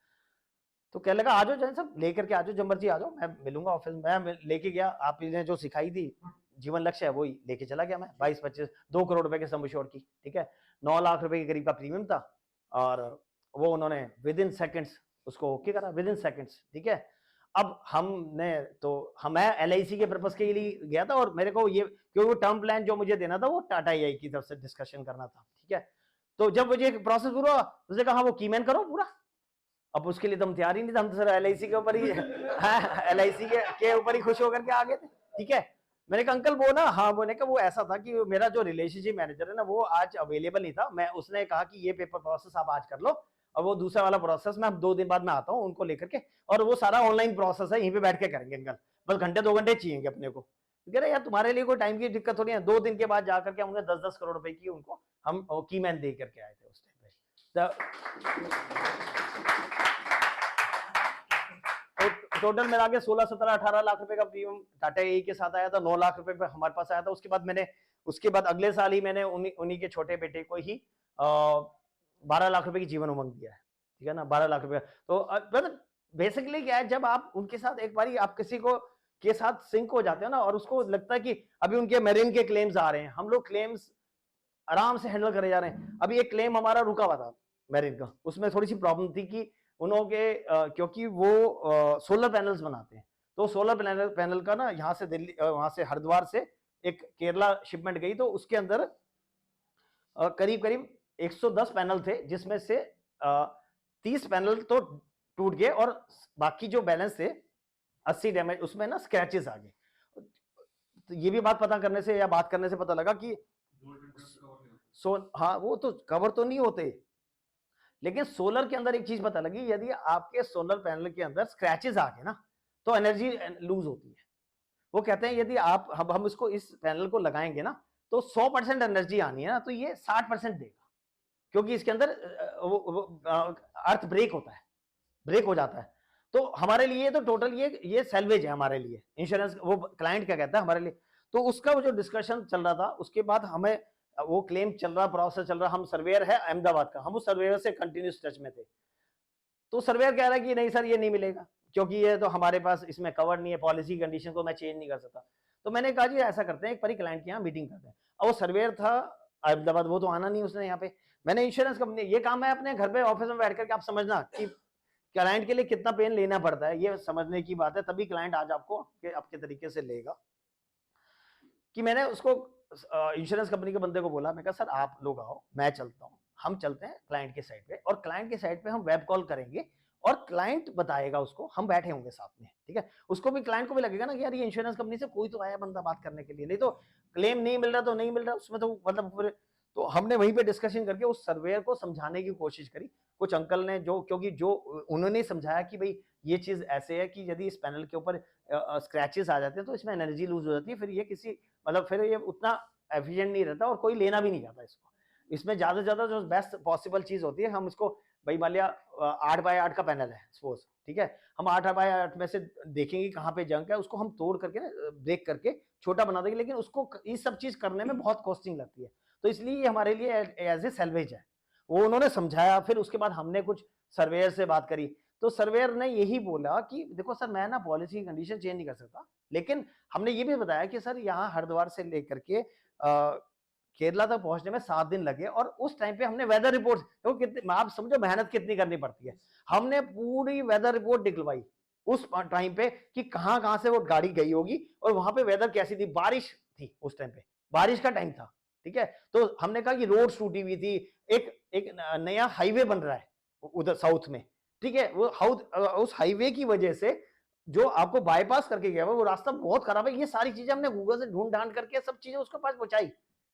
तो क्या लगा आ जाओ जैन सब लेकर के आ जाओ, जब मर्जी आ जाओ, मैं मिलूंगा ऑफिस में। मैं लेके गया, आपने जो सिखाई थी जीवन लक्ष्य है वही लेके चला गया मैं। 22-25 2 करोड़ रुपए के सम एश्योर्ड की, ठीक है। 9 लाख रुपए के करीब का प्रीमियम था और वो उन्होंने विद इन सेकेंड्स उसको ओके करा, विद इन सेकेंड्स, ठीक है। अब हमने तो मैं LIC के पर्पस के लिए गया था और मेरे को ये क्योंकि वो टर्म प्लान जो मुझे देना था वो टाटा AI की तरफ से डिस्कशन करना था, ठीक है। तो जब मुझे प्रोसेस पूरा हुआ, उसने कहा वो कीमैन करो पूरा। अब उसके लिए तो हम तैयार ही नहीं थे, हम तो सर LIC के ऊपर ही LIC के ऊपर ही खुश होकर के आ गए थे, ठीक है। मैंने कहा अंकल वो ना, हाँ मैंने कहा वो ऐसा था कि मेरा जो रिलेशनशिप मैनेजर है ना वो आज अवेलेबल नहीं था, मैं उसने कहा कि ये पेपर प्रोसेस आप आज कर लो और वो दूसरा वाला प्रोसेस मैं 2 दिन बाद में आता हूँ उनको लेकर के, और वो सारा ऑनलाइन प्रोसेस है, यहीं पे बैठ के करेंगे अंकल, बस घंटे 2 घंटे चाहिए अपने को। कह रहे यार तुम्हारे लिए कोई टाइम की दिक्कत थोड़ी है। 2 दिन के बाद जाकर के हमने 10-10 करोड़ रुपए की उनको हम कीमैन दे करके आए थे उस टाइम पे। टोटल मिला के 16-17-18 लाख रुपए का प्रीमियम टाटा AI के साथ आया था। 9 लाख रुपए पे हमारे पास आया था। उसके बाद अगले साल ही मैंने उन्हीं के छोटे बेटे को ही 12 लाख रुपए की जीवन उमंग दिया है, ठीक है ना, 12 लाख रुपए। तो मतलब बेसिकली क्या है, जब आप उनके साथ एक बारी आप किसी को के साथ सिंक हो जाते हो ना, और उसको लगता है कि अभी उनके मेरिन के क्लेम्स आ रहे हैं, हम लोग क्लेम्स आराम से हैंडल करे जा रहे हैं। अभी एक क्लेम हमारा रुका हुआ था मेरिन का, उसमें थोड़ी सी प्रॉब्लम थी कि उन्होंने क्योंकि वो सोलर पैनल्स बनाते हैं, तो सोलर पैनल का ना यहाँ से दिल्ली वहां से हरिद्वार से एक केरला शिपमेंट गई, तो उसके अंदर करीब करीब 110 पैनल थे, जिसमें से 30 पैनल तो टूट गए और बाकी जो बैलेंस थे 80 डैमेज, उसमें ना स्क्रैचेस आ गए। तो ये भी बात पता करने से या बात करने से पता लगा कि हाँ वो तो कवर तो नहीं होते, लेकिन सोलर के अंदर एक चीज पता लगी, यदि आपके सोलर पैनल के अंदर स्क्रैचेस आ गए ना तो एनर्जी लूज होती है। वो कहते हैं यदि आप हम इसको इस पैनल को लगाएंगे ना तो 100% एनर्जी आनी है ना, तो ये 60% देगा, क्योंकि इसके अंदर अर्थ ब्रेक होता है, ब्रेक हो जाता है। तो हमारे लिए तो टोटल ये सैल्वेज है हमारे लिए, इंश्योरेंस वो क्लाइंट क्या कहता है हमारे लिए। तो उसका वो जो डिस्कशन चल रहा था, उसके बाद हमें वो क्लेम चल रहा, प्रोसेस चल रहा, हम सर्वेयर है अहमदाबाद का, हम उस सर्वेयर से कंटिन्यूस टच में थे। तो सर्वेयर कह रहा है कि नहीं सर ये नहीं मिलेगा, क्योंकि ये तो हमारे पास इसमें कवर नहीं है, पॉलिसी कंडीशन को मैं चेंज नहीं कर सकता। तो मैंने कहा जी ऐसा करते हैं, एक बारी क्लाइंट के यहाँ मीटिंग करते हैं। और वो सर्वेयर था अहमदाबाद, वो तो आना नहीं उसने यहाँ पे। मैंने इंश्योरेंस कंपनी, ये काम है अपने घर पे ऑफिस में बैठ करके आप समझना कि क्लाइंट के लिए कितना पेन लेना पड़ता है, ये समझने की बात है, तभी क्लाइंट आज आपको आपके तरीके से लेगा। कि मैंने उसको इंश्योरेंस कंपनी के बंदे को बोला, मैं कहा सर आप लोग आओ, मैं चलता हूँ, हम चलते हैं क्लाइंट के साइड पे, और क्लाइंट के साइड पे हम वेब कॉल करेंगे और क्लाइंट बताएगा उसको, हम बैठे होंगे साथ में, ठीक है। उसको भी, क्लाइंट को भी लगेगा ना कि यार ये इंश्योरेंस कंपनी से कोई तो आया बंदा बात करने के लिए, नहीं तो क्लेम नहीं मिल रहा तो नहीं मिल रहा, उसमें तो मतलब। तो हमने वहीं पे डिस्कशन करके उस सर्वेयर को समझाने की कोशिश करी। कुछ अंकल ने जो, क्योंकि जो उन्होंने समझाया कि भाई ये चीज ऐसे है कि यदि इस पैनल के ऊपर स्क्रैचेस आ जाते हैं तो इसमें एनर्जी लूज हो जाती है, फिर ये किसी मतलब फिर ये उतना एफिशिएंट नहीं रहता और कोई लेना भी नहीं चाहता इसको। इसमें ज्यादा से ज्यादा जो बेस्ट पॉसिबल चीज होती है, हम इसको भाई मान लिया 8x8 का पैनल है सपोज, ठीक है, हम 8x8 में से देखेंगे कहाँ पे जंक है, उसको हम तोड़ करके ना ब्रेक करके छोटा बना देंगे, लेकिन उसको ये सब चीज करने में बहुत कॉस्टिंग लगती है, तो इसलिए ये हमारे लिए एज ए सैल्वेज है। वो उन्होंने समझाया, फिर उसके बाद हमने कुछ सर्वेयर से बात करी, तो सर्वेयर ने यही बोला कि देखो सर मैं ना पॉलिसी कंडीशन चेंज नहीं कर सकता, लेकिन हमने ये भी बताया कि सर यहाँ हरिद्वार से लेकर के केरला तक पहुंचने में 7 दिन लगे, और उस टाइम पे हमने वेदर रिपोर्ट, तो कितनी आप समझो मेहनत कितनी करनी पड़ती है, हमने पूरी वेदर रिपोर्ट निकलवाई उस टाइम पे कि कहाँ कहाँ से वो गाड़ी गई होगी और वहां पे वेदर कैसी थी, बारिश थी उस टाइम पे, बारिश का टाइम था, ठीक है। तो हमने कहा कि रोड टूटी हुई थी, एक नया हाईवे बन रहा है उधर साउथ में, ठीक है, वो उस हाईवे की वजह से जो आपको बाईपास करके गया वो रास्ता बहुत खराब है। ये सारी चीजें हमने गूगल से ढूंढ ढांड करके सब चीजें उसके पास पहुंचाई।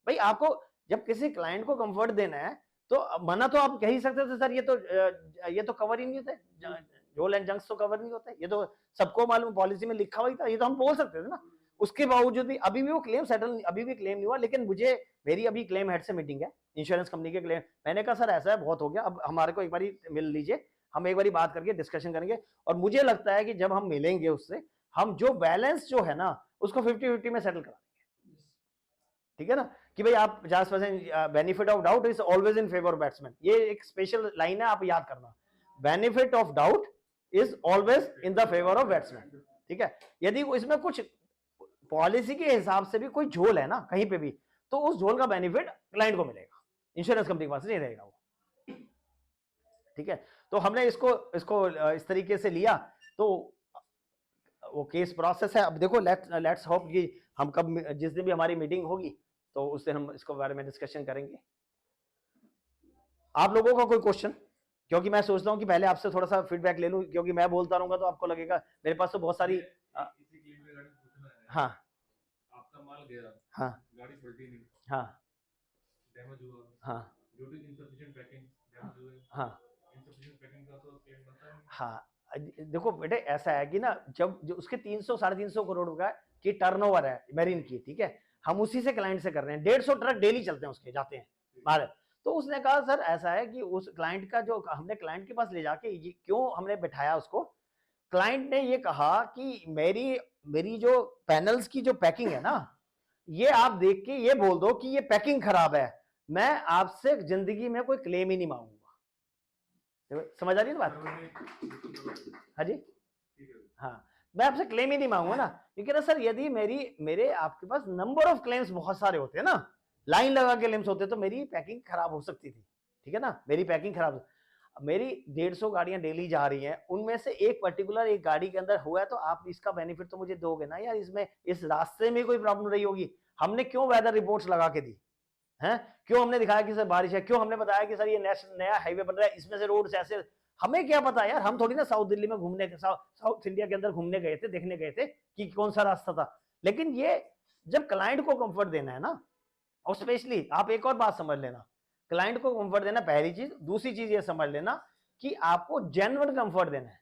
भाई आपको जब किसी क्लाइंट को कंफर्ट देना है तो मना तो आप कह ही सकते थे सर ये तो कवर ही नहीं होता, रोल एंड जंक्स तो कवर नहीं होता, ये तो सबको मालूम, पॉलिसी में लिखा हुआ ही था, ये तो हम बोल सकते थे ना। उसके बावजूद भी अभी भी वो क्लेम सेटल, अभी भी क्लेम नहीं हुआ, लेकिन मेरी अभी क्लेम हेड से मीटिंग है इंश्योरेंस कंपनी के क्लेम। मैंने कहा सर ऐसा है, बहुत हो गया, अब हमारे को एक बार मिल लीजिए, हम एक बार बात करके डिस्कशन करेंगे, और मुझे लगता है कि जब हम मिलेंगे उससे, हम जो बैलेंस जो है ना उसको 50-50 में सेटल करा देंगे, ठीक है ना, कि भाई आप 50% benefit of doubt is always in favour of batsman, ये एक स्पेशल लाइन है, आप याद करना, benefit of doubt is always in the favour of batsman, ठीक है। यदि इसमें कुछ पॉलिसी के हिसाब से भी कोई झोल है ना कहीं पे भी, तो उस झोल का बेनिफिट क्लाइंट को मिलेगा, इंश्योरेंस कंपनी के पास नहीं रहेगा वो, ठीक है। तो हमने इसको इस तरीके से लिया, तो वो केस प्रोसेस है। अब देखो लेट्स होप कि हम कब, जिस दिन भी हमारी मीटिंग होगी तो उस दिन हम इसको बारे में डिस्कशन करेंगे। आप लोगों का कोई क्वेश्चन, क्योंकि मैं सोचता हूँ कि पहले आपसे थोड़ा सा फीडबैक ले लूं, क्योंकि मैं बोलता रहूंगा तो आपको लगेगा मेरे पास तो बहुत सारी हाँ आपका माल गया, हाँ गाड़ी पलटी नहीं, हाँ डैमेज हुआ, हाँ due to insufficient packing damage हुए, हाँ इनसफिशिएंट पैकिंग का तो क्लेम बनता है। हाँ देखो बेटे ऐसा है कि ना, जब जो उसके 300-350 करोड़ रुपए की टर्नओवर है मेरीन की, ठीक है, हम उसी से क्लाइंट से कर रहे हैं, 150 ट्रक डेली चलते हैं उसके, जाते हैं भारत। तो उसने कहा सर ऐसा है कि उस क्लाइंट का जो हमने क्लाइंट के पास ले जाके ये क्यों हमने बिठाया उसको, क्लाइंट ने ये कहा कि मेरी जो पैनल्स की जो पैकिंग है ना, ये आप देख के ये बोल दो कि ये पैकिंग खराब है, मैं आपसे जिंदगी में कोई क्लेम ही नहीं मांगूंगा। समझ आ रही है बात? हाँ जी, हाँ, मैं आपसे क्लेम ही नहीं मांगूंगा ना, क्योंकि ना सर यदि मेरे आपके पास नंबर ऑफ क्लेम्स बहुत सारे होते हैं ना, लाइन लगा के क्लेम्स होते तो मेरी पैकिंग खराब हो सकती थी, ठीक है ना, मेरी पैकिंग खराब, मेरी 150 गाड़ियां डेली जा रही हैं, उनमें से एक पर्टिकुलर एक गाड़ी के अंदर हुआ है, तो आप इसका बेनिफिट तो मुझे दोगे ना यार, इसमें इस रास्ते में कोई प्रॉब्लम रही होगी, हमने क्यों वेदर रिपोर्ट्स लगा के दी हैं, क्यों हमने दिखाया कि सर बारिश है, क्यों हमने बताया कि सर ये नया हाईवे बन रहा है, इसमें से रोड ऐसे, हमें क्या पता यार, हम थोड़ी ना साउथ दिल्ली में घूमने, साउथ इंडिया के अंदर घूमने गए थे, देखने गए थे कि कौन सा रास्ता था। लेकिन ये जब क्लाइंट को कंफर्ट देना है ना, और स्पेशली आप एक और बात समझ लेना, क्लाइंट को कंफर्ट देना पहली चीज। दूसरी चीज ये समझ लेना कि आपको जेन्युइन कंफर्ट देना है।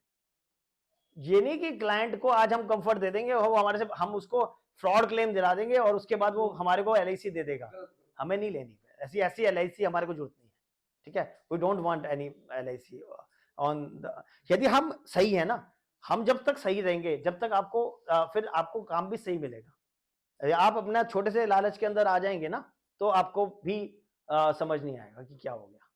ये नहीं कि क्लाइंट को आज हम कंफर्ट दे देंगे, वो हमारे से हम उसको फ्रॉड क्लेम दिला देंगे और उसके बाद वो हमारे को LIC दे देगा। हमें नहीं लेनी ऐसी LIC, हमारे को जरूरत नहीं है, ठीक है। We don't want any LIC on the. यदि हम सही है ना, हम जब तक सही रहेंगे, जब तक आपको फिर आपको काम भी सही मिलेगा। आप अपना छोटे से लालच के अंदर आ जाएंगे ना, तो आपको भी समझ नहीं आएगा कि क्या हो गया।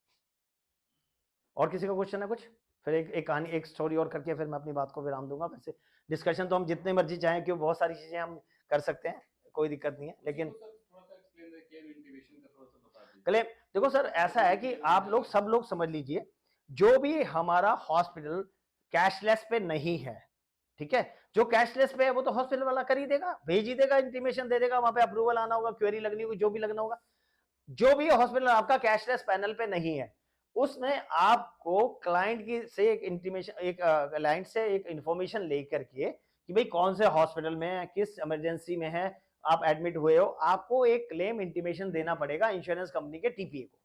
और किसी का क्वेश्चन है कुछ? फिर एक कहानी, एक स्टोरी और करके फिर मैं अपनी बात को विराम दूंगा। वैसे डिस्कशन तो हम जितने मर्जी चाहें, क्योंकि बहुत सारी चीजें हम कर सकते हैं, कोई दिक्कत नहीं है। लेकिन क्लेम, देखो सर ऐसा है कि आप लोग सब लोग समझ लीजिए, जो भी हमारा हॉस्पिटल कैशलेस पे नहीं है, ठीक है, जो कैशलेस पे है वो तो हॉस्पिटल वाला कर ही देगा, भेज ही देगा, इंटीमेशन दे देगा, वहां पे अप्रूवल आना होगा, क्वेरी लगनी होगी, जो भी लगना होगा। जो भी हॉस्पिटल आपका कैशलेस पैनल पे नहीं है, उसमें आपको क्लाइंट की से एक इंटीमेशन, एक क्लाइंट से एक इंफॉर्मेशन लेकर के कि भाई कौन से हॉस्पिटल में है, किस इमरजेंसी में है, आप एडमिट हुए हो, आपको एक क्लेम इंटीमेशन देना पड़ेगा इंश्योरेंस कंपनी के TPA को,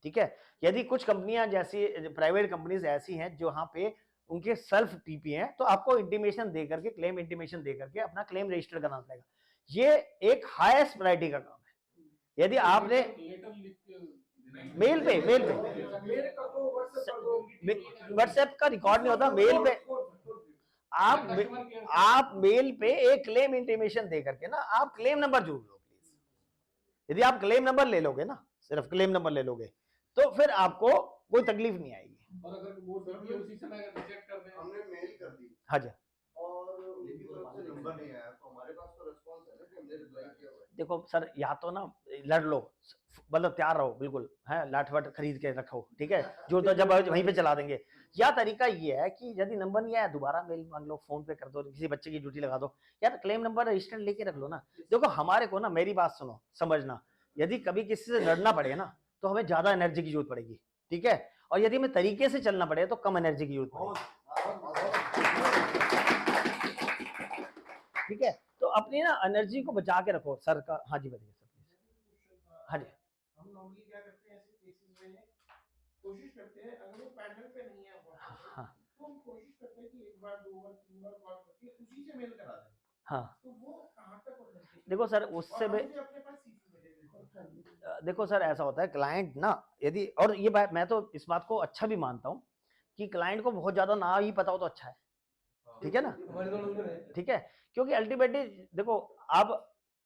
ठीक है। यदि कुछ कंपनियां जैसी प्राइवेट कंपनीज ऐसी हैं जहां पे उनके सेल्फ TPA हैं, तो आपको इंटीमेशन दे करके, क्लेम इंटीमेशन दे करके अपना क्लेम रजिस्टर करना पड़ेगा। ये एक हाईएस्ट प्रायोरिटी का काम है। यदि आपने मेल पे व्हाट्सएप का रिकॉर्ड नहीं होता, मेल पे आप मेल पे एक क्लेम इंटीमेशन दे करके ना, आप क्लेम नंबर जरूर लो प्लीज। यदि आप क्लेम नंबर ले लोगे ना, सिर्फ क्लेम नंबर ले लोगे, तो फिर आपको कोई तकलीफ नहीं आएगी। और अगर वो उसी समय अगर रिजेक्ट कर दें, हमने मेल कर दी हाँ जी, और उनकी तरफ से नंबर नहीं आया, तो हमारे पास तो रिस्पांस है ना कि हमने रिप्लाई किया हुआ है। देखो सर, या तो ना लड़ लो, मतलब तैयार रहो बिल्कुल, है लाठ वाठ खरीद के रखो, ठीक है, जो तो जब वहीं पे चला देंगे। या तरीका ये है कि यदि नंबर नहीं आया, दोबारा मेल मांग लो, फोन पे कर दो, किसी बच्चे की ड्यूटी लगा दो, यार क्लेम नंबर रजिस्टर लेके रख लो ना। देखो हमारे को ना, मेरी बात सुनो, समझना, यदि कभी किसी से लड़ना पड़े ना, तो हमें ज्यादा एनर्जी की जरूरत पड़ेगी, ठीक है, और यदि हमें तरीके से चलना पड़े तो कम एनर्जी की जरूरत पड़ेगी, ठीक है। तो अपनी ना एनर्जी को बचा के रखो। सर का, हाँ जी बताइए सर प्लीज। हाँ जी, हम नॉर्मली क्या करते हैं ऐसे केसेस में, कोशिश करते हैं अगर वो पैनल पे नहीं है हाँ तो हम कोशिश करते हैं कि 1 बार 2 बार 3 बार कॉल करके उसी से मेल करा दें। हाँ, तो वो कहाँ तक होता है? देखो सर उससे और हमें अपने पास CC मिलेगा। देखो सर ऐसा होता है, क्लाइंट ना यदि, और ये बात मैं तो इस बात को अच्छा भी मानता हूँ कि क्लाइंट को बहुत ज्यादा ना ही पता हो तो अच्छा है, ठीक है ना, ठीक है, क्योंकि अल्टीमेटली देखो, अब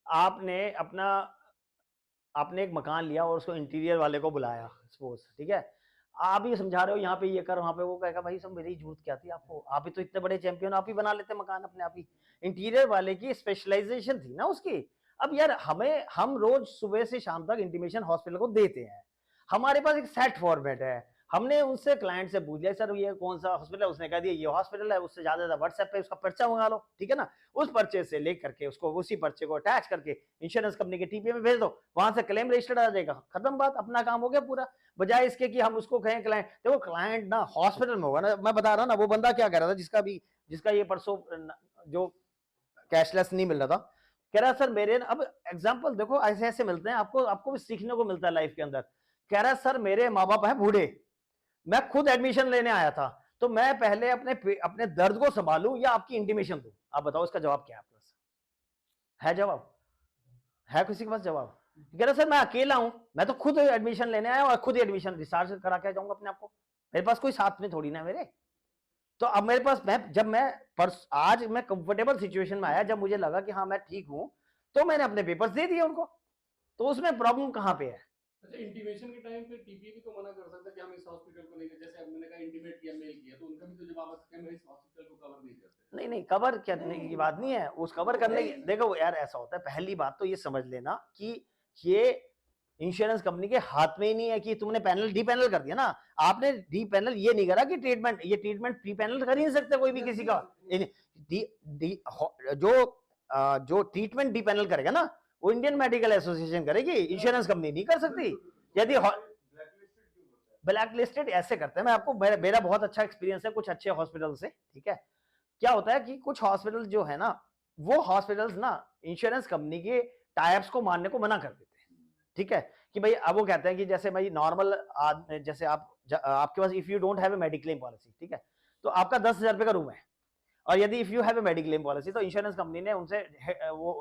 आपने एक मकान लिया और उसको इंटीरियर वाले को बुलाया सपोज, ठीक है, आप ये समझा रहे हो यहाँ पे ये कर, वहाँ पे वो कहेगा भाई सब मेरी जरूरत क्या थी आपको, आप ही तो इतने बड़े चैंपियन, आप ही बना लेते मकान अपने आप ही। इंटीरियर वाले की स्पेशलाइजेशन थी ना उसकी। अब यार हम रोज सुबह से शाम तक इंटीमेशन हॉस्पिटल को देते हैं, हमारे पास एक सेट फॉर्मेट है, हमने उनसे क्लाइंट से पूछ लिया सर ये कौन सा हॉस्पिटल है, उसने कह दिया ये हॉस्पिटल है, उससे ज्यादा व्हाट्सएप पे उसका पर्चा मंगा लो, ठीक है ना, उस पर्चे से लेकर के उसको, उसी पर्चे को अटैच करके इंश्योरेंस कंपनी के TPA में भेज दो, वहां से क्लेम रजिस्टर्ड आ जाएगा, खत्म बात, अपना काम हो गया पूरा। बजाय इसके कि हम उसको कहें क्लाइंट, देखो क्लाइंट ना हॉस्पिटल में होगा ना, मैं बता रहा ना, वो बंदा क्या कह रहा था जिसका ये परसों जो कैशलेस नहीं मिल रहा था, कह रहा सर मेरे, अब एग्जाम्पल देखो ऐसे ऐसे मिलते हैं, आपको भी सीखने को मिलता है लाइफ के अंदर। कह रहा सर मेरे माँ बाप हैं बूढ़े, मैं खुद एडमिशन लेने आया था, तो मैं पहले अपने दर्द को संभालूं या आपकी इंटीमेशन दूं? आप बताओ इसका जवाब क्या है आपके पास? है जवाब? है किसी के पास जवाब? कह रहा सर मैं अकेला हूं, मैं तो खुद एडमिशन लेने आया और खुद ही एडमिशन डिस्चार्ज करा के जाऊंगा अपने आप को, मेरे पास कोई साथ में थोड़ी ना मेरे। तो अब मेरे पास आज मैं कंफर्टेबल सिचुएशन में आया, जब मुझे लगा कि हाँ मैं ठीक हूं, तो मैंने अपने पेपर्स दे दिए उनको, तो उसमें प्रॉब्लम कहाँ पे है? अच्छा, इंटीमेशन के टाइम पे TPA भी तो मना कर सकता है कि हम इस हॉस्पिटल को लेकर, जैसे मैंने कहा इंटीमेट किया, मेल किया, तो उनका भी तो जवाब आ सकता है मैं इस हॉस्पिटल को कवर नहीं करते। नहीं कवर करने की बात नहीं है, उस कवर करने की, देखो यार ऐसा होता है, पहली बात तो ये समझ लेना कि ये इंश्योरेंस कंपनी के हाथ में ही नहीं है कि तुमने पैनल डी पैनल कर दिया ना, आपने डी पैनल ये नहीं करा कि ट्रीटमेंट प्री पैनल कर ही नहीं सकते कोई भी किसी का। जो ट्रीटमेंट डी पैनल करेगा ना, वो इंडियन मेडिकल एसोसिएशन करेगी, इंश्योरेंस कंपनी नहीं कर सकती। यदि ब्लैक लिस्टेड ऐसे करते हैं, मैं आपको, मेरा बहुत अच्छा एक्सपीरियंस है कुछ अच्छे हॉस्पिटल से, ठीक है। क्या होता है कि कुछ हॉस्पिटल जो है ना, वो हॉस्पिटल्स ना इंश्योरेंस कंपनी के टाइप्स को मानने को मना कर देते हैं, ठीक है, कि भाई अब वो कहते हैं कि जैसे भाई नॉर्मल जैसे आपके पास if you don't have a mediclaim policy, ठीक है, तो आपका 10,000 रुपए का रूम है, और यदि if you have a mediclaim policy तो इंश्योरेंस कंपनी ने उनसे वो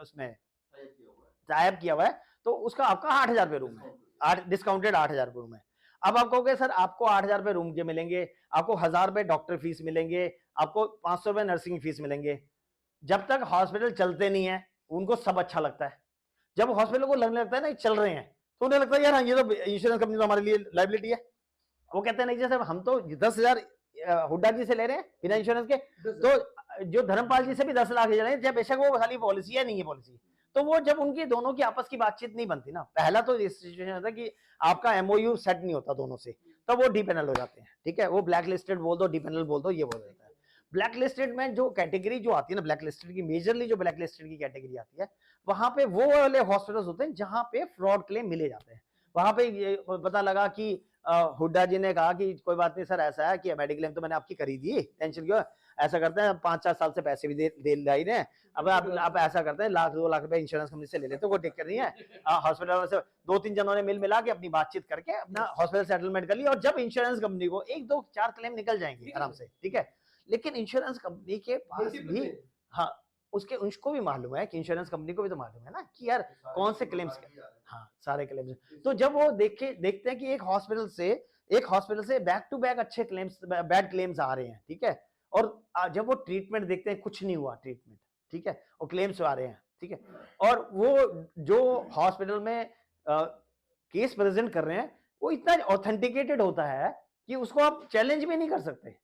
उसमें टाइप किया हुआ है, तो उसका आपका 8,000 रुपए रूम है, डिस्काउंटेड 8,000 रुपए रूम है। अब आप कहोगे सर आपको 8,000 रुपए रूम के मिलेंगे, आपको 1,000 रुपए डॉक्टर फीस मिलेंगे, आपको 500 रुपए नर्सिंग फीस मिलेंगे। जब तक हॉस्पिटल चलते नहीं है उनको सब अच्छा लगता है, जब हॉस्पिटल को लगने लगता है ना चल रहे हैं तो उन्हें लगता है यार ये तो इंश्योरेंस कंपनी तो हमारे लिए लाइबिलिटी है। वो कहते हैं नहीं जैसे हम तो 10,000 हुड्डा जी से ले रहे हैं बिना इंश्योरेंस के, तो जो धर्मपाल जी से भी 10 लाख ले रहे हैं, जब बेशक वो खाली पॉलिसी है नहीं है पॉलिसी, तो वो जब उनकी दोनों की आपस की बातचीत नहीं बनती ना, पहला तो इस सिचुएशन होता है कि आपका एमओयू सेट नहीं होता दोनों से, तब वो डिपेनल हो जाते हैं, ठीक है, वो ब्लैक लिस्टेड बोल दो, डिपेनल बोल दो, ये बोल देता है। ब्लैक लिस्टेड में जो कैटेगरी जो आती है ना, ब्लैक लिस्टेड की मेजरली जो ब्लैक लिस्टेड की कैटेगरी आती है, वहां पे वो वाले हॉस्पिटल्स होते हैं जहां पे फ्रॉड क्लेम मिले जाते हैं। वहां पे ये पता लगा कि हुड्डा जी ने कहा कि कोई बात नहीं सर, ऐसा है कि मेडिक्लेम तो मैंने आपकी करी दी, टेंशन क्यों, ऐसा करते हैं 5-4 साल से पैसे भी दे लाई रहे हैं, अब आप ऐसा करते हैं 1-2 लाख रुपए इंश्योरेंस कंपनी से ले लेते, कोई दिक्कत नहीं है। हॉस्पिटल से 2-3 जनों ने मिला के अपनी बातचीत करके अपना हॉस्पिटल सेटलमेंट कर लिया, और जब इंश्योरेंस कंपनी को 1-2-4 क्लेम निकल जाएंगे आराम से, ठीक है, लेकिन इंश्योरेंस कंपनी के पास भी, हाँ, उसको भी मालूम है कि इंश्योरेंस कंपनी को भी तो मालूम है ना कि यार कौन से क्लेम्स, हाँ सारे क्लेम्स, तो जब वो देखते हैं कि एक हॉस्पिटल से बैक टू बैक अच्छे क्लेम्स, बैड क्लेम्स आ रहे हैं, ठीक है, और जब वो ट्रीटमेंट देखते हैं कुछ नहीं हुआ ट्रीटमेंट, ठीक है, और क्लेम्स आ रहे हैं, ठीक है, और वो जो हॉस्पिटल में केस प्रेजेंट कर रहे हैं वो इतना ऑथेंटिकेटेड होता है कि उसको आप चैलेंज भी नहीं कर सकते,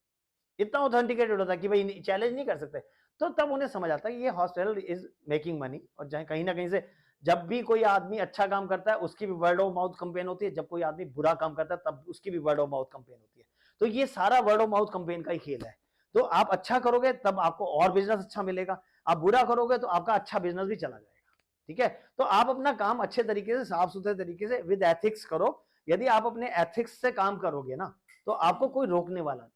इतना ऑथेंटिकेटेड होता है कि भाई चैलेंज नहीं कर सकते, तो तब उन्हें समझ आता है कि ये हॉस्पिटल इज मेकिंग मनी, और जहाँ कहीं ना कहीं से जब भी कोई आदमी अच्छा काम करता है उसकी भी वर्ड ऑफ माउथ कंपेन होती है, जब कोई आदमी बुरा काम करता है तब उसकी भी वर्ड ऑफ माउथ कंपेन होती है, तो ये सारा वर्ड ऑफ माउथ कंपेन का ही खेल है। तो आप अच्छा करोगे तब आपको और बिजनेस अच्छा मिलेगा, आप बुरा करोगे तो आपका अच्छा बिजनेस भी चला जाएगा, ठीक है, तो आप अपना काम अच्छे तरीके से, साफ सुथरे तरीके से विद एथिक्स करो, यदि आप अपने एथिक्स से काम करोगे ना तो आपको कोई रोकने वाला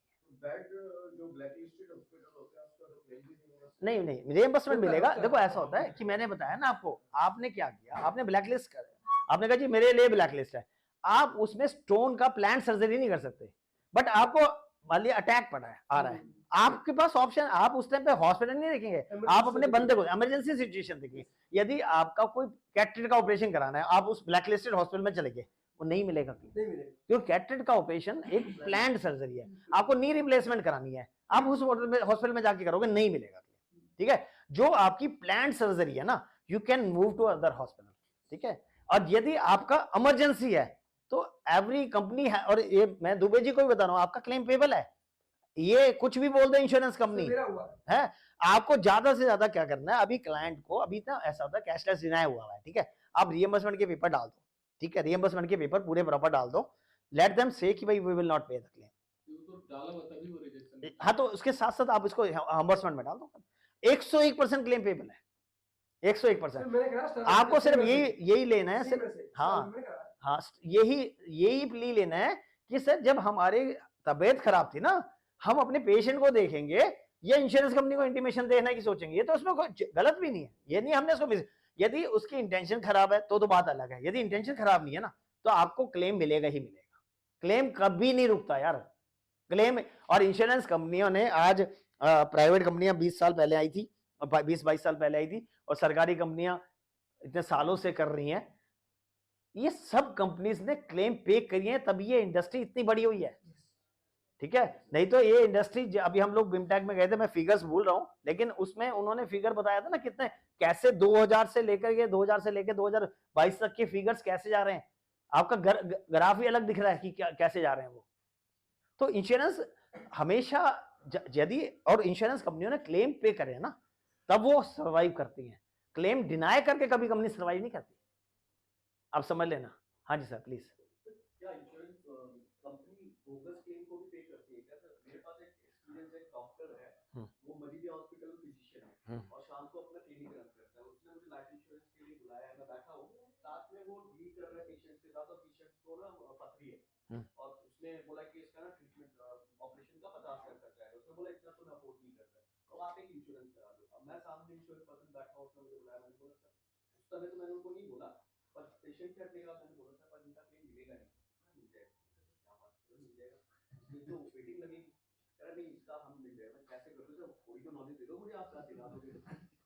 नहीं। नहीं रिएम्बर्समेंट मिलेगा, देखो ऐसा होता है कि मैंने बताया ना आपको, आपने क्या किया, आपने ब्लैकलिस्ट कर, आपने कहा जी मेरे लिए ब्लैकलिस्ट है, आप उसमें स्टोन का प्लांट सर्जरी नहीं कर सकते, बट आपको मान लिया अटैक पड़ा है, आ रहा है, आपके पास ऑप्शन, आप उस टाइम पे हॉस्पिटल नहीं देखेंगे, आप अपने बंदे को इमरजेंसी सिचुएशन देखिए, यदि आपका कोई कैटरेक्ट का ऑपरेशन कराना है, आप उस ब्लैकलिस्टेड हॉस्पिटल में चले गए, वो नहीं मिलेगा, क्योंकि कैटरेक्ट का ऑपरेशन एक प्लान्ड सर्जरी है, आपको नी रिप्लेसमेंट करानी है, आप उस हॉस्पिटल में जाके करोगे, नहीं मिलेगा, ठीक है, जो आपकी प्लान्ड सर्जरी है ना, you can move to other hospital, ठीक है, और यदि आपका इमरजेंसी है तो एवरी कंपनी है, और ये मैं दुबे जी को भी बता रहा हूं, आपका क्लेम पेबल है, ये कुछ भी बोल दे इंश्योरेंस कंपनी है, आपको ज्यादा से ज्यादा क्या करना है, अभी क्लाइंट को, अभी ना ऐसा होता है कैशलेस डिनाई हुआ है, ठीक है, आप रिएम्बर्समेंट के पेपर डाल दो, ठीक है, रिएम्बर्समेंट के पेपर पूरे प्रॉपर डाल दो, लेट देम से कि भाई वी विल नॉट पे द क्लेम, हाँ, तो उसके साथ साथ आप इसको रिएम्बर्समेंट में डाल दो, 101% क्लेम पेबल है, 101%, आपको सिर्फ यही लेना है सिर्फ, हाँ यही प्ली लेना है कि सर जब हमारी तबीयत खराब थी ना, हम अपने पेशेंट को देखेंगे या इंश्योरेंस कंपनी को इंटीमेशन देना की सोचेंगे, ये तो उसमें कोई गलत भी नहीं है, ये नहीं हमने उसको, यदि उसकी इंटेंशन खराब है तो बात अलग है, यदि इंटेंशन खराब नहीं है ना तो आपको क्लेम मिलेगा ही मिलेगा, क्लेम कभी नहीं रुकता यार, क्लेम, और इंश्योरेंस कंपनियों ने आज प्राइवेट कंपनियां 20 साल पहले आई थी, 20-22 साल पहले आई थी, और सरकारी कंपनियां इतने सालों से कर रही हैं, ये सब कंपनीज ने क्लेम पे करी है, तभी ये इंडस्ट्री इतनी बड़ी हुई है, ठीक है, नहीं तो ये इंडस्ट्री, अभी हम लोग बिमटैक में गए थे, मैं फिगर्स भूल रहा हूं, लेकिन उसमें उन्होंने फिगर बताया था ना कितने, कैसे 2000 से लेकर 2022 तक के फिगर्स कैसे जा रहे हैं, आपका ग्राफ भी अलग दिख रहा है कि कैसे जा रहे हैं वो, तो इंश्योरेंस हमेशा यदि, और इंश्योरेंस कंपनियों ने क्लेम पे करे ना तब वो सर्वाइव करती हैं, क्लेम डिनाई करके कभी कंपनी सर्वाइव नहीं करती, आप समझ लेना। हाँ जी सर प्लीज। क्या इंश्योरेंस कंपनी बोगस क्लेम को भी पे करती है क्या सर? मेरे पास एक एक्सपीरियंस एक डॉक्टर है, वो मजीदिया हॉस्पिटल में फिजिशियन है और शाम को अपना क्लिनिक रन करता है, उसने मुझे लाइफ इंश्योरेंस के लिए बुलाया है, मैं बैठा हूँ साथ में, वो डील कर रहा है पेशेंट्स के साथ, और पेशेंट्स को ना पथरी है, और उसने बोला कि इसका ना ट्रीटमेंट ऑपरेशन का 50,000 खर्चा है, उसने बोला इतना तो मैं अफोर्ड नहीं कर सकता, तो आप एक इंश्योरेंस करा दो। अब मैं सामने इंश्योरेंस पर्सन बैठा हूँ, उसने मुझे बुलाया, मैंने बोला सर, उस समय तो मैंने उनको नहीं बोला, पर पेशेंट के अपने का मैंने बोला था पर इनका क्लेम मिलेगा नहीं, मिल जाएगा। क्या बात कर रहे हो, मिल जाएगा, ये तो वेटिंग लगेगी। कह रहा नहीं इसका हम मिल जाएगा। मैं कैसे कर दूं, थोड़ी तो नॉलेज दे दो मुझे, आप क्या दिला दोगे?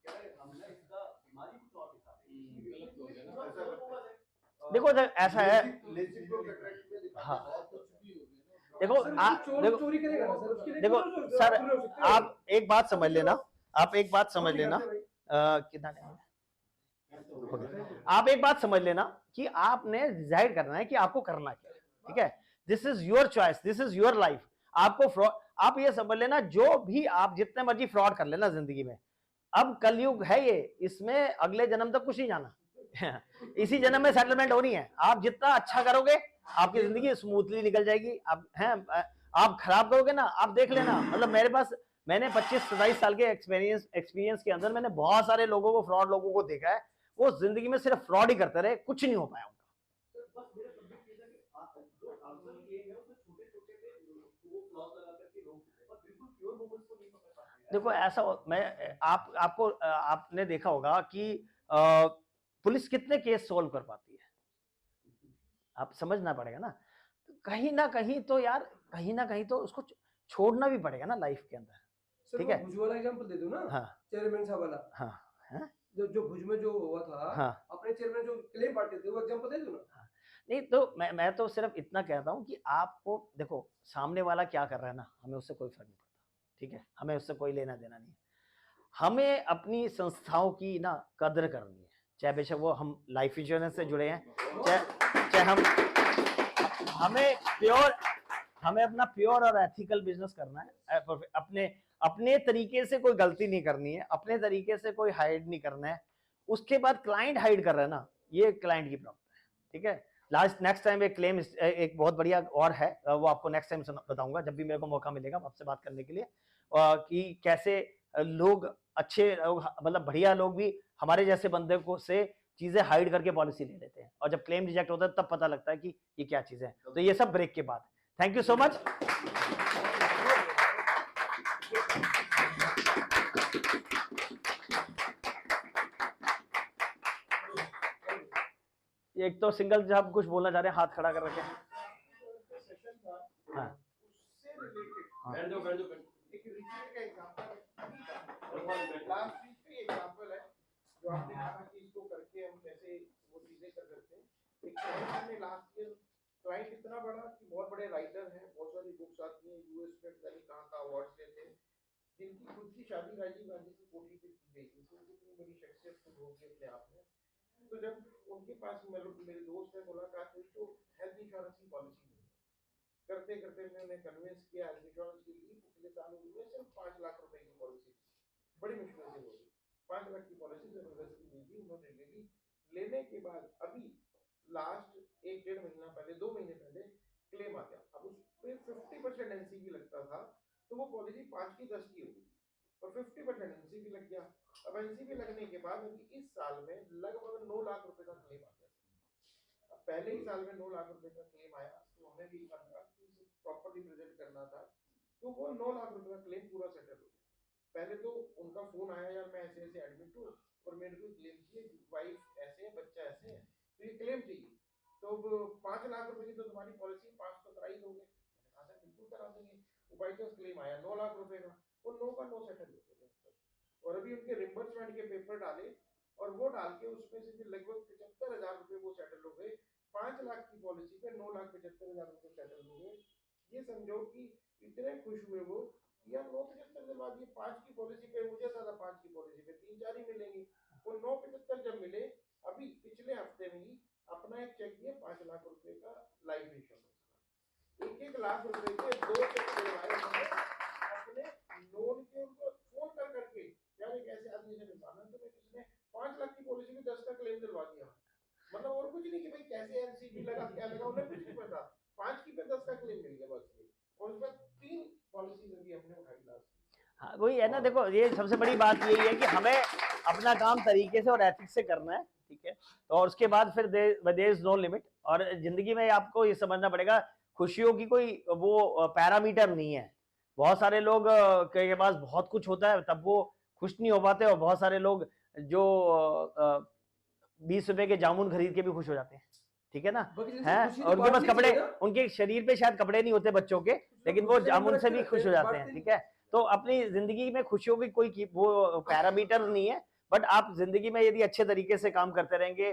कह रहे हम ना इसका बीमारी कुछ और दिखा देंगे। गलत हो गया ना, ऐसा लगता है। देखो ऐसा है, लेजिक को कैटरेक्ट में दिखाते हाँ। हैं, और कुछ भी हो गया ना। देखो देखो चोरी करेगा ना सर, उसके लिए देखो कौन सा सर, आप हो सकते हैं? आप एक बात समझ लेना, आप एक बात समझ चोरी लेना, करते भाई। कितना टाइम है? हो गया। आप एक बात समझ लेना कि आपने डिसाइड करना है कि आपको करना क्या है, ठीक है? This is your choice, this is your life. आपको फ्रॉड, आप ये समझ लेना, जो भी आप जितने मर्जी फ्रॉड कर लेना जिंदगी में, अब कलयुग है ये, इसमें अगले जन्म तक कुछ नहीं जाना इसी जन्म में सेटलमेंट होनी है। आप जितना अच्छा करोगे आपकी जिंदगी स्मूथली निकल जाएगी। आप हैं, आप खराब करोगे ना, आप देख लेना, मतलब मैंने 25-27 साल के एक्सपीरियंस के अंदर मैंने बहुत सारे लोगों को, फ्रॉड लोगों को देखा है, वो जिंदगी में सिर्फ फ्रॉड ही करते रहे, कुछ नहीं हो पाया उनका। बस मेरा सब्जेक्ट ये था कि जो आंसर क्लेम है उसमें छोटे-छोटे पे वो क्लॉज लगा करके रोक देते हैं, पर बिल्कुल प्योर मोमेंट्स को नहीं पकड़ पाते। देखो आपने देखा होगा कि पुलिस कितने केस सोल्व कर पाती है, आप समझना पड़ेगा ना। तो कहीं ना कहीं तो यार, कहीं ना कहीं तो उसको छोड़ना भी पड़ेगा ना लाइफ के अंदर, सर ठीक वो है? भुज वाला एग्जांपल दे दो ना, हाँ चेयरमैन साहब वाला, हाँ हाँ जो भुज में जो हुआ था, हाँ। अपने चेयरमैन जो क्लेम बांटे थे, वो एग्जांपल दे दो ना। नहीं तो मैं तो सिर्फ इतना कहता हूँ कि आपको देखो, सामने वाला क्या कर रहा है ना, हमें उससे कोई फर्क नहीं पड़ता, ठीक है? हमें उससे कोई लेना देना नहीं है। हमें अपनी संस्थाओं की ना कदर करनी है, चाहे बेशक वो हम लाइफ इंश्योरेंस से जुड़े हैं, चाहे हमें अपना प्योर और एथिकल बिजनेस करना है, अपने तरीके से कोई गलती नहीं करनी है, अपने तरीके से कोई हाइड नहीं करना है। उसके बाद क्लाइंट हाइड कर रहा है ना, ये क्लाइंट की प्रॉब्लम है, ठीक है? नेक्स्ट टाइम एक क्लेम, एक बहुत बढ़िया और है, वो आपको नेक्स्ट टाइम बताऊंगा जब भी मेरे को मौका मिलेगा आपसे बात करने के लिए, कि कैसे लोग, अच्छे लोग, मतलब बढ़िया लोग भी हमारे जैसे बंदे को से चीजें हाइड करके पॉलिसी ले लेते हैं, और जब क्लेम रिजेक्ट होता है तब पता लगता है कि ये क्या चीजें हैं। तो ये सब ब्रेक के बाद। Thank you so much. एक तो सिंगल साहब कुछ बोलना चाह रहे हैं, हाथ खड़ा कर रखे हैं। सेशन था, हाँ उससे रिलेटेड हाँ। बैठ जाओ एक रिचुअल का एग्जांपल है, लास्ट वीक का एग्जांपल है जो आपने कहा कि इसको करके हम कैसे वो चीजें कर सकते हैं। एक क्लाइंट ने लास्ट ईयर, क्लाइंट इतना बड़ा कि बहुत बड़े राइटर हैं, बहुत सारी बुक्स आती हैं, यूएस में पता नहीं कहाँ अवार्ड्स लेते हैं, जिनकी खुद की शादी राजीव गांधी की कोठी पे की गई थी, तो इतनी बड़ी शख्सियत खुद होगी अपने आप में। तो जब उनके पास मेरे दोस्त ने मुलाकात हुई तो हेल्थ इंश्योरेंस की पॉलिसी नहीं है। करते करते मैंने उन्हें कन्विंस किया, हेल्थ इंश्योरेंस की ली। पिछले साल उन्होंने सिर्फ 5 लाख रुपए की पॉलिसी बड़ी मुश्किल से होगी, 5 लाख की पॉलिसी जबरदस्ती दी थी, उन्होंने ले ली। लेने के बाद अभी लास्ट 1-1.5 महीना पहले, 2 महीने पहले क्लेम आ गया। अब उस पर 50% एनसीबी लगता था, तो वो पॉलिसी 5 की 10 की होगी और 50% एनसीबी लग गया। अब एनसीबी लगने के बाद अभी इस साल में लगभग 9 लाख रुपए का क्लेम आ गया। अब पहले ही साल में 9 लाख रुपए का क्लेम आया, तो हमें भी लगा कि इसे प्रॉपर्ली प्रेजेंट करना था, तो वो 9 लाख रुपए का क्लेम पूरा सेटल हो गया। पहले तो उनका फोन आया, यार मैं ऐसे ऐसे एडमिट हूँ और मेरे को क्लेम चाहिए, वाइफ ऐसे है, बच्चा ऐसे है, तो ये क्लेम चाहिए। तो अब 5 लाख रुपए की तो तुम्हारी पॉलिसी 5 तो करा ही दोगे। हाँ सर बिल्कुल करा देंगे। वो बाई चांस क्लेम आया 9 लाख रुपए का, वो 9 का 9 सेटल हो गया। और अभी उनके रिम्बर्समेंट के पेपर डाले और वो डाल के उसमें से फिर लगभग 75,000 रुपए वो सेटल हो गए। 5 लाख की पॉलिसी पे 9,75,000 रुपए सेटल हो गए। ये समझो कि इतने खुश हुए वो, यार 9,75 दिलवा दिए, 5 की पॉलिसी पे मुझे था 5 की पॉलिसी पे 3-4 ही मिलेंगे। वो 9,75 जब मिले, अभी पिछले हफ्ते में ही अपना एक चेक दिया 5 लाख रुपए का लाइफ इंश्योरेंस का। 1-1 लाख रुपए के 2 चेक दिलवाए उन्होंने अपने लोन के। उनको फोन कर करके, यार एक ऐसे आदमी से मिलवाना तो जिसने 5 लाख की पॉलिसी में 10 का क्लेम दिलवा दिया। मतलब और कुछ नहीं कि भाई कैसे एनसीबी लगा क्या लगा, उन्हें कुछ नहीं पता, 5 की पे 10 का क्लेम मिल गया बस। और उसमें 3 पॉलिसीज अभी हमने उठाई लास्ट। हाँ वही है ना, देखो ये सबसे बड़ी बात यही है कि हमें अपना काम तरीके से और एथिक्स से करना है, ठीक है? तो और उसके बाद फिर देयर इज नो लिमिट। और जिंदगी में आपको ये समझना पड़ेगा, खुशियों की कोई वो पैरामीटर नहीं है। बहुत सारे लोग के पास बहुत कुछ होता है तब वो खुश नहीं हो पाते, और बहुत सारे लोग जो 20 रुपए के जामुन खरीद के भी खुश हो जाते हैं, ठीक है ना, बल्कि जैसे है, खुशी तो और उनके पास बांटनी कपड़े, चाहिए ना। उनके शरीर पे शायद कपड़े नहीं होते बच्चों के, लेकिन वो खुशी जामुन से बांटते भी खुश हो रहते हैं, जाते हैं, बांटते ठीक है। तो अपनी जिंदगी में खुशियों की कोई वो पैरामीटर नहीं है, बट आप जिंदगी में यदि अच्छे तरीके से काम करते रहेंगे,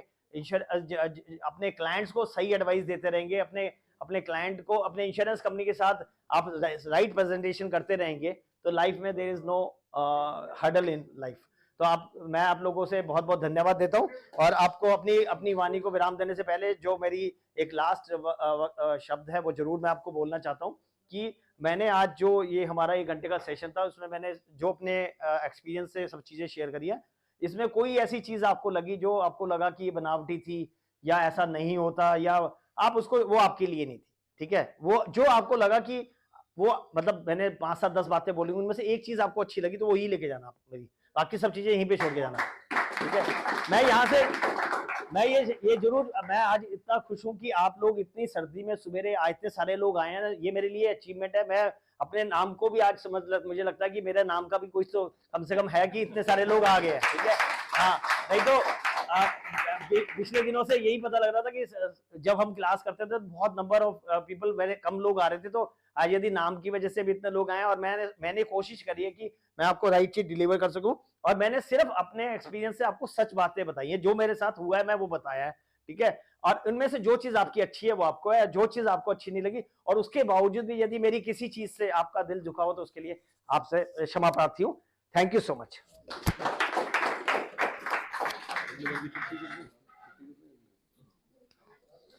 अपने क्लाइंट्स को सही एडवाइस देते रहेंगे, अपने क्लाइंट को अपने इंश्योरेंस कंपनी के साथ आप राइट प्रेजेंटेशन करते रहेंगे, तो लाइफ में there is no hurdle in life. तो मैं आप लोगों से बहुत बहुत धन्यवाद देता हूं, और आपको अपनी वाणी को विराम देने से पहले जो मेरी एक लास्ट शब्द है वो जरूर मैं आपको बोलना चाहता हूं कि मैंने आज जो ये हमारा 1 घंटे का सेशन था, उसमें मैंने जो अपने एक्सपीरियंस से सब चीजें शेयर करी है, इसमें कोई ऐसी चीज आपको लगी जो आपको लगा कि ये बनावटी थी या ऐसा नहीं होता, या आप उसको, वो आपके लिए नहीं थी, ठीक है। वो जो आपको लगा कि वो, मतलब मैंने 5-7-10 बातें बोली, उनमें से एक चीज आपको अच्छी लगी तो वो ही लेके जाना आप मेरी, बाकी सब चीजें यहीं पे छोड़ के जाना, ठीक है। मैं यहाँ से मैं ये जरूर, मैं आज इतना खुश हूँ कि आप लोग इतनी सर्दी में सवेरे इतने सारे लोग आए हैं, ये मेरे लिए अचीवमेंट है। मैं अपने नाम को भी आज मुझे लगता है कि मेरे नाम का भी कुछ तो कम से कम है कि इतने सारे लोग आ गए हैं, ठीक है। हाँ, नहीं तो पिछले दिनों से यही पता लग रहा था कि जब हम क्लास करते थे तो बहुत नंबर ऑफ पीपल, मेरे कम लोग आ रहे थे, तो आज यदि नाम की वजह से भी इतने लोग आए, और मैंने कोशिश करी है कि मैं आपको राइट चीज डिलीवर कर सकूं, और मैंने सिर्फ अपने एक्सपीरियंस से आपको सच बातें बताई है, जो मेरे साथ हुआ है मैं वो बताया है, ठीक है। और इनमें से जो चीज आपकी अच्छी है वो आपको है, जो चीज आपको अच्छी नहीं लगी, और उसके बावजूद भी यदि मेरी किसी चीज से आपका दिल झुका हो तो उसके लिए आपसे क्षमा प्रार्थी हूँ। Thank you so much.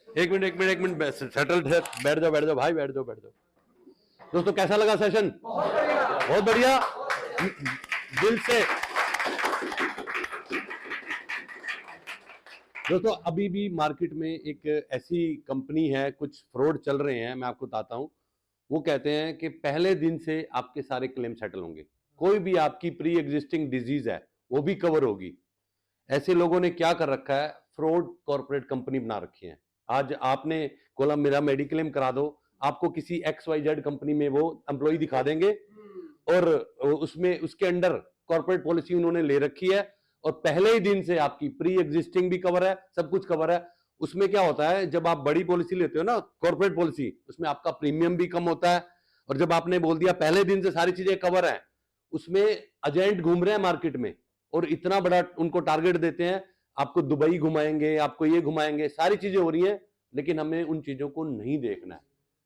एक मिनट सेटल, बैठ जाओ भाई, बैठ जाओ। दोस्तों कैसा लगा सेशन? बहुत बढ़िया, दिल से। दोस्तों अभी भी मार्केट में एक ऐसी कंपनी है, कुछ फ्रॉड चल रहे हैं, मैं आपको बताता हूं। वो कहते हैं कि पहले दिन से आपके सारे क्लेम सेटल होंगे, कोई भी आपकी प्री एग्जिस्टिंग डिजीज है वो भी कवर होगी। ऐसे लोगों ने क्या कर रखा है, फ्रॉड कॉर्पोरेट कंपनी बना रखी है। आज आपने बोला मेरा मेडिक्लेम करा दो, आपको किसी XYZ कंपनी में वो एम्प्लॉय दिखा देंगे, और उसमें उसके अंडर कॉर्पोरेट पॉलिसी उन्होंने ले रखी है, और पहले ही दिन से आपकी प्री एग्जिस्टिंग भी कवर है, सब कुछ कवर है। उसमें क्या होता है, जब आप बड़ी पॉलिसी लेते हो ना, कॉर्पोरेट पॉलिसी, उसमें आपका प्रीमियम भी कम होता है, और जब आपने बोल दिया पहले दिन से सारी चीजें कवर है, उसमें एजेंट घूम रहे हैं मार्केट में, और इतना बड़ा उनको टारगेट देते हैं, आपको दुबई घुमाएंगे, आपको ये घुमाएंगे, सारी चीजें हो रही हैं, लेकिन हमें उन चीजों को नहीं देखना है।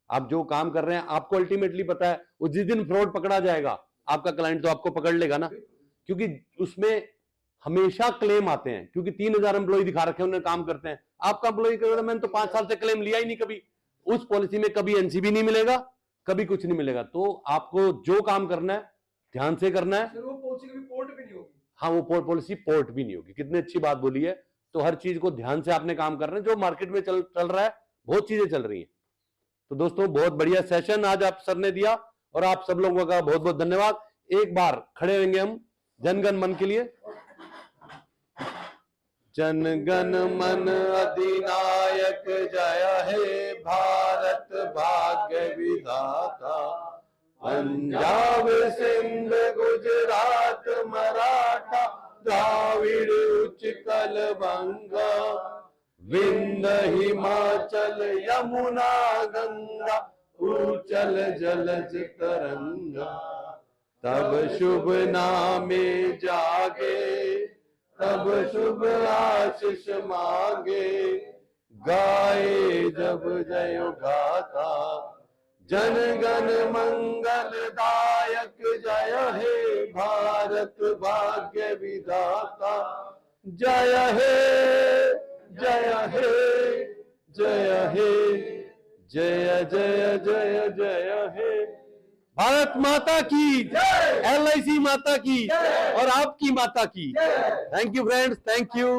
आप जो काम कर रहे हैं आपको अल्टीमेटली पता है, वो जिस दिन फ्रॉड पकड़ा जाएगा आपका क्लाइंट तो आपको पकड़ लेगा ना, क्योंकि उसमें हमेशा क्लेम आते हैं, क्योंकि 3000 एम्प्लॉय दिखा रखे हैं, उन्हें काम करते हैं। आपका एम्प्लॉय कह रहा मैंने तो 5 साल से क्लेम लिया ही नहीं, कभी उस पॉलिसी में कभी एनसीबी नहीं मिलेगा, कभी कुछ नहीं मिलेगा। तो आपको जो काम करना है ध्यान से करना है। वो पॉलिसी कभी पोर्ट भी नहीं होगी। हाँ, वो पॉलिसी पोर्ट भी नहीं होगी। कितनी अच्छी बात बोली है। तो हर चीज को ध्यान से आपने काम करना है, जो मार्केट में चल रहा है, बहुत चीजें चल रही हैं। तो दोस्तों बहुत बढ़िया सेशन आज आप सर ने दिया, और आप सब लोगों का बहुत बहुत धन्यवाद। एक बार खड़े होंगे हम जनगण मन के लिए। जनगण मन अधिनायक जय हे भारत भाग्य विधाता, पंजाब सिंध गुजरात मराठा द्राविड़ उत्कल बंगा, विंध हिमाचल यमुना गंगा, उचल जलज तरंगा। तब शुभ नामे जागे, तब शुभ आशीष मांगे, गाए जब जय गाथा, जनगण मंगलदायक जय हे भारत भाग्य विधाता। जय हे जय हे जय हे जय जय जय जय हे। भारत माता की जय, LIC माता की और आपकी माता की। Thank you friends, thank you.